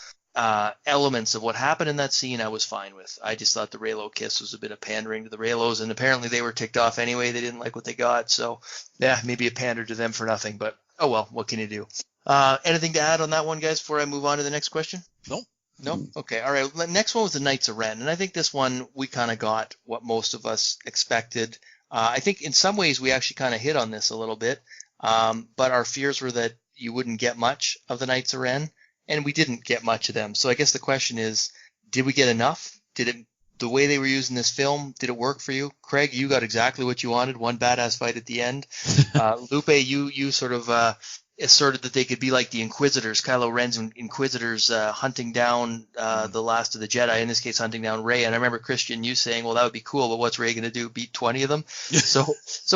elements of what happened in that scene I was fine with. I just thought the Reylo kiss was a bit of pandering to the Reylos, and apparently they were ticked off anyway. They didn't like what they got, so yeah, maybe it pandered to them for nothing, but oh well, what can you do? Anything to add on that one, guys, before I move on to the next question? Nope. No? Okay. All right. Next one was the Knights of Ren. And I think this one, we kind of got what most of us expected. I think in some ways we actually kind of hit on this a little bit. But our fears were that you wouldn't get much of the Knights of Ren. And we didn't get much of them. So I guess the question is, did we get enough? The way they were using this film, did it work for you? Craig, you got exactly what you wanted, one badass fight at the end. Lupe, you sort of asserted that they could be like the Inquisitors, Kylo Ren's Inquisitors hunting down the last of the Jedi, in this case hunting down Rey. And I remember, Christian, you saying, well, that would be cool, but what's Rey going to do, beat 20 of them? So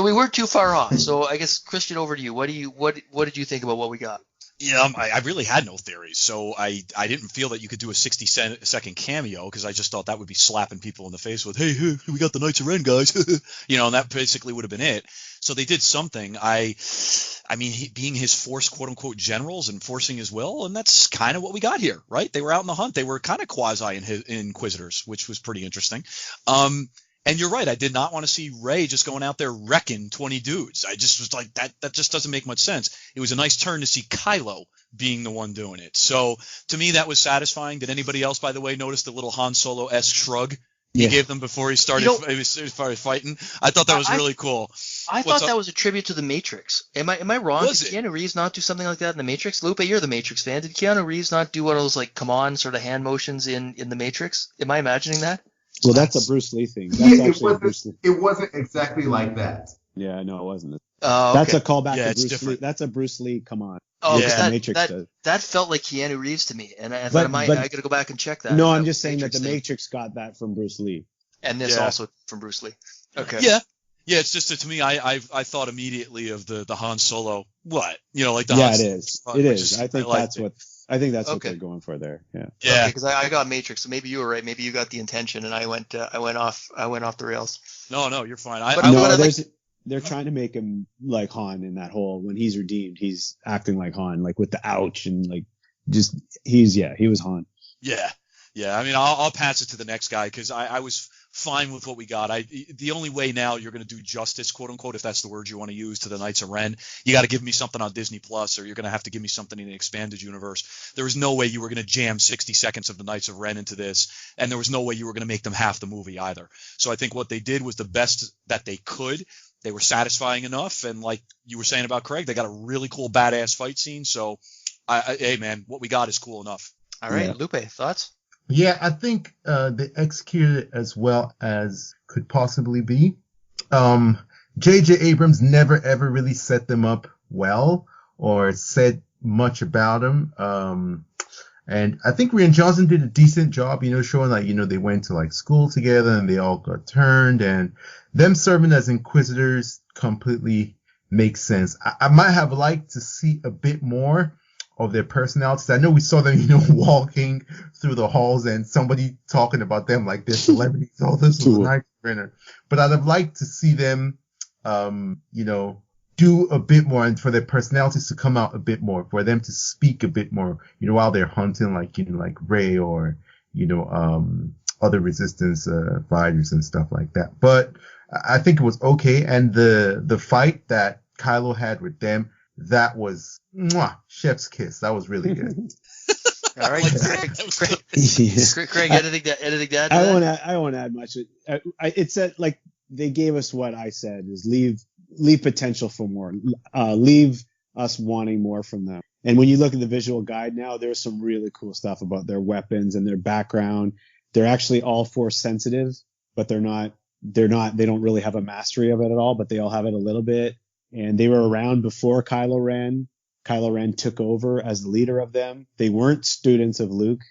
we weren't too far off. So I guess, Christian, over to you. What did you think about what we got? Yeah, I really had no theories, so I didn't feel that you could do a 60-second cameo because I just thought that would be slapping people in the face with, hey, we got the Knights of Ren, guys, and that basically would have been it. So they did something. I mean, being his Force quote-unquote generals, enforcing his will, and that's kind of what we got here, right? They were out in the hunt. They were kind of quasi-Inquisitors, which was pretty interesting. And you're right. I did not want to see Rey just going out there wrecking 20 dudes. I just was like, that just doesn't make much sense. It was a nice turn to see Kylo being the one doing it. So to me, that was satisfying. Did anybody else, by the way, notice the little Han Solo-esque shrug he gave them before he started fighting? I thought that was really cool. I thought that was a tribute to The Matrix. Am I wrong? Was Did Keanu Reeves not do something like that in The Matrix? Lupe, you're the Matrix fan. Did Keanu Reeves not do one of those like come on sort of hand motions in The Matrix? Am I imagining that? Well, that's a Bruce Lee thing. That's actually Bruce Lee. It wasn't exactly like that. Yeah, no, it wasn't. Okay. That's a callback to Bruce different. Lee. That's a Bruce Lee. Come on. Oh, Yeah, yeah. Matrix does. That felt like Keanu Reeves to me, and I But- thought, I got to go back and check that. No, That I'm was just saying that the thing. Matrix got that from Bruce Lee. And this Yeah. also from Bruce Lee. Okay. Yeah, it's just that to me, I thought immediately of the Han Solo. What? Like the Yeah, Han it Solo is. front, It which is. I think liked that's it. what. I think that's what Okay. they're going for there. Yeah. Yeah. Because I got Matrix, so maybe you were right. Maybe you got the intention, and I went off the rails. No, you're fine. They're trying to make him like Han in that whole when he's redeemed, he's acting like Han, like with the ouch and like just he was Han. Yeah. I mean, I'll pass it to the next guy because I was fine with what we got. The only way now you're going to do justice, quote unquote, if that's the word you want to use, to the Knights of Ren, you got to give me something on Disney Plus, or you're going to have to give me something in the expanded universe. There was no way you were going to jam 60 seconds of the Knights of Ren into this, and there was no way you were going to make them half the movie either. So I think what they did was the best that they could. They were satisfying enough, and like you were saying about Craig, they got a really cool badass fight scene. So, hey man, what we got is cool enough. All right, Yeah. Lupe, thoughts? Yeah, I think they executed it as well as could possibly be. J.J. Abrams never ever really set them up well or said much about them. And I think Rian Johnson did a decent job, showing like, they went to like school together and they all got turned, and them serving as Inquisitors completely makes sense. I might have liked to see a bit more of their personalities. I know we saw them, walking through the halls and somebody talking about them like they're celebrities. Oh, this was a nice winner. But I'd have liked to see them, do a bit more, and for their personalities to come out a bit more, for them to speak a bit more, while they're hunting, like, like Rey or, other resistance fighters and stuff like that. But I think it was okay. And the fight that Kylo had with them, that was chef's kiss. That was really good. All right, Craig. Yeah. Craig, anything to add to that? I won't add much. It said like they gave us what I said is leave potential for more. Leave us wanting more from them. And when you look at the visual guide now, there's some really cool stuff about their weapons and their background. They're actually all Force sensitive, but they don't really have a mastery of it at all, but they all have it a little bit. And they were around before Kylo Ren. Kylo Ren took over as the leader of them. They weren't students of Luke.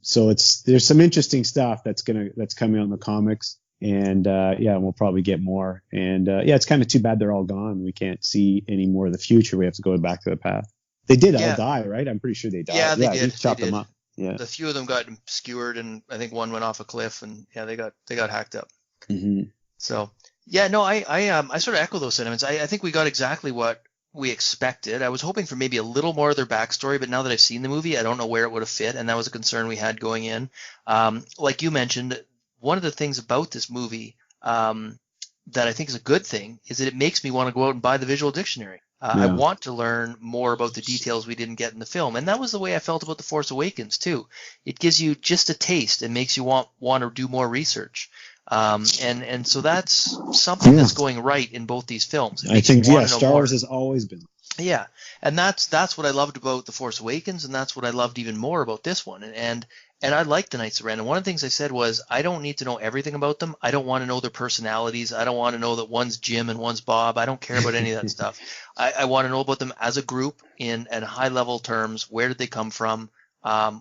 So there's some interesting stuff that's coming out in the comics. And, we'll probably get more. And, it's kind of too bad they're all gone. We can't see any more of the future. We have to go back to the past. They did all die, right? I'm pretty sure they died. Yeah, they did. We chopped They them did. up. Yeah. The few of them got skewered, and I think one went off a cliff, and they got hacked up. Mm-hmm. So I sort of echo those sentiments. I think we got exactly what we expected. I was hoping for maybe a little more of their backstory, but now that I've seen the movie, I don't know where it would have fit, and that was a concern we had going in. Like you mentioned, one of the things about this movie that I think is a good thing is that it makes me want to go out and buy the visual dictionary. I want to learn more about the details we didn't get in the film, and that was the way I felt about The Force Awakens too. It gives you just a taste and makes you want to do more research. And so that's something that's going right in both these films. I think Star Wars has always been. Yeah, and that's what I loved about The Force Awakens, and that's what I loved even more about this one. And I liked the Knights of Ren. And one of the things I said was, I don't need to know everything about them. I don't want to know their personalities. I don't want to know that one's Jim and one's Bob. I don't care about any of that stuff. I want to know about them as a group at high level terms. Where did they come from?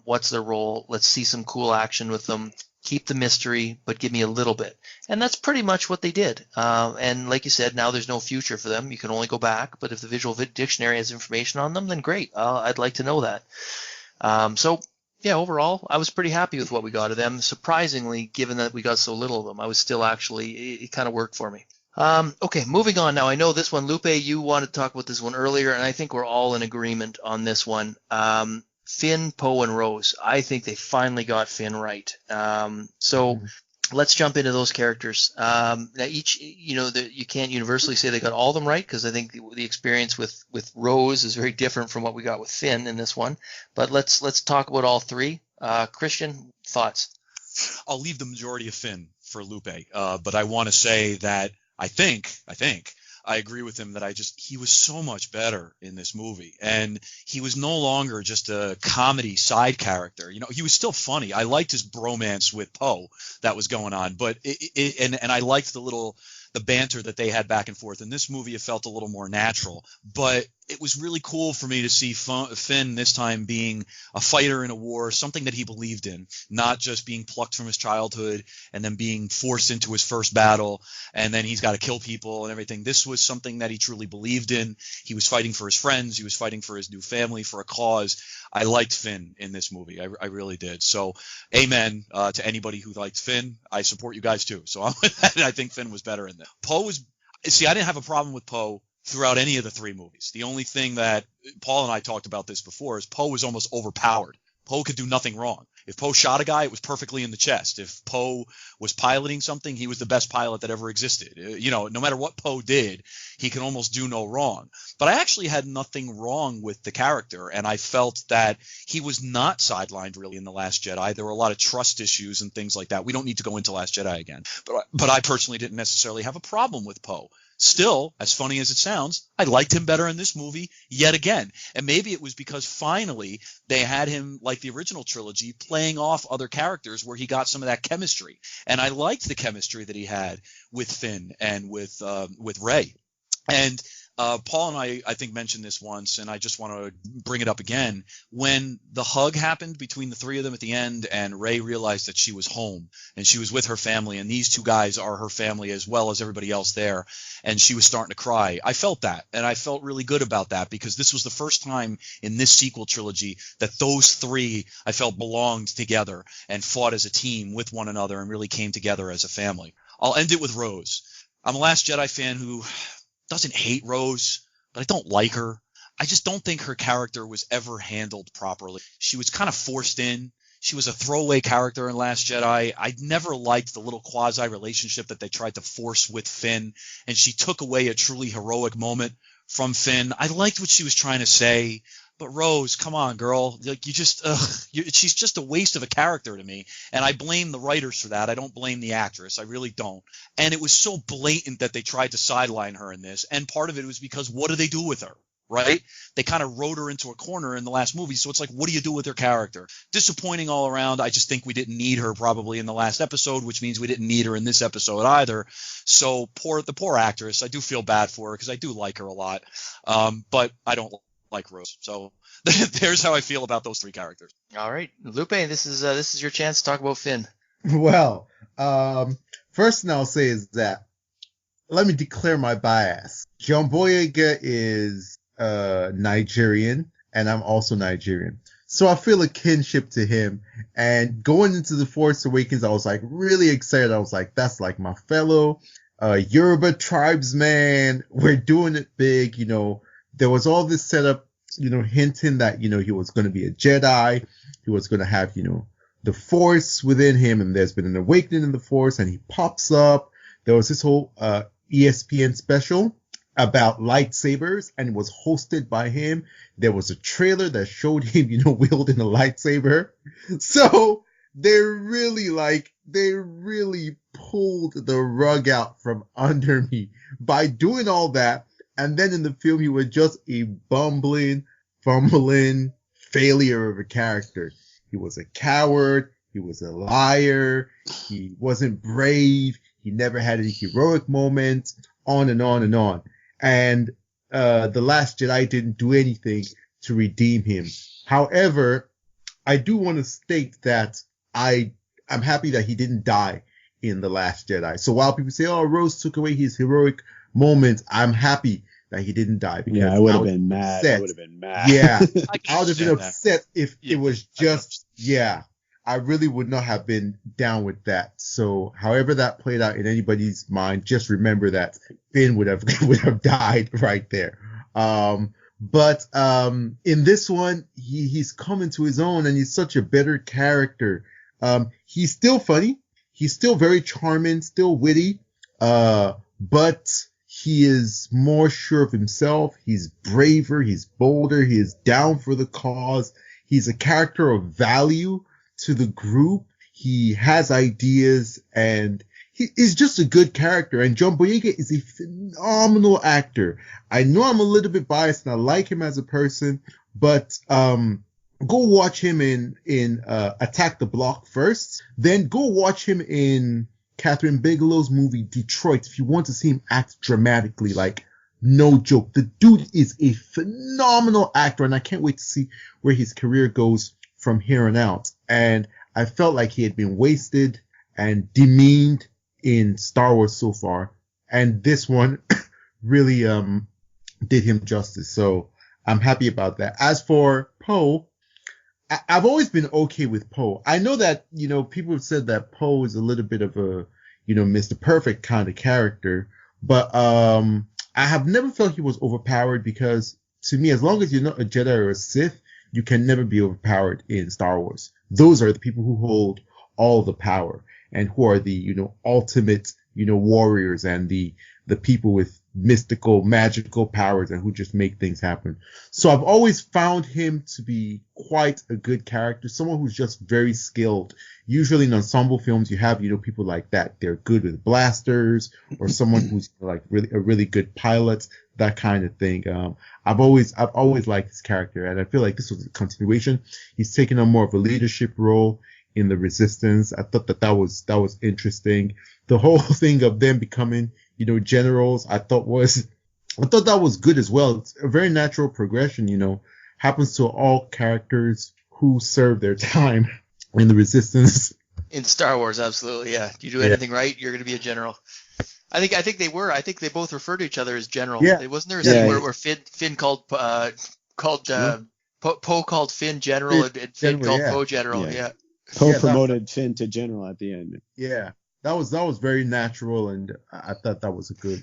What's their role? Let's see some cool action with them. Keep the mystery, but give me a little bit. And that's pretty much what they did. And like you said, now there's no future for them. You can only go back. But if the Visual Dictionary has information on them, then great. I'd like to know that. So yeah, overall, I was pretty happy with what we got of them. Surprisingly, given that we got so little of them, I was still it kind of worked for me. Okay, moving on now. I know this one, Lupe, you wanted to talk about this one earlier, and I think we're all in agreement on this one. Finn, Poe, and Rose. I think they finally got Finn right. So let's jump into those characters. Now each, you can't universally say they got all of them right, because I think the experience with Rose is very different from what we got with Finn in this one. But let's talk about all three. Christian, thoughts? I'll leave the majority of Finn for Lupe, but I want to say that I think I agree with him that he was so much better in this movie, and he was no longer just a comedy side character. He was still funny. I liked his bromance with Poe that was going on, but and I liked the banter that they had back and forth. In this movie, it felt a little more natural, but it was really cool for me to see Finn this time being a fighter in a war, something that he believed in, not just being plucked from his childhood and then being forced into his first battle, and then he's got to kill people and everything. This was something that he truly believed in. He was fighting for his friends. He was fighting for his new family, for a cause. I liked Finn in this movie. I really did. So amen to anybody who liked Finn. I support you guys too. So I think Finn was better in this. I didn't have a problem with Poe throughout any of the three movies. The only thing that Paul and I talked about this before is Poe was almost overpowered. Poe could do nothing wrong. If Poe shot a guy, it was perfectly in the chest. If Poe was piloting something, he was the best pilot that ever existed. No matter what Poe did, he could almost do no wrong. But I actually had nothing wrong with the character, and I felt that he was not sidelined really in The Last Jedi. There were a lot of trust issues and things like that. We don't need to go into Last Jedi again. But I personally didn't necessarily have a problem with Poe. Still, as funny as it sounds, I liked him better in this movie yet again. And maybe it was because finally they had him, like the original trilogy, playing off other characters where he got some of that chemistry. And I liked the chemistry that he had with Finn and with Rey. And Paul and I think, mentioned this once, and I just want to bring it up again. When the hug happened between the three of them at the end, and Rey realized that she was home and she was with her family, and these two guys are her family as well as everybody else there, and she was starting to cry. I felt that, and I felt really good about that, because this was the first time in this sequel trilogy that those three, I felt, belonged together and fought as a team with one another and really came together as a family. I'll end it with Rose. I'm a Last Jedi fan who doesn't hate Rose, but I don't like her. I just don't think her character was ever handled properly. She was kind of forced in. She was a throwaway character in Last Jedi. I never liked the little quasi-relationship that they tried to force with Finn, and she took away a truly heroic moment from Finn. I liked what she was trying to say, but Rose, come on, girl. Like, she's just a waste of a character to me, and I blame the writers for that. I don't blame the actress. I really don't. And it was so blatant that they tried to sideline her in this, and part of it was because what do they do with her, right? They kind of wrote her into a corner in the last movie, so it's like, what do you do with her character? Disappointing all around. I just think we didn't need her probably in the last episode, which means we didn't need her in this episode either. So the poor actress, I do feel bad for her because I do like her a lot, but I don't like Rose. So there's how I feel about those three characters. All right, Lupe, this is your chance to talk about Finn. Well, first thing I'll say is that let me declare my bias. John Boyega is Nigerian, and I'm also Nigerian. So I feel a kinship to him. And going into The Force Awakens, I was like really excited. I was like, that's like my fellow Yoruba tribesman. We're doing it big. There was all this setup, hinting that, he was going to be a Jedi. He was going to have, the Force within him, and there's been an awakening in the Force, and he pops up. There was this whole ESPN special. about lightsabers, and it was hosted by him. There was a trailer that showed him, wielding a lightsaber. So they really pulled the rug out from under me by doing all that. And then in the film, he was just a bumbling, fumbling failure of a character. He was a coward. He was a liar. He wasn't brave. He never had any heroic moments, on and on and on. And The Last Jedi didn't do anything to redeem him. However, I do want to state that I'm happy that he didn't die in The Last Jedi. So while people say, oh, Rose took away his heroic moments, I'm happy that he didn't die. Because I would have been mad. I would have been mad. Yeah. I would have been upset if it was just, I really would not have been down with that. So however that played out in anybody's mind, just remember that Finn would have died right there. But in this one, he's coming to his own, and he's such a better character. He's still funny. He's still very charming, still witty. But he is more sure of himself. He's braver. He's bolder. He is down for the cause. He's a character of value to the group. He has ideas, and he is just a good character. And John Boyega is a phenomenal actor. I know I'm a little bit biased, and I like him as a person, but go watch him in Attack the Block first. Then go watch him in Catherine Bigelow's movie Detroit if you want to see him act dramatically. Like, no joke. The dude is a phenomenal actor, and I can't wait to see where his career goes from here on out. And I felt like he had been wasted and demeaned in Star Wars so far. And this one really did him justice. So I'm happy about that. As for Poe, I've always been okay with Poe. I know that, people have said that Poe is a little bit of a, Mr. Perfect kind of character, but I have never felt he was overpowered, because to me, as long as you're not a Jedi or a Sith, you can never be overpowered in Star Wars. Those are the people who hold all the power and who are the, ultimate, warriors and the people with mystical, magical powers and who just make things happen. So I've always found him to be quite a good character, someone who's just very skilled. Usually in ensemble films, you have, people like that. They're good with blasters, or someone who's like a really good pilot, that kind of thing. I've always liked his character, and I feel like this was a continuation. He's taken on more of a leadership role in the Resistance. I thought that was interesting. The whole thing of them becoming, generals, I thought that was good as well. It's a very natural progression, happens to all characters who serve their time in the Resistance. In Star Wars, absolutely, yeah. You do anything right, you're going to be a general. I think they were. I think they both refer to each other as general. Yeah. Wasn't there a scene where Finn called Poe called Finn general, and Finn called Poe general? Yeah. Poe promoted Finn to general at the end. Yeah, that was very natural, and I thought that was a good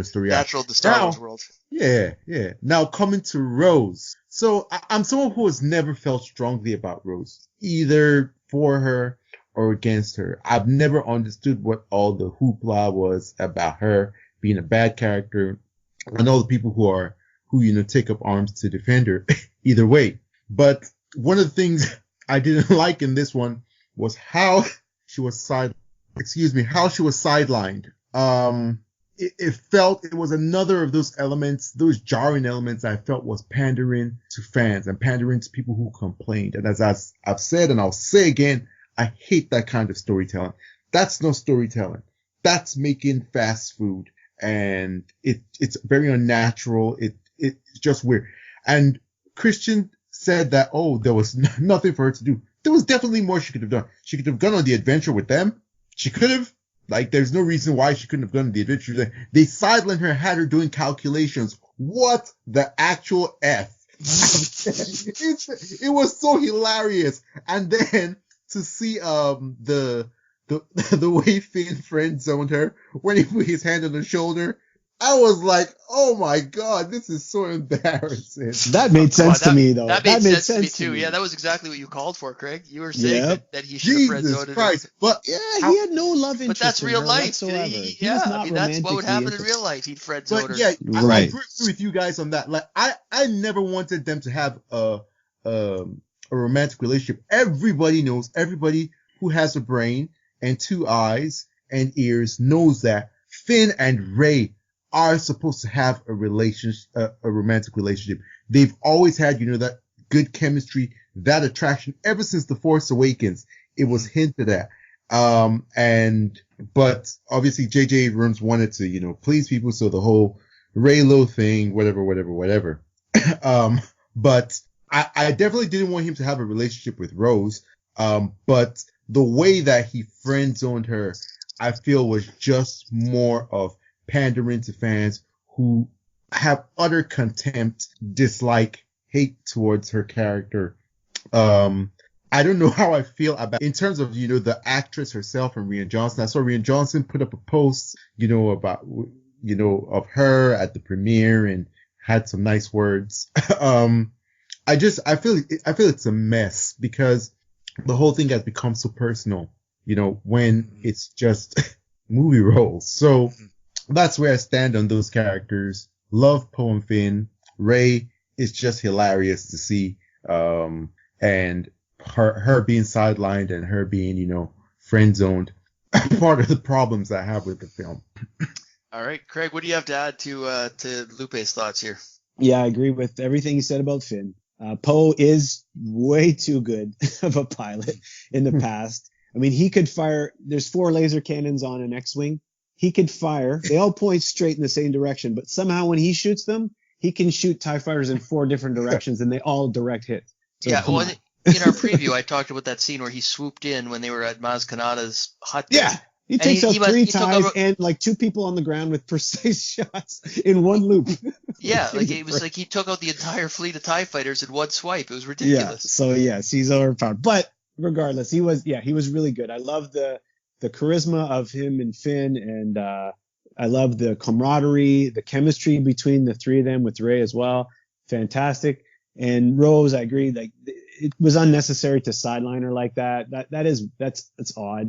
story. Natural to Star Wars world. Yeah. Now coming to Rose. So I'm someone who has never felt strongly about Rose, either for her or against her. I've never understood what all the hoopla was about her being a bad character, and all the people who take up arms to defend her. Either way, but one of the things I didn't like in this one was how she was sidelined. It felt it was another of those elements, those jarring elements I felt was pandering to fans and pandering to people who complained. And as I've said, and I'll say again, I hate that kind of storytelling. That's no storytelling. That's making fast food, and it's very unnatural. It's just weird. And Christian said that, there was nothing for her to do. There was definitely more she could have done. She could have gone on the adventure with them. She could have. There's no reason why she couldn't have gone on the adventure. They sidelined her, had her doing calculations. What the actual F? It was so hilarious. And then to see the way Finn friend zoned her when he put his hand on her shoulder, I was like, oh my God, this is so embarrassing. That made sense to me, though. That made sense to me too. Yeah, that was exactly what you called for, Craig. You were saying that he should have friend Jesus zoned her. Christ. But Yeah, he had no love interest. But that's in real her life. whatsoever. He Yeah, was not I mean, that's what would happen romantically in real life. He'd friend zone But her. yeah, I Right. agree with you guys on that. Like, I never wanted them to have a romantic relationship. Everybody knows, everybody who has a brain and two eyes and ears knows that Finn and Rey are supposed to have a relationship, a romantic relationship. They've always had, that good chemistry, that attraction ever since The Force Awakens. It was hinted at. But obviously J.J. Abrams wanted to, please people. So the whole Reylo thing, whatever. But I definitely didn't want him to have a relationship with Rose. But the way that he friend zoned her, I feel was just more of pandering to fans who have utter contempt, dislike, hate towards her character. I don't know how I feel about, in terms of, the actress herself and Rian Johnson. I saw Rian Johnson put up a post, about, of her at the premiere and had some nice words. I feel it's a mess because the whole thing has become so personal, when it's just movie roles. So that's where I stand on those characters. Love Poe and Finn. Rey is just hilarious to see. And her being sidelined and her being, friend zoned. Part of the problems I have with the film. All right, Craig, what do you have to add to Lupe's thoughts here? Yeah, I agree with everything you said about Finn. Poe is way too good of a pilot in the past. I mean, he could fire, there's 4 laser cannons on an X-Wing. He could fire, they all point straight in the same direction, but somehow when he shoots them, he can shoot TIE fighters in 4 different directions and they all direct hit. So, yeah, well, in our preview, I talked about that scene where he swooped in when they were at Maz Kanata's hut. Yeah. He takes out 3 TIEs and like 2 people on the ground with precise shots in one loop. Yeah, like it was like he took out the entire fleet of TIE fighters in one swipe. It was ridiculous. Yeah, so yes, he's overpowered. But regardless, he was really good. I love the charisma of him and Finn, and I love the camaraderie, the chemistry between the 3 of them with Rey as well. Fantastic. And Rose, I agree, like it was unnecessary to sideline her like that. That's odd.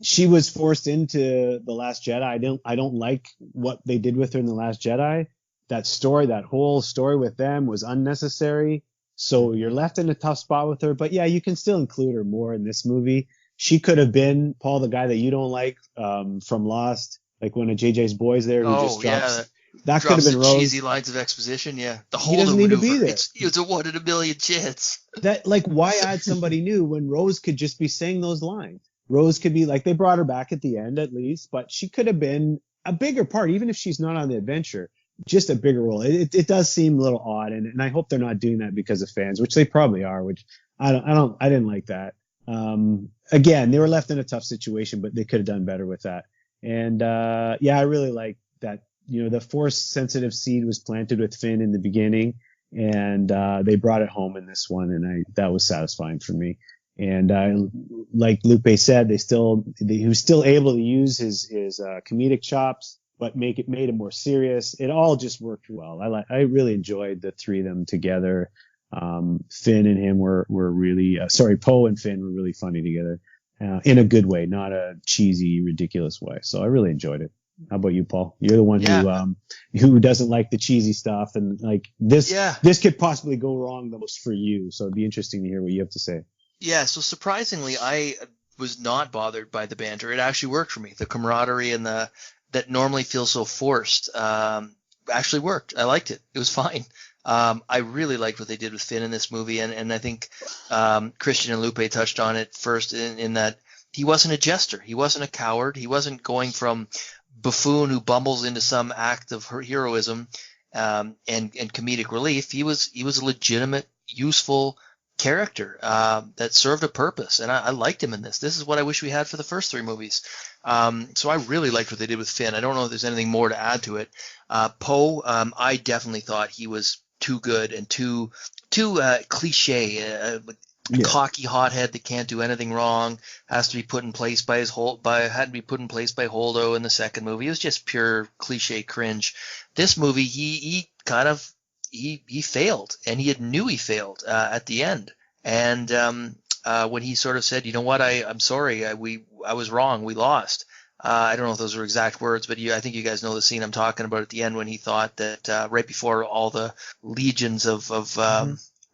She was forced into The Last Jedi. I don't like what they did with her in The Last Jedi. That whole story with them was unnecessary. So you're left in a tough spot with her. But yeah, you can still include her more in this movie. She could have been, Paul, the guy that you don't like from Lost, like one of JJ's boys there who just drops. Yeah. That could have been Rose. Cheesy lines of exposition, yeah. The whole he doesn't need to be there. It's a 1 in a million chance. That, like, why add somebody new when Rose could just be saying those lines? Rose could be like, they brought her back at the end at least, but she could have been a bigger part, even if she's not on the adventure, just a bigger role. It does seem a little odd, and I hope they're not doing that because of fans, which they probably are, which I didn't like that. Again, they were left in a tough situation, but they could have done better with that. And I really like that. The Force sensitive seed was planted with Finn in the beginning, and they brought it home in this one, and that was satisfying for me. And like Lupe said, he was still able to use his comedic chops, but made it more serious. It all just worked well. I really enjoyed the 3 of them together. Finn and him were really Poe and Finn were really funny together, in a good way, not a cheesy, ridiculous way. So I really enjoyed it. How about you, Paul? You're the one who doesn't like the cheesy stuff, and like this could possibly go wrong the most for you. So it'd be interesting to hear what you have to say. Yeah, so surprisingly, I was not bothered by the banter. It actually worked for me. The camaraderie and that normally feels so forced actually worked. I liked it. It was fine. I really liked what they did with Finn in this movie, and I think Christian and Lupe touched on it first in that he wasn't a jester. He wasn't a coward. He wasn't going from buffoon who bumbles into some act of heroism and comedic relief. He was a legitimate, useful character that served a purpose, and I liked him in this. This is what I wish we had for the first 3 movies. So I really liked what they did with Finn. I don't know if there's anything more to add to it. Poe, I definitely thought he was too good and too cliche. Yeah. cocky hothead that can't do anything wrong, has to be put in place by had to be put in place by Holdo in the second movie. It was just pure cliche cringe. This movie, he kind of he failed, and he knew he failed at the end. And when he sort of said, "You know what? I'm sorry. I was wrong. We lost." I don't know if those are exact words, but I think you guys know the scene I'm talking about at the end when he thought that right before all the legions of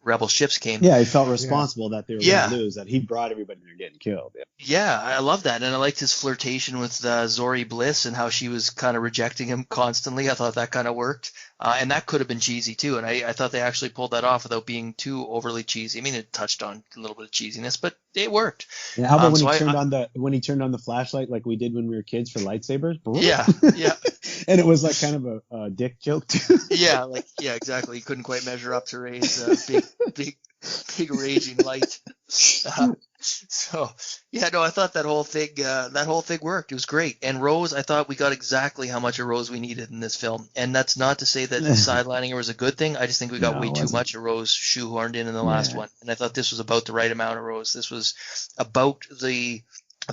rebel ships came. Yeah, he felt responsible that they were Yeah. going to lose, that he brought everybody there getting killed. Yeah. Yeah, I love that, and I liked his flirtation with Zori Bliss and how she was kind of rejecting him constantly. I thought that kind of worked, and that could have been cheesy too. And I thought they actually pulled that off without being too overly cheesy. I mean, it touched on a little bit of cheesiness, but it worked. And how about when he turned on the flashlight like we did when we were kids for lightsabers? Yeah, yeah. And it was like kind of a dick joke too. Yeah, exactly. He couldn't quite measure up to Rey's big raging light. So yeah, no, I thought that whole thing worked. It was great. And Rose, I thought we got exactly how much of Rose we needed in this film. And that's not to say that sidelining her was a good thing. I just think we got way too much of Rose shoehorned in the last one. And I thought this was about the right amount of Rose. This was about the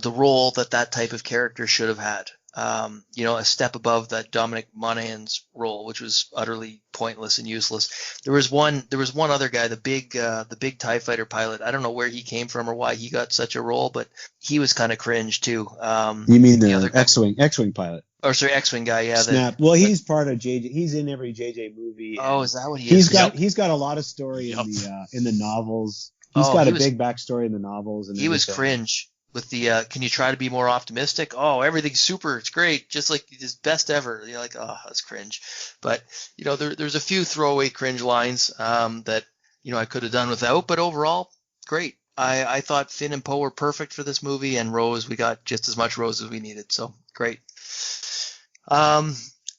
role that type of character should have had. A step above that Dominic Monaghan's role, which was utterly pointless and useless. There was one other guy, the big TIE fighter pilot. I don't know where he came from or why he got such a role, but he was kind of cringe too. You mean the other X-wing pilot? Or sorry, X-wing guy. Yeah. Snap. Well, he's part of JJ. He's in every JJ movie. Oh, is that what he is? He's got a lot of story in the novels. He's got a big backstory in the novels. And he was cringe. With the, can you try to be more optimistic? Oh, everything's super. It's great. Just like his best ever. You're like, oh, that's cringe. But, there's a few throwaway cringe lines that, I could have done without. But overall, great. I thought Finn and Poe were perfect for this movie. And Rose, we got just as much Rose as we needed. So, great.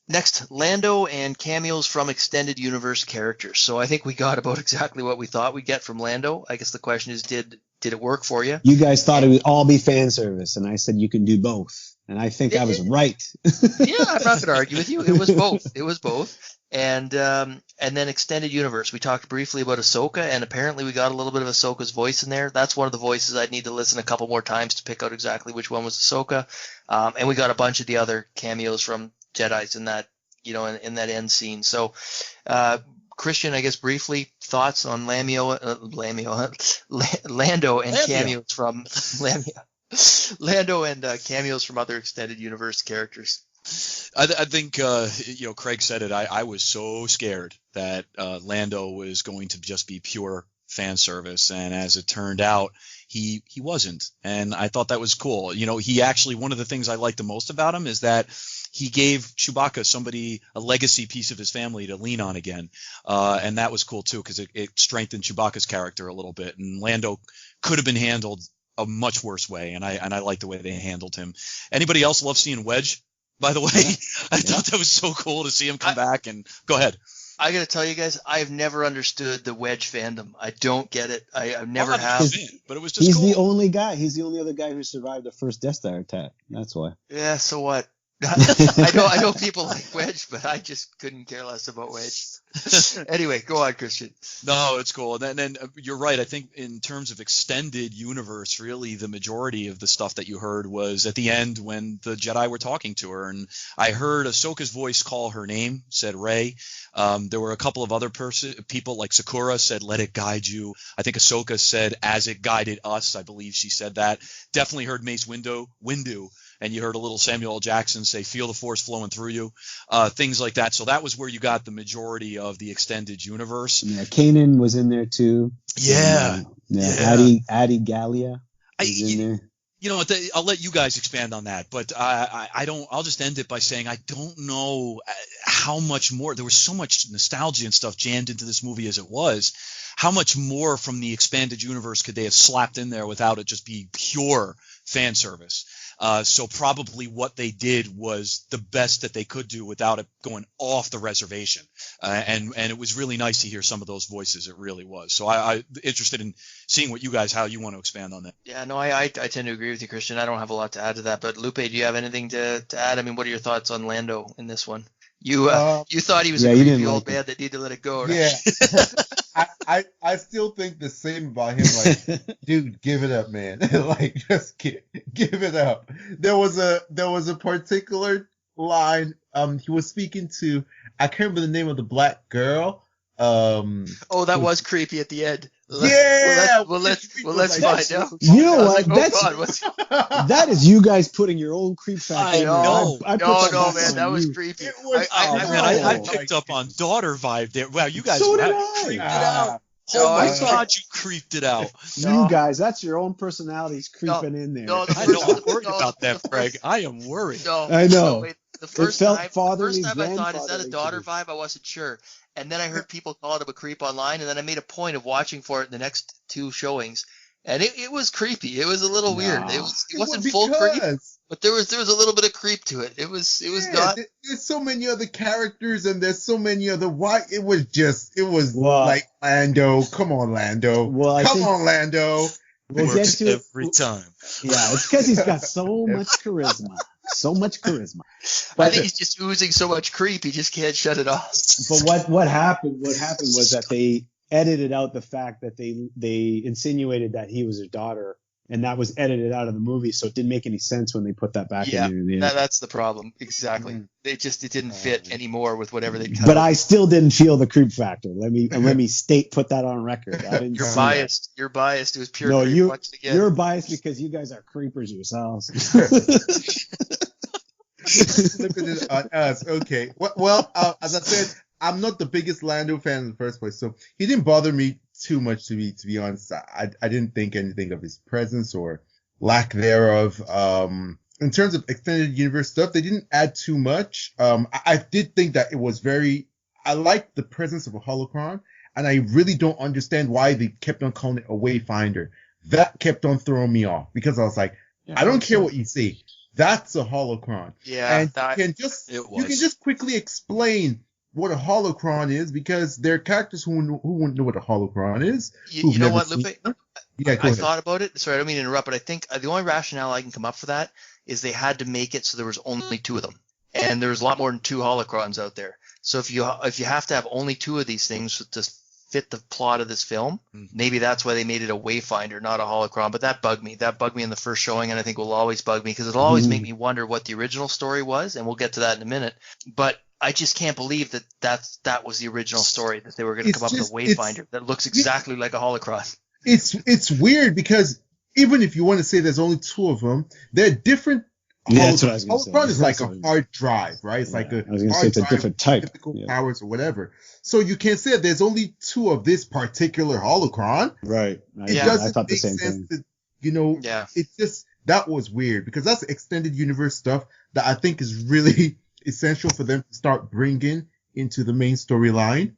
Next, Lando and cameos from extended universe characters. So I think we got about exactly what we thought we'd get from Lando. I guess the question is, did it work for you? You guys thought it would all be fan service, and I said you can do both. And I think I was right. Yeah, I'm not going to argue with you. It was both. And then extended universe. We talked briefly about Ahsoka, and apparently we got a little bit of Ahsoka's voice in there. That's one of the voices I'd need to listen a couple more times to pick out exactly which one was Ahsoka. And we got a bunch of the other cameos from Jedis in that, in that end scene. So, Christian, I guess briefly, thoughts on Lando and cameos from Lando and cameos from other extended universe characters. I think Craig said it. I was so scared that Lando was going to just be pure fan service, and as it turned out, he wasn't. And I thought that was cool. He actually, one of the things I liked the most about him is that he gave Chewbacca a legacy piece of his family to lean on again. And that was cool too, because it strengthened Chewbacca's character a little bit. And Lando could have been handled a much worse way. And I like the way they handled him. Anybody else love seeing Wedge, by the way? I thought that was so cool to see him come back. And go ahead. I got to tell you guys, I've never understood the Wedge fandom. I don't get it. I've never have. But it was just He's cool. the only guy. He's the only other guy who survived the first Death Star attack. That's why. Yeah, so what? I know people like Wedge, but I just couldn't care less about Wedge. Anyway, go on, Christian. No, it's cool. And then you're right. I think in terms of extended universe, really the majority of the stuff that you heard was at the end when the Jedi were talking to her. And I heard Ahsoka's voice call her name, said Rey. There were a couple of other people like Sakura said, let it guide you. I think Ahsoka said, as it guided us. I believe she said that. Definitely heard Mace Windu. And you heard a little Samuel L. Jackson say, feel the force flowing through you, things like that. So that was where you got the majority of the extended universe. Yeah, Kanan was in there too. Yeah. Adi Gallia was in there. I'll let you guys expand on that, but I'll just end it by saying I don't know how much more. There was so much nostalgia and stuff jammed into this movie as it was. How much more from the expanded universe could they have slapped in there without it just being pure fan service? So probably what they did was the best that they could do without it going off the reservation. And it was really nice to hear some of those voices. It really was. So I'm interested in seeing how you want to expand on that. Yeah, no, I tend to agree with you, Christian. I don't have a lot to add to that. But Lupe, do you have anything to add? I mean, what are your thoughts on Lando in this one? You thought he was Yeah, a you creepy didn't old like him. man that needed to let it go, right? Yeah. I still think the same about him. Like, dude, give it up, man. Like, just give it up. There was a particular line. He was speaking to, I can't remember the name of the black girl. Oh, that was creepy at the end. Yeah. Let's Like, find out. You know I was what? like, That's oh God, what's that is you guys putting your own creep factor I in there. know. I put no, that no, back man, on that was you. creepy. It was- Oh, I man, I know. picked up on daughter vibe there. Wow, you guys So did wow, I. creeped it Ah. out. Oh my No, God, you creeped it out. No. You guys, that's your own personalities creeping in there. no, the I know. I'm first- worried no, about that, the Craig. first- I am worried. No, I know. no, wait, the first felt time fatherly, I thought, is that a grandfatherly daughter to me. vibe? I wasn't sure. And then I heard people call it a creep online, and then I made a point of watching for it in the next 2 showings. And it was creepy. It was a little weird. It wasn't full creep, but there was a little bit of creep to it. It was not. There's so many other characters and there's so many other it was Well, like Lando. Come on, Lando. Well, I Come think on, Lando. we'll get Works to every time. Yeah, it's because he's got so much charisma. So much charisma. I think he's just oozing so much creep, he just can't shut it off. But what happened was that they edited out the fact that they insinuated that he was her daughter, and that was edited out of the movie, so it didn't make any sense when they put that back in there. That's the problem. Exactly. It didn't fit anymore with whatever they cut. But I still didn't feel the creep factor. Let me put that on record. I didn't You're see biased. You're biased. It was pure No, creep once again. you're biased because you guys are creepers yourselves. Flipping it on us. Okay. Well, as I said, I'm not the biggest Lando fan in the first place, so he didn't bother me too much, to be honest. I didn't think anything of his presence or lack thereof. In terms of extended universe stuff, they didn't add too much. I did think that it was I liked the presence of a holocron, and I really don't understand why they kept on calling it a wayfinder. That kept on throwing me off because I was like, I don't care what you say. That's a holocron. Yeah, and you can just quickly explain what a holocron is, because there are characters who wouldn't know what a holocron is. You know what, Lupe? I thought about it. Sorry, I don't mean to interrupt, but I think the only rationale I can come up for that is they had to make it so there was only 2 of them, and there's a lot more than 2 holocrons out there. So if you have to have only 2 of these things to fit the plot of this film, maybe that's why they made it a wayfinder, not a holocron. But that bugged me. That bugged me in the first showing, and I think will always bug me because it'll always make me wonder what the original story was, and we'll get to that in a minute. But I just can't believe that was the original story, that they were going to come up with a wayfinder that looks exactly like a holocron. It's weird because even if you want to say there's only 2 of them, they're different. Yeah, that's what I was going to say. Holocron is like a hard drive, right? It's like I was going to say it's a different type. Typical powers or whatever. So you can't say that there's only 2 of this particular holocron. Right. It doesn't make sense to, it's just, that was weird because that's extended universe stuff that I think is really essential for them to start bringing into the main storyline.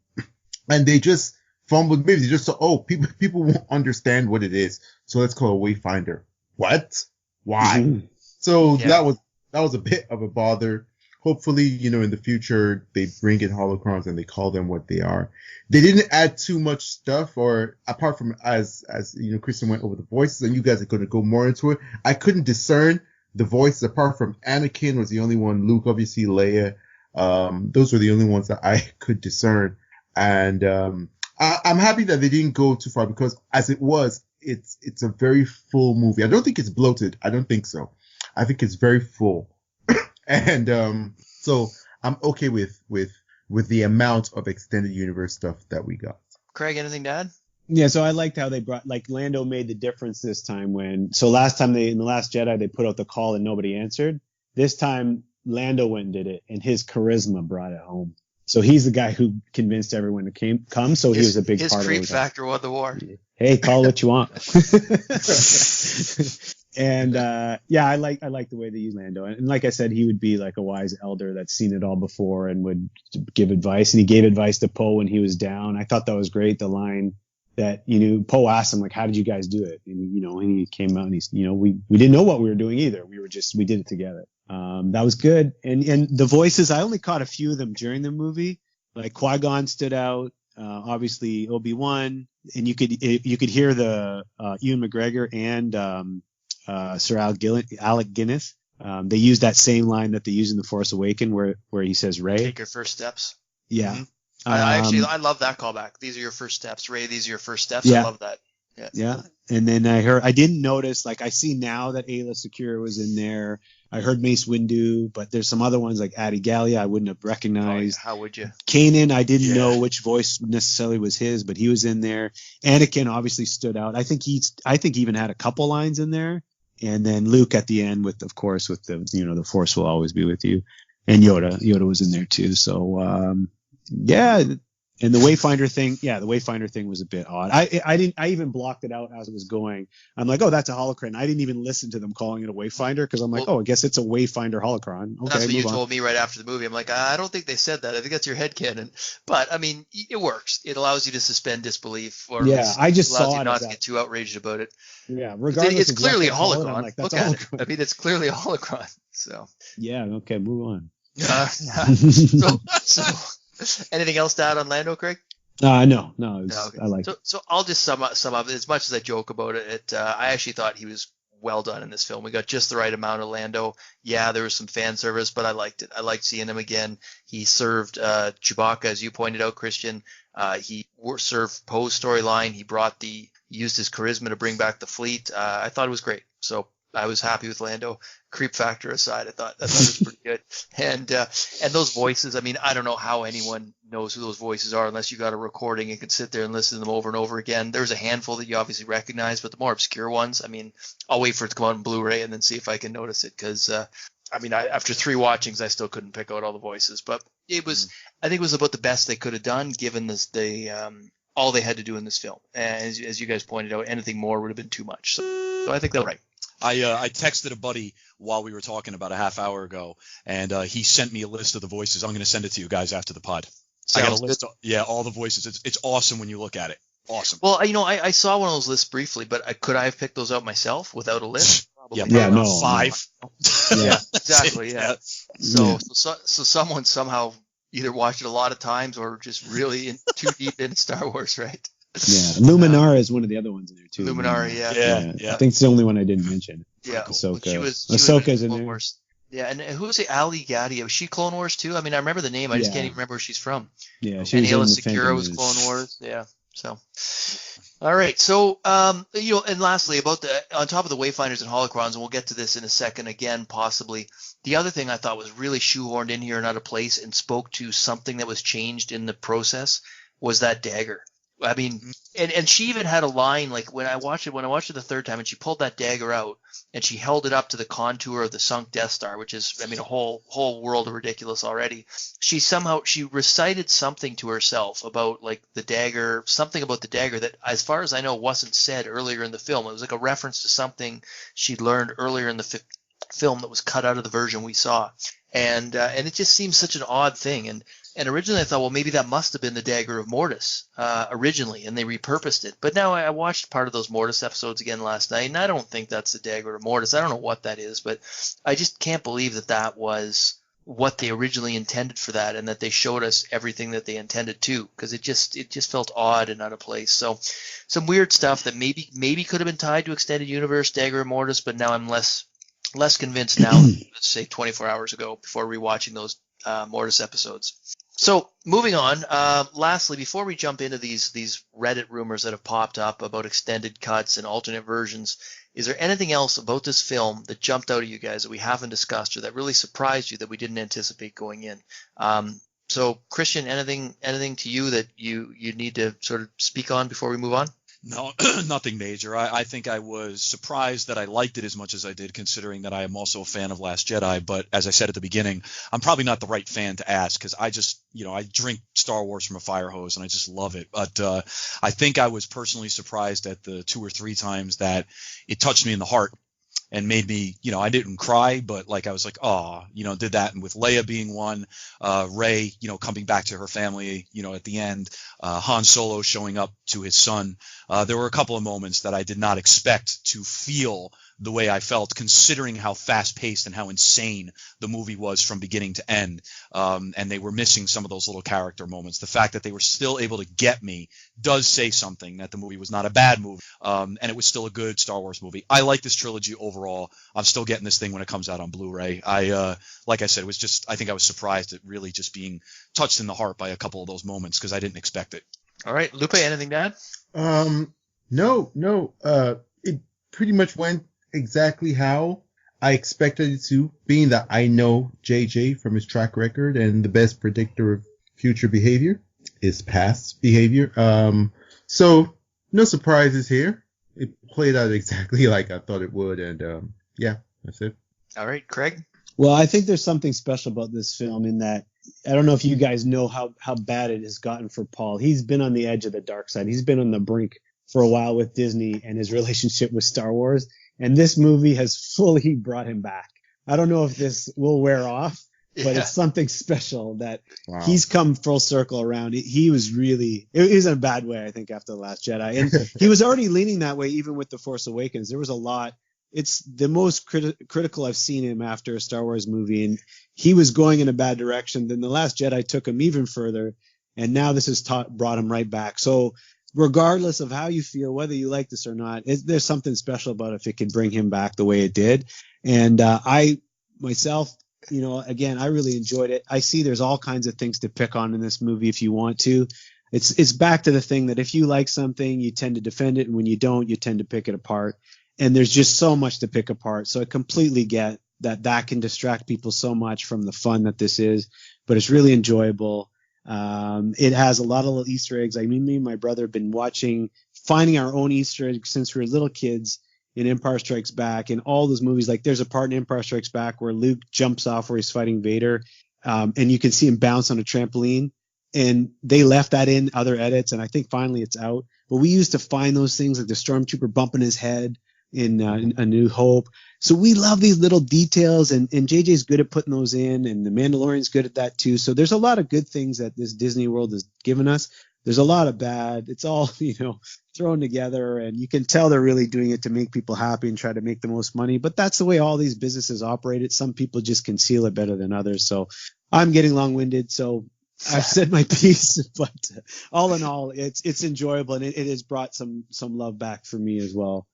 And they just fumbled. Maybe they just thought, people won't understand what it is, so let's call it a wayfinder. What? Why? So that was a bit of a bother. Hopefully, in the future they bring in holocrons and they call them what they are. They didn't add too much stuff, or apart from as Kristen went over the voices, and you guys are going to go more into it. I couldn't discern the voices apart from Anakin was the only one. Luke, obviously, Leia. Those were the only ones that I could discern. And I'm happy that they didn't go too far because as it was, it's a very full movie. I don't think it's bloated. I don't think so. I think it's very full. And so I'm okay with the amount of extended universe stuff that we got. Craig, anything to add? Yeah, so I liked how they brought, like, Lando made the difference this time last time in The Last Jedi, they put out the call and nobody answered. This time, Lando went and did it, and his charisma brought it home. So he's the guy who convinced everyone to come, so he was a big part of it. His creep factor won the war. Hey, call it what you want. And I like the way they use Lando. And like I said, he would be like a wise elder that's seen it all before and would give advice. And he gave advice to Poe when he was down. I thought that was great. The line that, Poe asked him, like, how did you guys do it? And, and he came out and he's, we didn't know what we were doing either. We did it together. That was good. And the voices, I only caught a few of them during the movie. Like Qui-Gon stood out. Obviously Obi-Wan, and you could hear the Ewan McGregor and Sir Alec Guinness They use that same line that they use in The Force Awakens where he says, Rey. Take your first steps. Yeah. Mm-hmm. I love that callback. These are your first steps, Rey. These are your first steps. Yeah. I love that. Yeah. Yeah. And then I didn't notice, like I see now that Ayla Secure was in there. I heard Mace Windu, but there's some other ones like Adi Gallia I wouldn't have recognized. Oh, how would you? Kanan, I didn't know which voice necessarily was his, but he was in there. Anakin obviously stood out. I think he even had a couple lines in there. And then Luke at the end with the Force will always be with you. And Yoda was in there too. So, yeah. And the Wayfinder thing was a bit odd. I even blocked it out as it was going. I'm like, oh, that's a holocron. I didn't even listen to them calling it a Wayfinder because I'm like, I guess it's a Wayfinder holocron. Okay, that's what you told me right after the movie. I'm like, I don't think they said that. I think that's your headcanon. But I mean, it works. It allows you to suspend disbelief, or I just allows saw you it not to get too outraged about it. Yeah, regardless. It's clearly a holocron. I'm like, that's Look a at holocron. it. I mean, it's clearly a holocron. So yeah, okay, move on. So anything else to add on Lando, Craig? No. Okay. I like it. So I'll just sum up as much as I joke about it. I actually thought he was well done in this film. We got just the right amount of Lando. Yeah, there was some fan service, but I liked it. I liked seeing him again. He served Chewbacca, as you pointed out, Christian. He served Poe's storyline. He used his charisma to bring back the fleet. I thought it was great. So I was happy with Lando. Creep factor aside, I thought it was pretty good. And those voices, I mean, I don't know how anyone knows who those voices are unless you got a recording and can sit there and listen to them over and over again. There's a handful that you obviously recognize, but the more obscure ones, I mean, I'll wait for it to come out on Blu-ray and then see if I can notice it because, I mean, after 3 watchings, I still couldn't pick out all the voices. But it was, I think it was about the best they could have done given all they had to do in this film. And as you guys pointed out, anything more would have been too much. So I think they're right. I texted a buddy while we were talking about a half hour ago, and he sent me a list of the voices. I'm going to send it to you guys after the pod. I got a list. All the voices. It's awesome when you look at it. Awesome. Well, I saw one of those lists briefly, but could I have picked those out myself without a list? Probably. No. 5. Yeah, exactly. Yeah. So someone somehow either watched it a lot of times or just really too deep into Star Wars, right? Yeah, Luminara is one of the other ones in there too. Luminara, yeah. I think it's the only one I didn't mention. Yeah, Ahsoka. Ahsoka's in Clone there. Wars. Yeah, and who was it? Ali Gadia. Was she Clone Wars too? I mean, I remember the name. I just can't even remember where she's from. Yeah, she and was in Ayla the Secura Phantom was Menace. Clone Wars. Yeah. So, all right. So, and lastly, about on top of the Wayfinders and Holocrons, and we'll get to this in a second again, possibly. The other thing I thought was really shoehorned in here and out of place and spoke to something that was changed in the process was that dagger. I mean, and she even had a line like when I watched it the third time, and she pulled that dagger out and she held it up to the contour of the sunk Death Star, which is, I mean, a whole world of ridiculous already. She recited something to herself about like the dagger, something about the dagger that, as far as I know, wasn't said earlier in the film. It was like a reference to something she'd learned earlier in the film that was cut out of the version we saw, and it just seems such an odd thing. And originally I thought, well, maybe that must have been the dagger of Mortis originally, and they repurposed it. But now I watched part of those Mortis episodes again last night, and I don't think that's the dagger of Mortis. I don't know what that is, but I just can't believe that was what they originally intended for that, and that they showed us everything that they intended to, because it just felt odd and out of place. So some weird stuff that maybe could have been tied to Extended Universe, dagger of Mortis, but now I'm less convinced now, let's say 24 hours ago, before rewatching those Mortis episodes. So moving on, lastly, before we jump into these Reddit rumors that have popped up about extended cuts and alternate versions, is there anything else about this film that jumped out at you guys that we haven't discussed or that really surprised you that we didn't anticipate going in? So Christian, anything to you that you need to sort of speak on before we move on? No, nothing major. I think I was surprised that I liked it as much as I did, considering that I am also a fan of Last Jedi. But as I said at the beginning, I'm probably not the right fan to ask because I just, I drink Star Wars from a fire hose and I just love it. But I think I was personally surprised at the 2 or 3 times that it touched me in the heart and made me, I didn't cry, but like I was like, oh, did that. And with Leia being one, Rey, coming back to her family, at the end, Han Solo showing up to his son. There were a couple of moments that I did not expect to feel the way I felt, considering how fast-paced and how insane the movie was from beginning to end. And they were missing some of those little character moments. The fact that they were still able to get me does say something, that the movie was not a bad movie, and it was still a good Star Wars movie. I like this trilogy overall. I'm still getting this thing when it comes out on Blu-ray. Like I said, it was just, I think I was surprised at really just being touched in the heart by a couple of those moments because I didn't expect it. All right, Lupe, anything to add? No. It pretty much went exactly how I expected it to, being that I know JJ from his track record, and the best predictor of future behavior is past behavior. So no surprises here. It played out exactly like I thought it would, and yeah, that's it. All right, Craig? Well, I think there's something special about this film in that I don't know if you guys know how bad it has gotten for Paul. He's been on the edge of the dark side. He's been on the brink for a while with Disney and his relationship with Star Wars. And this movie has fully brought him back. I don't know if this will wear off, but it's something special that he's come full circle around. He was really, it was in a bad way, I think, after The Last Jedi. And he was already leaning that way even with The Force Awakens. There was a lot. It's the most critical I've seen him after a Star Wars movie. And he was going in a bad direction. Then The Last Jedi took him even further. And now this has brought him right back. So regardless of how you feel, whether you like this or not, there's something special about it if it can bring him back the way it did. And I myself, again, I really enjoyed it. I see there's all kinds of things to pick on in this movie if you want to. It's back to the thing that if you like something, you tend to defend it. And when you don't, you tend to pick it apart. And there's just so much to pick apart. So I completely get that can distract people so much from the fun that this is, but it's really enjoyable. It has a lot of little Easter eggs. I mean, me and my brother have been finding our own Easter eggs since we were little kids in Empire Strikes Back and all those movies. Like there's a part in Empire Strikes Back where Luke jumps off where he's fighting Vader. And you can see him bounce on a trampoline, and they left that in other edits. And I think finally it's out, but we used to find those things like the stormtrooper bumping his head in A New Hope. So we love these little details, and JJ's good at putting those in, and the Mandalorian's good at that too. So there's a lot of good things that this Disney World has given us. There's a lot of bad. It's all, thrown together, and you can tell they're really doing it to make people happy and try to make the most money. But that's the way all these businesses operate. Some people just conceal it better than others. So I'm getting long-winded, so I've said my piece, but all in all, it's enjoyable, and it has brought some love back for me as well.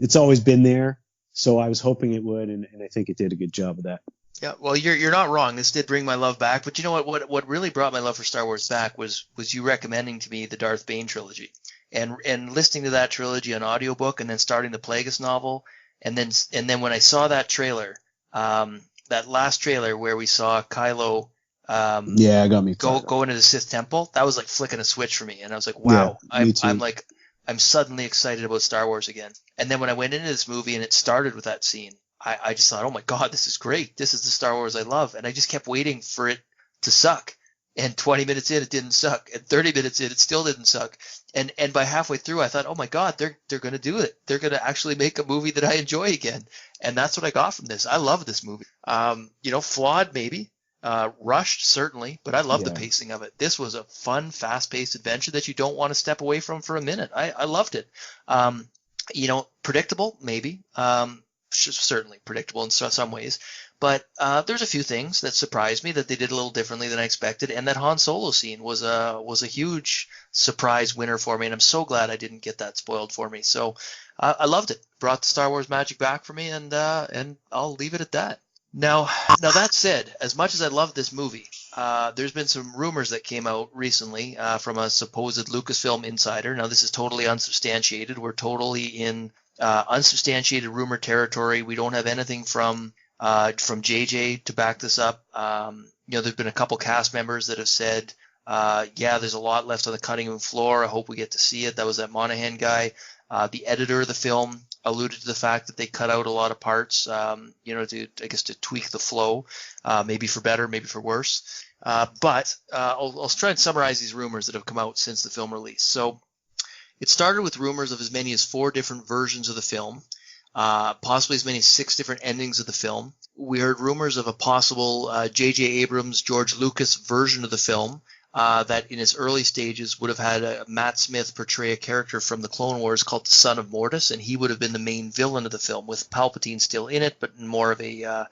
It's always been there, so I was hoping it would, and I think it did a good job of that. Yeah, well, you're not wrong. This did bring my love back, but you know what really brought my love for Star Wars back was you recommending to me the Darth Bane trilogy, and listening to that trilogy on audiobook, and then starting the Plagueis novel, and then when I saw that trailer, that last trailer where we saw Kylo, it got me go into the Sith temple, that was like flicking a switch for me, and I was like, wow, I'm suddenly excited about Star Wars again. And then when I went into this movie and it started with that scene, I just thought, oh my God, this is great. This is the Star Wars I love. And I just kept waiting for it to suck. And 20 minutes in, it didn't suck. And 30 minutes in, it still didn't suck. And by halfway through, I thought, oh my God, they're going to do it. They're going to actually make a movie that I enjoy again. And that's what I got from this. I love this movie. Flawed maybe. Rushed certainly, but I love the pacing of it. This was a fun, fast-paced adventure that you don't want to step away from for a minute. I loved it. Predictable maybe, certainly predictable in some ways, but there's a few things that surprised me that they did a little differently than I expected, and that Han Solo scene was a huge surprise winner for me, and I'm so glad I didn't get that spoiled for me. So I loved it. Brought the Star Wars magic back for me, and I'll leave it at that. Now that said, as much as I love this movie, there's been some rumors that came out recently from a supposed Lucasfilm insider. Now, this is totally unsubstantiated. We're totally in unsubstantiated rumor territory. We don't have anything from JJ to back this up. There's been a couple cast members that have said, there's a lot left on the cutting room floor. I hope we get to see it. That was that Monahan guy. The editor of the film alluded to the fact that they cut out a lot of parts, to tweak the flow, maybe for better, maybe for worse. But I'll try and summarize these rumors that have come out since the film release. So it started with rumors of as many as 4 different versions of the film, possibly as many as 6 different endings of the film. We heard rumors of a possible J.J. Abrams, George Lucas version of the film, that in its early stages would have had Matt Smith portray a character from the Clone Wars called the Son of Mortis, and he would have been the main villain of the film, with Palpatine still in it, but more of a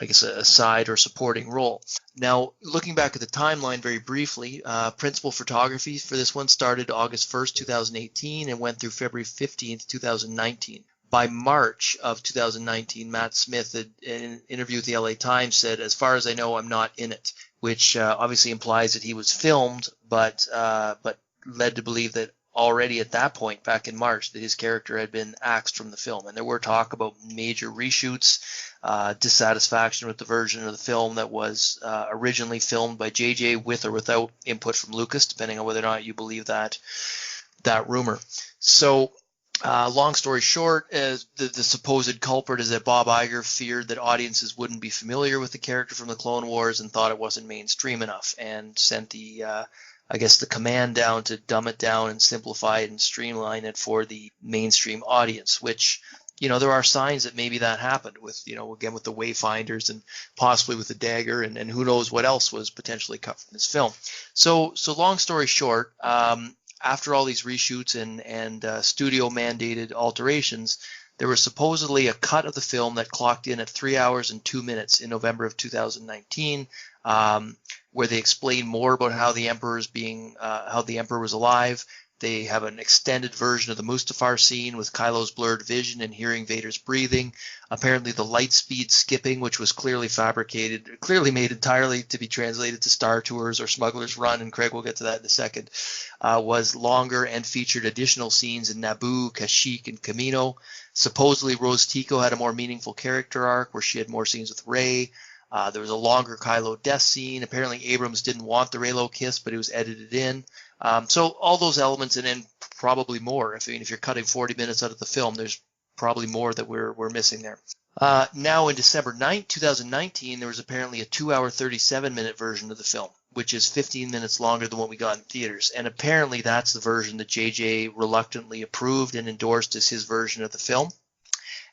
I guess a side or supporting role. Now, looking back at the timeline very briefly, principal photography for this one started August 1st, 2018 and went through February 15th, 2019. By March of 2019, Matt Smith, in an interview with the LA Times, said, "As far as I know, I'm not in it," which obviously implies that he was filmed, but led to believe that already at that point, back in March, that his character had been axed from the film. And there were talk about major reshoots, dissatisfaction with the version of the film that was originally filmed by JJ with or without input from Lucas, depending on whether or not you believe that rumor. So, long story short, the supposed culprit is that Bob Iger feared that audiences wouldn't be familiar with the character from the Clone Wars and thought it wasn't mainstream enough, and sent the command down to dumb it down and simplify it and streamline it for the mainstream audience, which, there are signs that maybe that happened with, again, with the Wayfinders and possibly with the Dagger, and who knows what else was potentially cut from this film. So long story short, after all these reshoots and studio mandated alterations, there was supposedly a cut of the film that clocked in at 3 hours and 2 minutes in November of 2019, where they explain more about how the Emperor was alive. They have an extended version of the Mustafar scene with Kylo's blurred vision and hearing Vader's breathing. Apparently the light speed skipping, which was clearly made entirely to be translated to Star Tours or Smuggler's Run, and Craig will get to that in a second, was longer and featured additional scenes in Naboo, Kashyyyk, and Kamino. Supposedly Rose Tico had a more meaningful character arc where she had more scenes with Rey. There was a longer Kylo death scene. Apparently Abrams didn't want the Reylo kiss, but it was edited in. So all those elements, and then probably more. If you're cutting 40 minutes out of the film, there's probably more that we're missing there. Now in December 9th, 2019, there was apparently a 2-hour, 37-minute version of the film, which is 15 minutes longer than what we got in theaters. And apparently that's the version that JJ reluctantly approved and endorsed as his version of the film.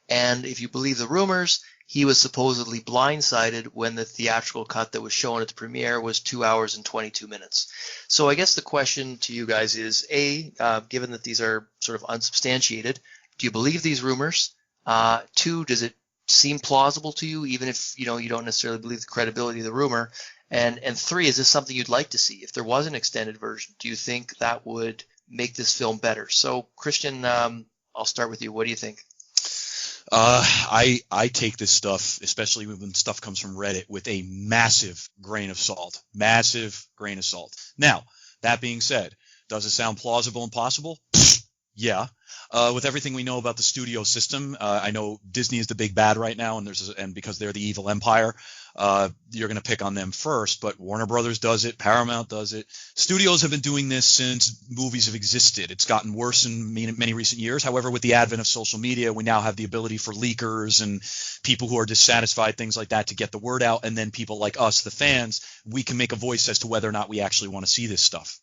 And if you believe the rumors, he was supposedly blindsided when the theatrical cut that was shown at the premiere was 2 hours and 22 minutes. So I guess the question to you guys is, A, given that these are sort of unsubstantiated, do you believe these rumors? 2, does it seem plausible to you, even if you don't necessarily believe the credibility of the rumor? And 3, is this something you'd like to see? If there was an extended version, do you think that would make this film better? So Christian, I'll start with you. What do you think? I take this stuff, especially when stuff comes from Reddit, with a massive grain of salt. Massive grain of salt. Now, that being said, does it sound plausible and possible? Yeah. With everything we know about the studio system, I know Disney is the big bad right now, and because they're the evil empire, you're going to pick on them first. But Warner Brothers does it, Paramount does it. Studios have been doing this since movies have existed. It's gotten worse in many recent years. However, with the advent of social media, we now have the ability for leakers and people who are dissatisfied, things like that, to get the word out. And then people like us, the fans, we can make a voice as to whether or not we actually want to see this stuff.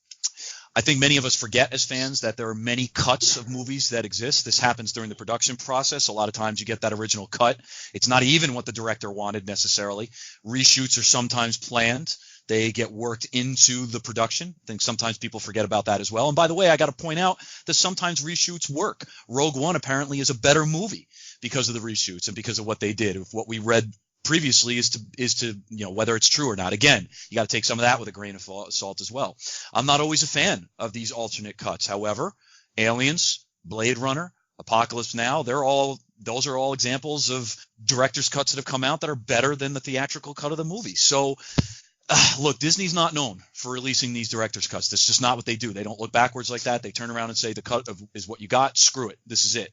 I think many of us forget as fans that there are many cuts of movies that exist. This happens during the production process. A lot of times you get that original cut. It's not even what the director wanted necessarily. Reshoots are sometimes planned. They get worked into the production. I think sometimes people forget about that as well. And by the way, I got to point out that sometimes reshoots work. Rogue One apparently is a better movie because of the reshoots and because of what they did. What we read previously is to whether it's true or not. Again, you got to take some of that with a grain of salt as well. I'm not always a fan of these alternate cuts. However, Aliens, Blade Runner, Apocalypse Now, those are all examples of director's cuts that have come out that are better than the theatrical cut of the movie. So look, Disney's not known for releasing these director's cuts. That's just not what they do. They don't look backwards like that. They turn around and say the cut is what you got. Screw it. This is it.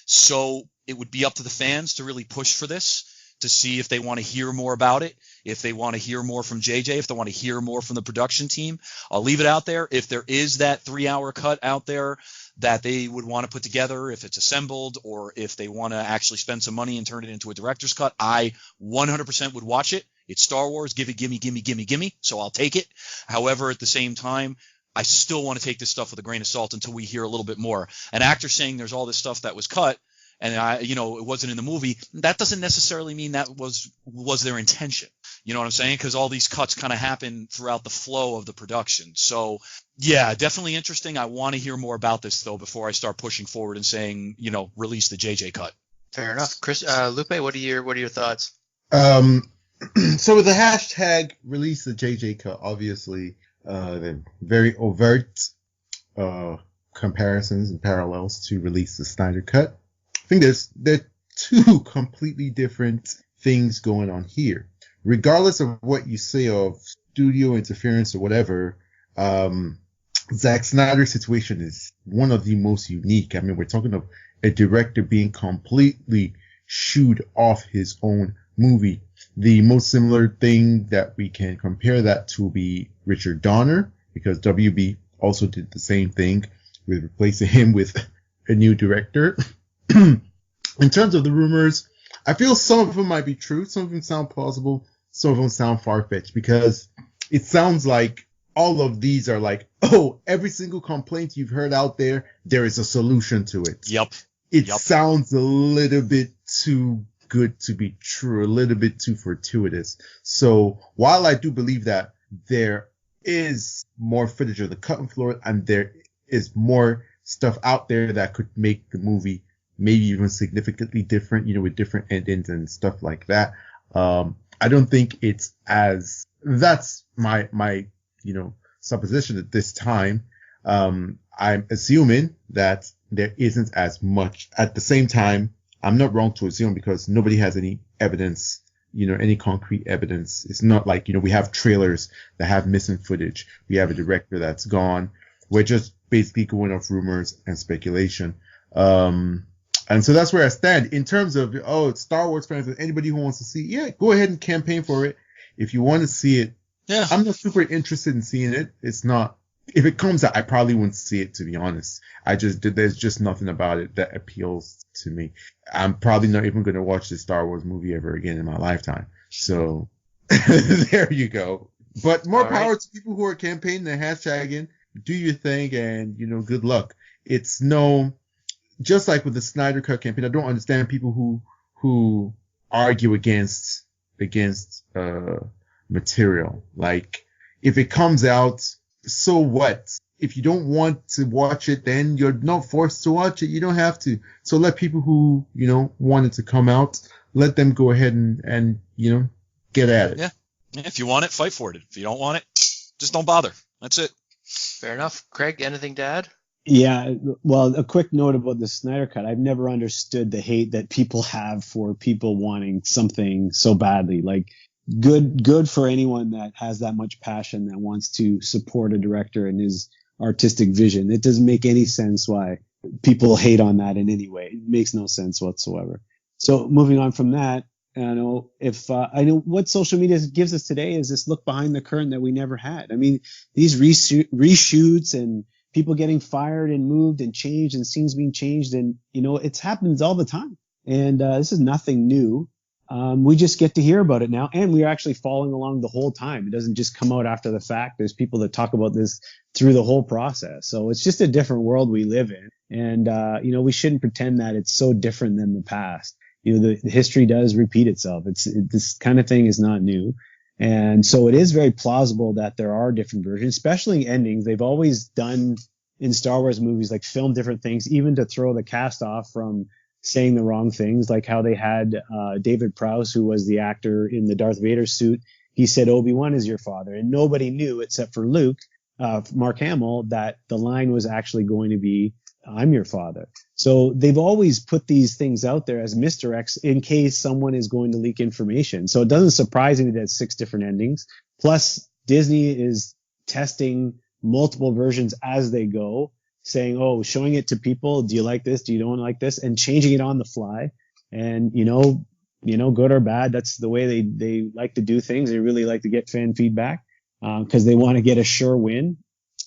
So it would be up to the fans to really push for this, to see if they want to hear more about it, if they want to hear more from JJ, if they want to hear more from the production team. I'll leave it out there. If there is that 3-hour cut out there that they would want to put together, if it's assembled, or if they want to actually spend some money and turn it into a director's cut, I 100% would watch it. It's Star Wars. Give it, gimme. So I'll take it. However, at the same time, I still want to take this stuff with a grain of salt until we hear a little bit more. An actor saying there's all this stuff that was cut, and it wasn't in the movie, that doesn't necessarily mean that was their intention. You know what I'm saying? Because all these cuts kind of happen throughout the flow of the production. So, yeah, definitely interesting. I want to hear more about this, though, before I start pushing forward and saying, release the JJ cut. Fair enough. Chris, Lupe, what are your thoughts? So with the hashtag release the JJ cut, obviously, the very overt comparisons and parallels to release the Snyder cut. I think there are two completely different things going on here. Regardless of what you say of studio interference or whatever, Zack Snyder's situation is one of the most unique. I mean, we're talking of a director being completely shooed off his own movie. The most similar thing that we can compare that to be Richard Donner, because WB also did the same thing with replacing him with a new director. In terms of the rumors, I feel some of them might be true. Some of them sound plausible. Some of them sound far-fetched, because it sounds like all of these are like, oh, every single complaint you've heard out there, there is a solution to it. Yep. It sounds a little bit too good to be true, a little bit too fortuitous. So while I do believe that there is more footage of the cutting floor and there is more stuff out there that could make the movie maybe even significantly different, with different endings and stuff like that. I don't think it's that's my supposition at this time. I'm assuming that there isn't as much. At the same time, I'm not wrong to assume, because nobody has any evidence, any concrete evidence. It's not like, we have trailers that have missing footage. We have a director that's gone. We're just basically going off rumors and speculation. And so that's where I stand in terms of, it's Star Wars fans, and anybody who wants to see, go ahead and campaign for it. If you want to see it, I'm not super interested in seeing it. It's not, if it comes out, I probably wouldn't see it, to be honest. There's just nothing about it that appeals to me. I'm probably not even going to watch this Star Wars movie ever again in my lifetime. So there you go. But more power to people who are campaigning and hashtagging. Do your thing, and, good luck. It's just like with the Snyder Cut campaign, I don't understand people who argue against material. Like, if it comes out, so what? If you don't want to watch it, then you're not forced to watch it. You don't have to. So let people who, want it to come out, let them go ahead and get at it. Yeah. If you want it, fight for it. If you don't want it, just don't bother. That's it. Fair enough. Craig, anything to add? Yeah, well, a quick note about the Snyder Cut. I've never understood the hate that people have for people wanting something so badly. Like, good for anyone that has that much passion, that wants to support a director and his artistic vision. It doesn't make any sense why people hate on that in any way. It makes no sense whatsoever. So moving on from that, I know what social media gives us today is this look behind the curtain that we never had. I mean, these reshoots and people getting fired and moved and changed and scenes being changed, and it happens all the time. And this is nothing new. We just get to hear about it now, and we're actually following along the whole time. It doesn't just come out after the fact. There's people that talk about this through the whole process. So it's just a different world we live in. And, we shouldn't pretend that it's so different than the past. The history does repeat itself. This kind of thing is not new. And so it is very plausible that there are different versions, especially endings. They've always done in Star Wars movies, like film different things, even to throw the cast off from saying the wrong things, like how they had David Prowse, who was the actor in the Darth Vader suit. He said, Obi-Wan is your father. And nobody knew, except for Luke, Mark Hamill, that the line was actually going to be, I'm your father. So they've always put these things out there as misdirects in case someone is going to leak information. So it doesn't surprise me that it's 6 different endings. Plus, Disney is testing multiple versions as they go, saying, showing it to people. Do you like this? Do you don't like this? And changing it on the fly. And, good or bad, that's the way they like to do things. They really like to get fan feedback because they want to get a sure win.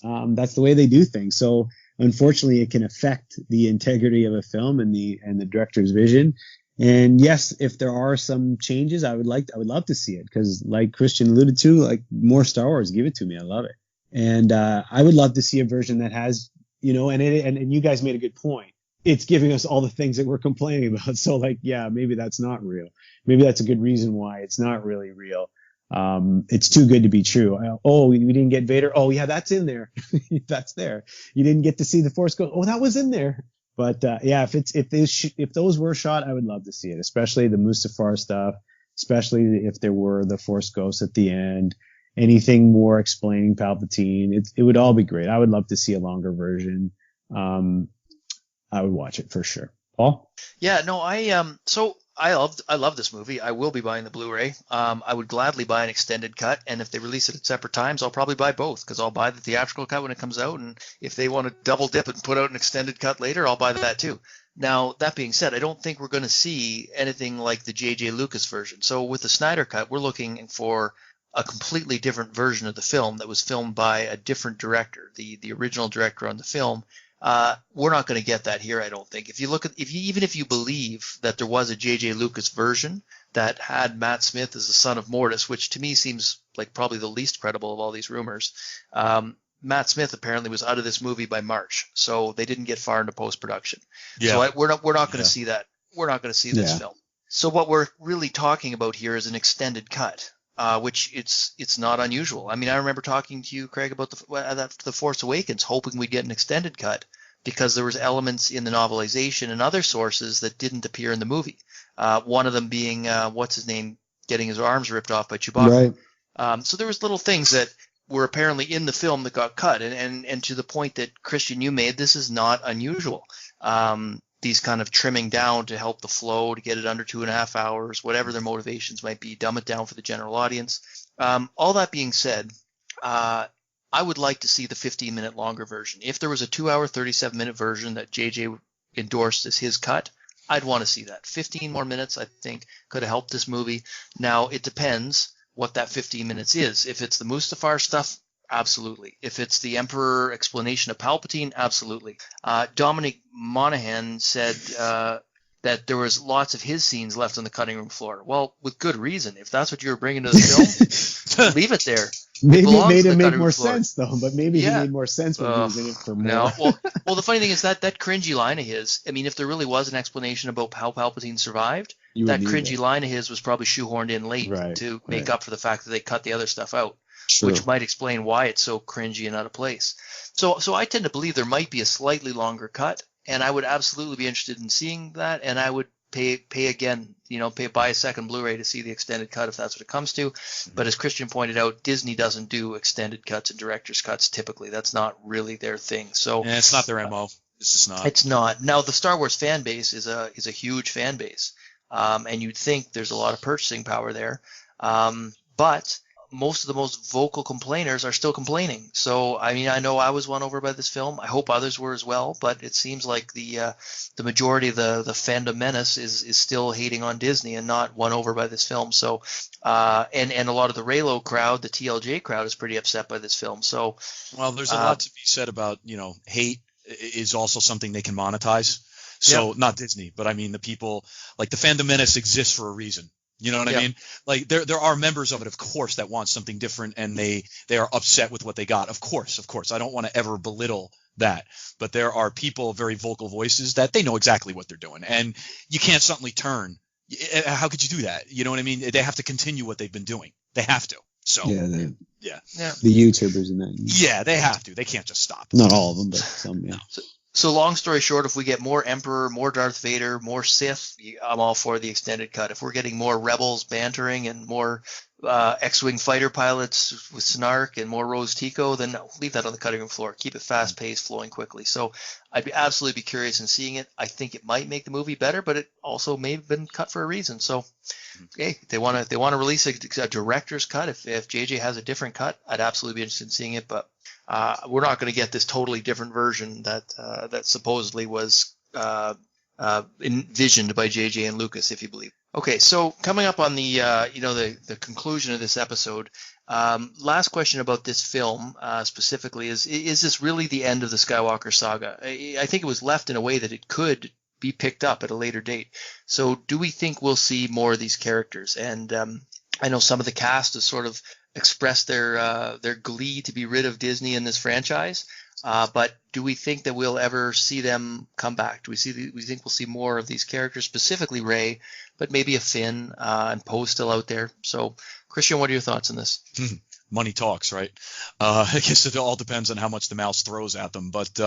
That's the way they do things. So unfortunately, it can affect the integrity of a film and the director's vision. And yes, if there are some changes, I would love to see it, because like Christian alluded to, like, more Star Wars, give it to me. I love it. And I would love to see a version that has, and you guys made a good point. It's giving us all the things that we're complaining about. So maybe that's not real. Maybe that's a good reason why it's not really real. It's too good to be true. Oh, we didn't get Vader. Oh yeah, that's in there. That's there. You didn't get to see the Force Ghost. Oh, that was in there. But yeah, if those were shot, I would love to see it, especially the Mustafar stuff, especially if there were the Force Ghosts at the end. Anything more explaining Palpatine, it would all be great. I would love to see a longer version. I would watch it for sure. Paul? Yeah, no, I love this movie. I will be buying the Blu-ray. I would gladly buy an extended cut, and if they release it at separate times, I'll probably buy both because I'll buy the theatrical cut when it comes out, and if they want to double dip it and put out an extended cut later, I'll buy that too. Now, that being said, I don't think we're going to see anything like the J.J. Lucas version. So with the Snyder cut, we're looking for a completely different version of the film that was filmed by a different director, the original director on the film. We're not going to get that here, I don't think. Even if you believe that there was a J.J. Lucas version that had Matt Smith as the son of Mortis, which to me seems like probably the least credible of all these rumors, Matt Smith apparently was out of this movie by March, so they didn't get far into post-production. Yeah. So we're not going to see that. We're not going to see this film. So what we're really talking about here is an extended cut. Which it's not unusual. I mean, I remember talking to you, Craig, about the Force Awakens, hoping we'd get an extended cut because there was elements in the novelization and other sources that didn't appear in the movie. One of them being what's his name getting his arms ripped off by Chewbacca. Right. So there was little things that were apparently in the film that got cut, and to the point that Christian, you made, this is not unusual. These kind of trimming down to help the flow, to get it under 2.5 hours, whatever their motivations might be, dumb it down for the general audience. All that being said, I would like to see the 15-minute longer version. If there was a 2-hour, 37-minute version that JJ endorsed as his cut, I'd want to see that. 15 more minutes, I think, could have helped this movie. Now, it depends what that 15 minutes is. If it's the Mustafar stuff, absolutely. If it's the Emperor explanation of Palpatine, absolutely. Dominic Monaghan said that there was lots of his scenes left on the cutting room floor. Well, with good reason. If that's what you were bringing to the film, leave it there. Maybe it made him make more sense, though. But maybe he made more sense when he was in it for more. No. Well, the funny thing is that cringy line of his, I mean, if there really was an explanation about how Palpatine survived, that cringy line of his was probably shoehorned in late to make up for the fact that they cut the other stuff out. True. Which might explain why it's so cringy and out of place. So I tend to believe there might be a slightly longer cut, and I would absolutely be interested in seeing that, and I would pay again, buy a second Blu-ray to see the extended cut if that's what it comes to. But as Christian pointed out, Disney doesn't do extended cuts and director's cuts typically. That's not really their thing. So it's not their MO. It's just not. It's not. Now the Star Wars fan base is a huge fan base, and you'd think there's a lot of purchasing power there, but most of the most vocal complainers are still complaining. So, I mean, I know I was won over by this film. I hope others were as well, but it seems like the majority of the fandom menace is still hating on Disney and not won over by this film. So, and a lot of the Reylo crowd, the TLJ crowd, is pretty upset by this film. So, well, there's a lot to be said about, hate is also something they can monetize. So, not Disney, but I mean, the people, like the fandom menace exists for a reason. You know what I mean? Like there are members of it, of course, that want something different, and they are upset with what they got. Of course. I don't want to ever belittle that, but there are people, very vocal voices, that they know exactly what they're doing, and you can't suddenly turn. How could you do that? You know what I mean? They have to continue what they've been doing. They have to. So the YouTubers and that. Yeah, they have to. They can't just stop. Not all of them, but some. Yeah. So long story short, if we get more Emperor, more Darth Vader, more Sith, I'm all for the extended cut. If we're getting more Rebels bantering and more X-Wing fighter pilots with snark and more Rose Tico, then leave that on the cutting room floor. Keep it fast-paced, flowing quickly. So I'd absolutely be curious in seeing it. I think it might make the movie better, but it also may have been cut for a reason. So, hey, they want to release a director's cut. If JJ has a different cut, I'd absolutely be interested in seeing it, but we're not going to get this totally different version that supposedly was envisioned by JJ and Lucas, if you believe. Okay, so coming up on the the conclusion of this episode, last question about this film specifically is this really the end of the Skywalker saga? I think it was left in a way that it could be picked up at a later date. So do we think we'll see more of these characters? And I know some of the cast has sort of expressed their glee to be rid of Disney in this franchise. But do we think that we'll ever see them come back? Do we think we'll see more of these characters, specifically Rey, but maybe a Finn and Poe still out there? So, Christian, what are your thoughts on this? Money talks, right? I guess it all depends on how much the mouse throws at them. But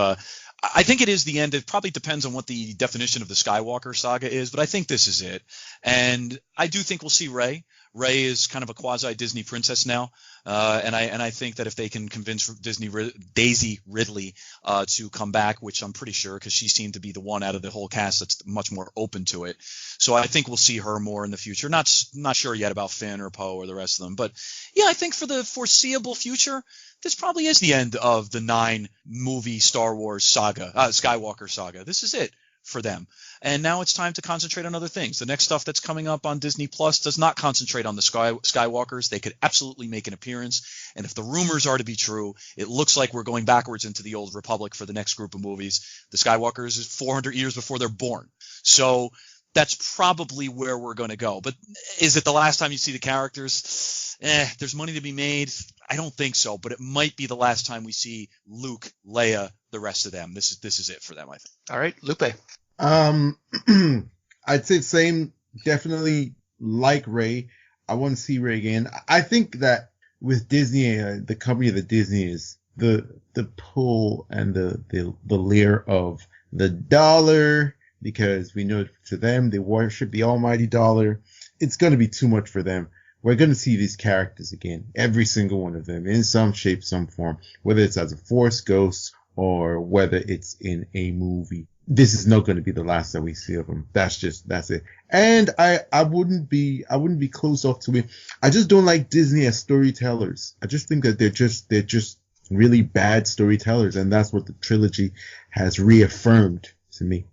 I think it is the end. It probably depends on what the definition of the Skywalker saga is, but I think this is it. And I do think we'll see Rey. Rey is kind of a quasi-Disney princess now, and I think that if they can convince Daisy Ridley to come back, which I'm pretty sure, because she seemed to be the one out of the whole cast that's much more open to it. So I think we'll see her more in the future. Not sure yet about Finn or Poe or the rest of them, but yeah, I think for the foreseeable future, this probably is the end of the 9-movie Star Wars saga, Skywalker saga. This is it for them. And now it's time to concentrate on other things. The next stuff that's coming up on Disney Plus does not concentrate on the Skywalkers. They could absolutely make an appearance. And if the rumors are to be true, it looks like we're going backwards into the Old Republic for the next group of movies. The Skywalkers is 400 years before they're born. So that's probably where we're going to go. But is it the last time you see the characters? There's money to be made. I don't think so, but it might be the last time we see Luke, Leia, the rest of them. This is it for them, I think. All right, Lupe. I'd say same, definitely like Rey. I want to see Rey again. I think that with Disney, the company that Disney is, the pull and the layer of the dollar, because we know to them they worship the almighty dollar. It's going to be too much for them. We're going to see these characters again, every single one of them, in some shape, some form, whether it's as a Force ghost or whether it's in a movie. This is not going to be the last that we see of them. That's it. And I wouldn't be close off to it. I just don't like Disney as storytellers. I just think that they're just really bad storytellers, and that's what the trilogy has reaffirmed to me.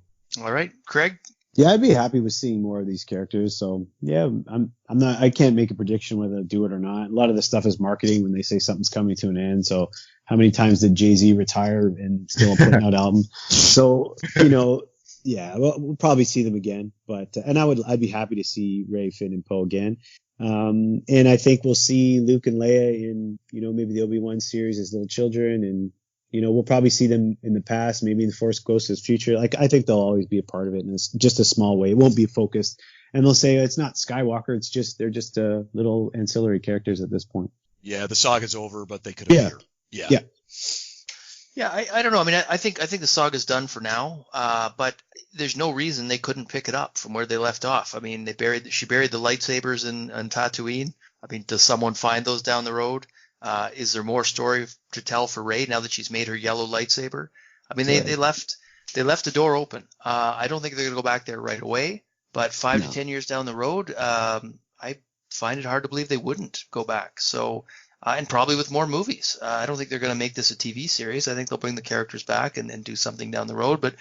All right, Craig. Yeah, I'd be happy with seeing more of these characters. So yeah, I can't make a prediction whether they'll do it or not. A lot of the stuff is marketing when they say something's coming to an end. So how many times did Jay-Z retire and still putting out albums? So, yeah, we'll probably see them again, but, and I'd be happy to see Rey, Finn, and Poe again. And I think we'll see Luke and Leia in, maybe the Obi-Wan series as little children, and, we'll probably see them in the past, maybe in the Force Ghost's future. Like, I think they'll always be a part of it in just a small way. It won't be focused. And they'll say it's not Skywalker. They're just little ancillary characters at this point. Yeah, the saga's over, but they could appear. Yeah. Yeah, I don't know. I mean, I think the saga's done for now, but there's no reason they couldn't pick it up from where they left off. I mean, she buried the lightsabers in Tatooine. I mean, does someone find those down the road? Is there more story to tell for Rey now that she's made her yellow lightsaber? I mean, they left the door open. I don't think they're going to go back there right away, but 5 to 10 years down the road, I find it hard to believe they wouldn't go back. So. And probably with more movies. I don't think they're going to make this a TV series. I think they'll bring the characters back and do something down the road. But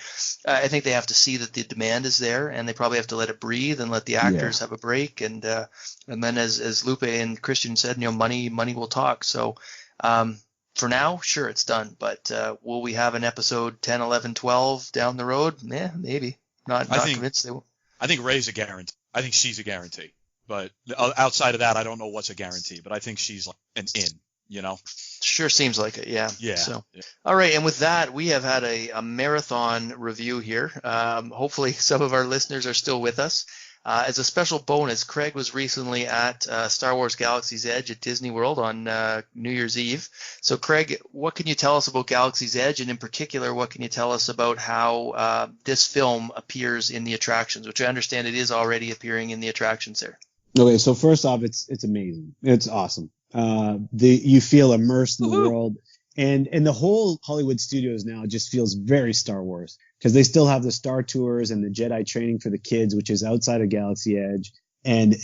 I think they have to see that the demand is there, and they probably have to let it breathe and let the actors have a break. And then, as Lupe and Christian said, money will talk. So for now, sure, it's done. But will we have an episode 10, 11, 12 down the road? Maybe. Not convinced they will. I think Rey's a guarantee. I think she's a guarantee. But outside of that, I don't know what's a guarantee. But I think she's like an in, Sure seems like it, yeah. Yeah. So, all right, and with that, we have had a marathon review here. Hopefully some of our listeners are still with us. As a special bonus, Craig was recently at Star Wars Galaxy's Edge at Disney World on New Year's Eve. So, Craig, what can you tell us about Galaxy's Edge? And in particular, what can you tell us about how this film appears in the attractions, which I understand it is already appearing in the attractions there? Okay, so first off, it's amazing. It's awesome. You feel immersed in the world, and the whole Hollywood Studios now just feels very Star Wars, because they still have the Star Tours and the Jedi training for the kids, which is outside of Galaxy Edge, and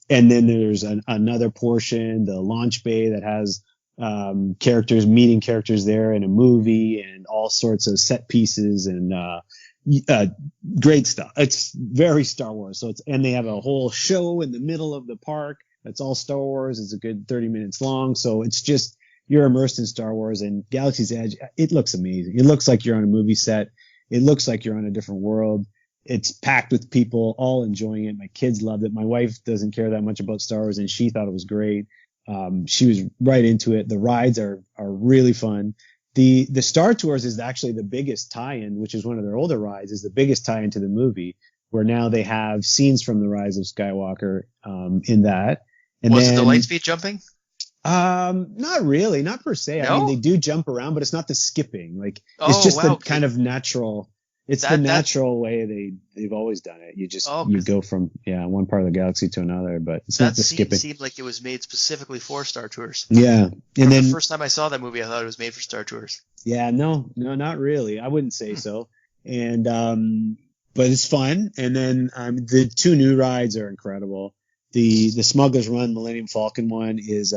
and then there's another portion, the launch bay, that has meeting characters there in a movie, and all sorts of set pieces and great stuff. It's very Star Wars. And they have a whole show in the middle of the park that's all Star Wars. It's a good 30 minutes long. So it's just, you're immersed in Star Wars. And Galaxy's Edge, it looks amazing. It looks like you're on a movie set. It looks like you're on a different world. It's packed with people all enjoying it. My kids loved it. My wife doesn't care that much about Star Wars, and she thought it was great. She was right into it. The rides are really fun. The Star Tours is actually the biggest tie-in, which is one of their older rides, is the biggest tie-in to the movie, where now they have scenes from the Rise of Skywalker in that. And Was it the then, light speed jumping? not really, not per se. I No? mean, they do jump around, but it's not the skipping. Like, Oh, it's just wow, the okay. kind of natural. It's the That- natural way they've always done it. You just Oh, you 'cause go from one part of the galaxy to another, but it's That not the scene skipping. seemed like it was made specifically for Star Tours. Yeah, and From then the first time I saw that movie, I thought it was made for Star Tours. yeah, no, not really. I wouldn't say so. And but it's fun. And then the two new rides are incredible. The Smuggler's Run Millennium Falcon one is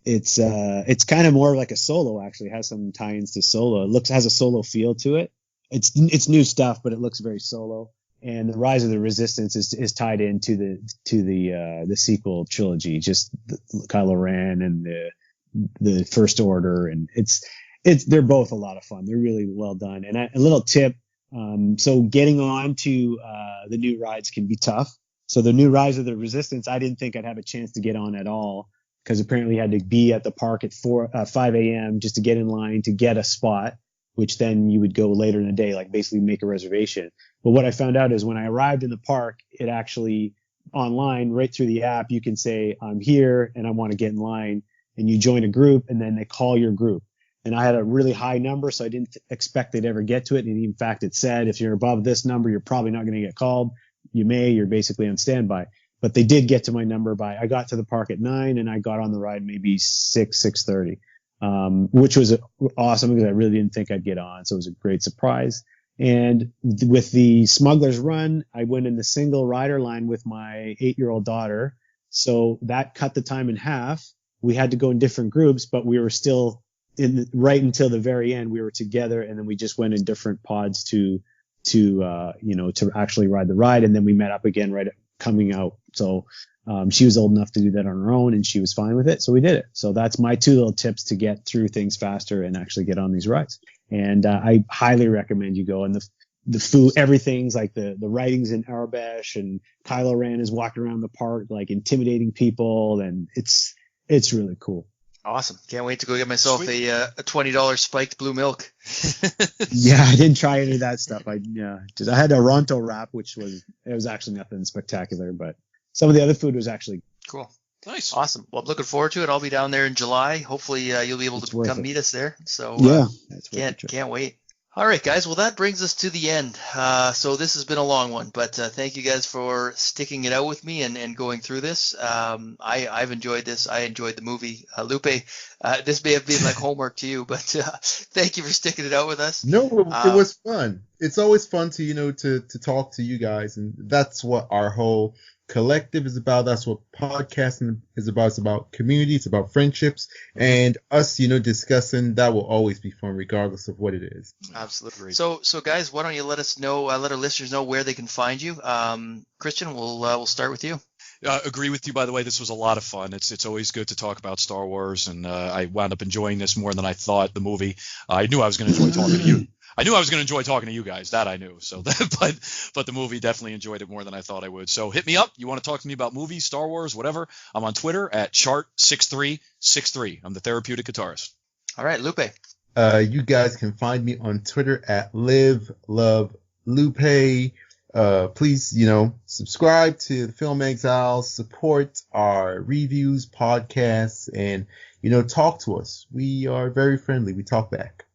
it's kind of more like a solo, actually. It has some tie-ins to Solo. Has a Solo feel to it. It's new stuff, but it looks very Solo. And the Rise of the Resistance is tied into the sequel trilogy, just Kylo Ren and the First Order, and they're both a lot of fun. They're really well done. And a little tip, so getting on to the new rides can be tough. So the new Rise of the Resistance, I didn't think I'd have a chance to get on at all, because apparently you had to be at the park at 5 a.m. just to get in line to get a spot, which then you would go later in the day, like basically make a reservation. But what I found out is when I arrived in the park, it actually online, right through the app, you can say, I'm here and I want to get in line, and you join a group, and then they call your group. And I had a really high number, so I didn't expect they'd ever get to it. And in fact, it said, if you're above this number, you're probably not going to get called. You're basically on standby. But they did get to my number I got to the park at 9, and I got on the ride maybe 6:30, which was awesome, because I really didn't think I'd get on. So it was a great surprise. And with the Smuggler's Run, I went in the single rider line with my 8-year-old daughter. So that cut the time in half. We had to go in different groups, but we were still right until the very end. We were together, and then we just went in different pods to actually ride the ride. And then we met up again right coming out. So she was old enough to do that on her own, and she was fine with it. So we did it. So that's my 2 little tips to get through things faster and actually get on these rides. And I highly recommend you go. And the food, everything's like the writings in Arabic, and Kylo Ren is walking around the park like intimidating people, and it's really cool. Awesome. Can't wait to go get myself a $20 spiked blue milk. Yeah, I didn't try any of that stuff. I had a Ronto wrap, which was actually nothing spectacular, but some of the other food was actually cool. Nice. Awesome. Well, I'm looking forward to it. I'll be down there in July. Hopefully you'll be able to come meet us there. So can't wait. All right, guys. Well, that brings us to the end. So this has been a long one, but thank you guys for sticking it out with me and going through this. I've enjoyed this. I enjoyed the movie. Lupe, this may have been like homework to you, but thank you for sticking it out with us. No, it was fun. It's always fun to talk to you guys, and that's what our whole collective is about. That's what podcasting is about. It's about community. It's about friendships, and us, discussing. That will always be fun, regardless of what it is. Absolutely. So guys, why don't you let us know, let our listeners know where they can find you. Christian, we'll start with you. Agree with you, by the way. This was a lot of fun. It's always good to talk about Star Wars, and I wound up enjoying this more than I thought the movie. I knew I was going to enjoy talking to you. I knew I was going to enjoy talking to you guys. That I knew. So, but the movie definitely enjoyed it more than I thought I would. So hit me up. You want to talk to me about movies, Star Wars, whatever. I'm on Twitter at chart6363. I'm the therapeutic guitarist. All right, Lupe. You guys can find me on Twitter at LiveLoveLupe. Please, subscribe to the Film Exiles, support our reviews, podcasts, and, talk to us. We are very friendly. We talk back.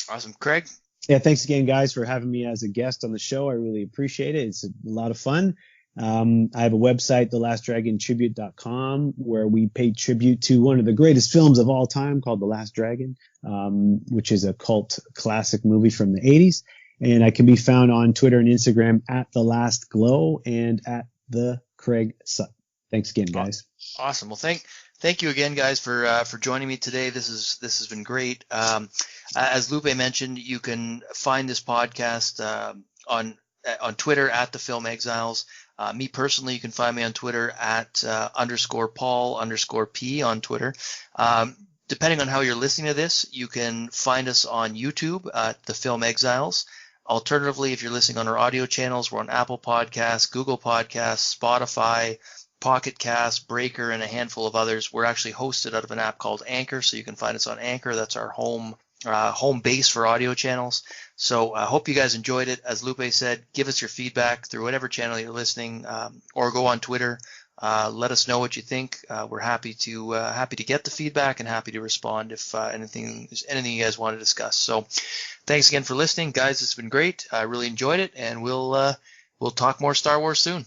Awesome. Craig? Yeah, thanks again, guys, for having me as a guest on the show. I really appreciate it. It's a lot of fun. I have a website, thelastdragontribute.com, where we pay tribute to one of the greatest films of all time called The Last Dragon, which is a cult classic movie from the 80s. And I can be found on Twitter and Instagram at TheLastGlow and at the Craig Sut. Thanks again, guys. Awesome. Well, thank you again, guys, for joining me today. This has been great. As Lupe mentioned, you can find this podcast on Twitter at the Film Exiles. Me personally, you can find me on Twitter at _Paul_P on Twitter. Depending on how you're listening to this, you can find us on YouTube at the Film Exiles. Alternatively, if you're listening on our audio channels, we're on Apple Podcasts, Google Podcasts, Spotify, Pocket Cast, Breaker, and a handful of others. We're actually hosted out of an app called Anchor, so you can find us on Anchor. That's our home home base for audio channels. So I hope you guys enjoyed it. As Lupe said, give us your feedback through whatever channel you're listening, or go on Twitter. Let us know what you think. We're happy to get the feedback and happy to respond if anything you guys want to discuss. So thanks again for listening, guys. It's been great. I really enjoyed it, and we'll talk more Star Wars soon.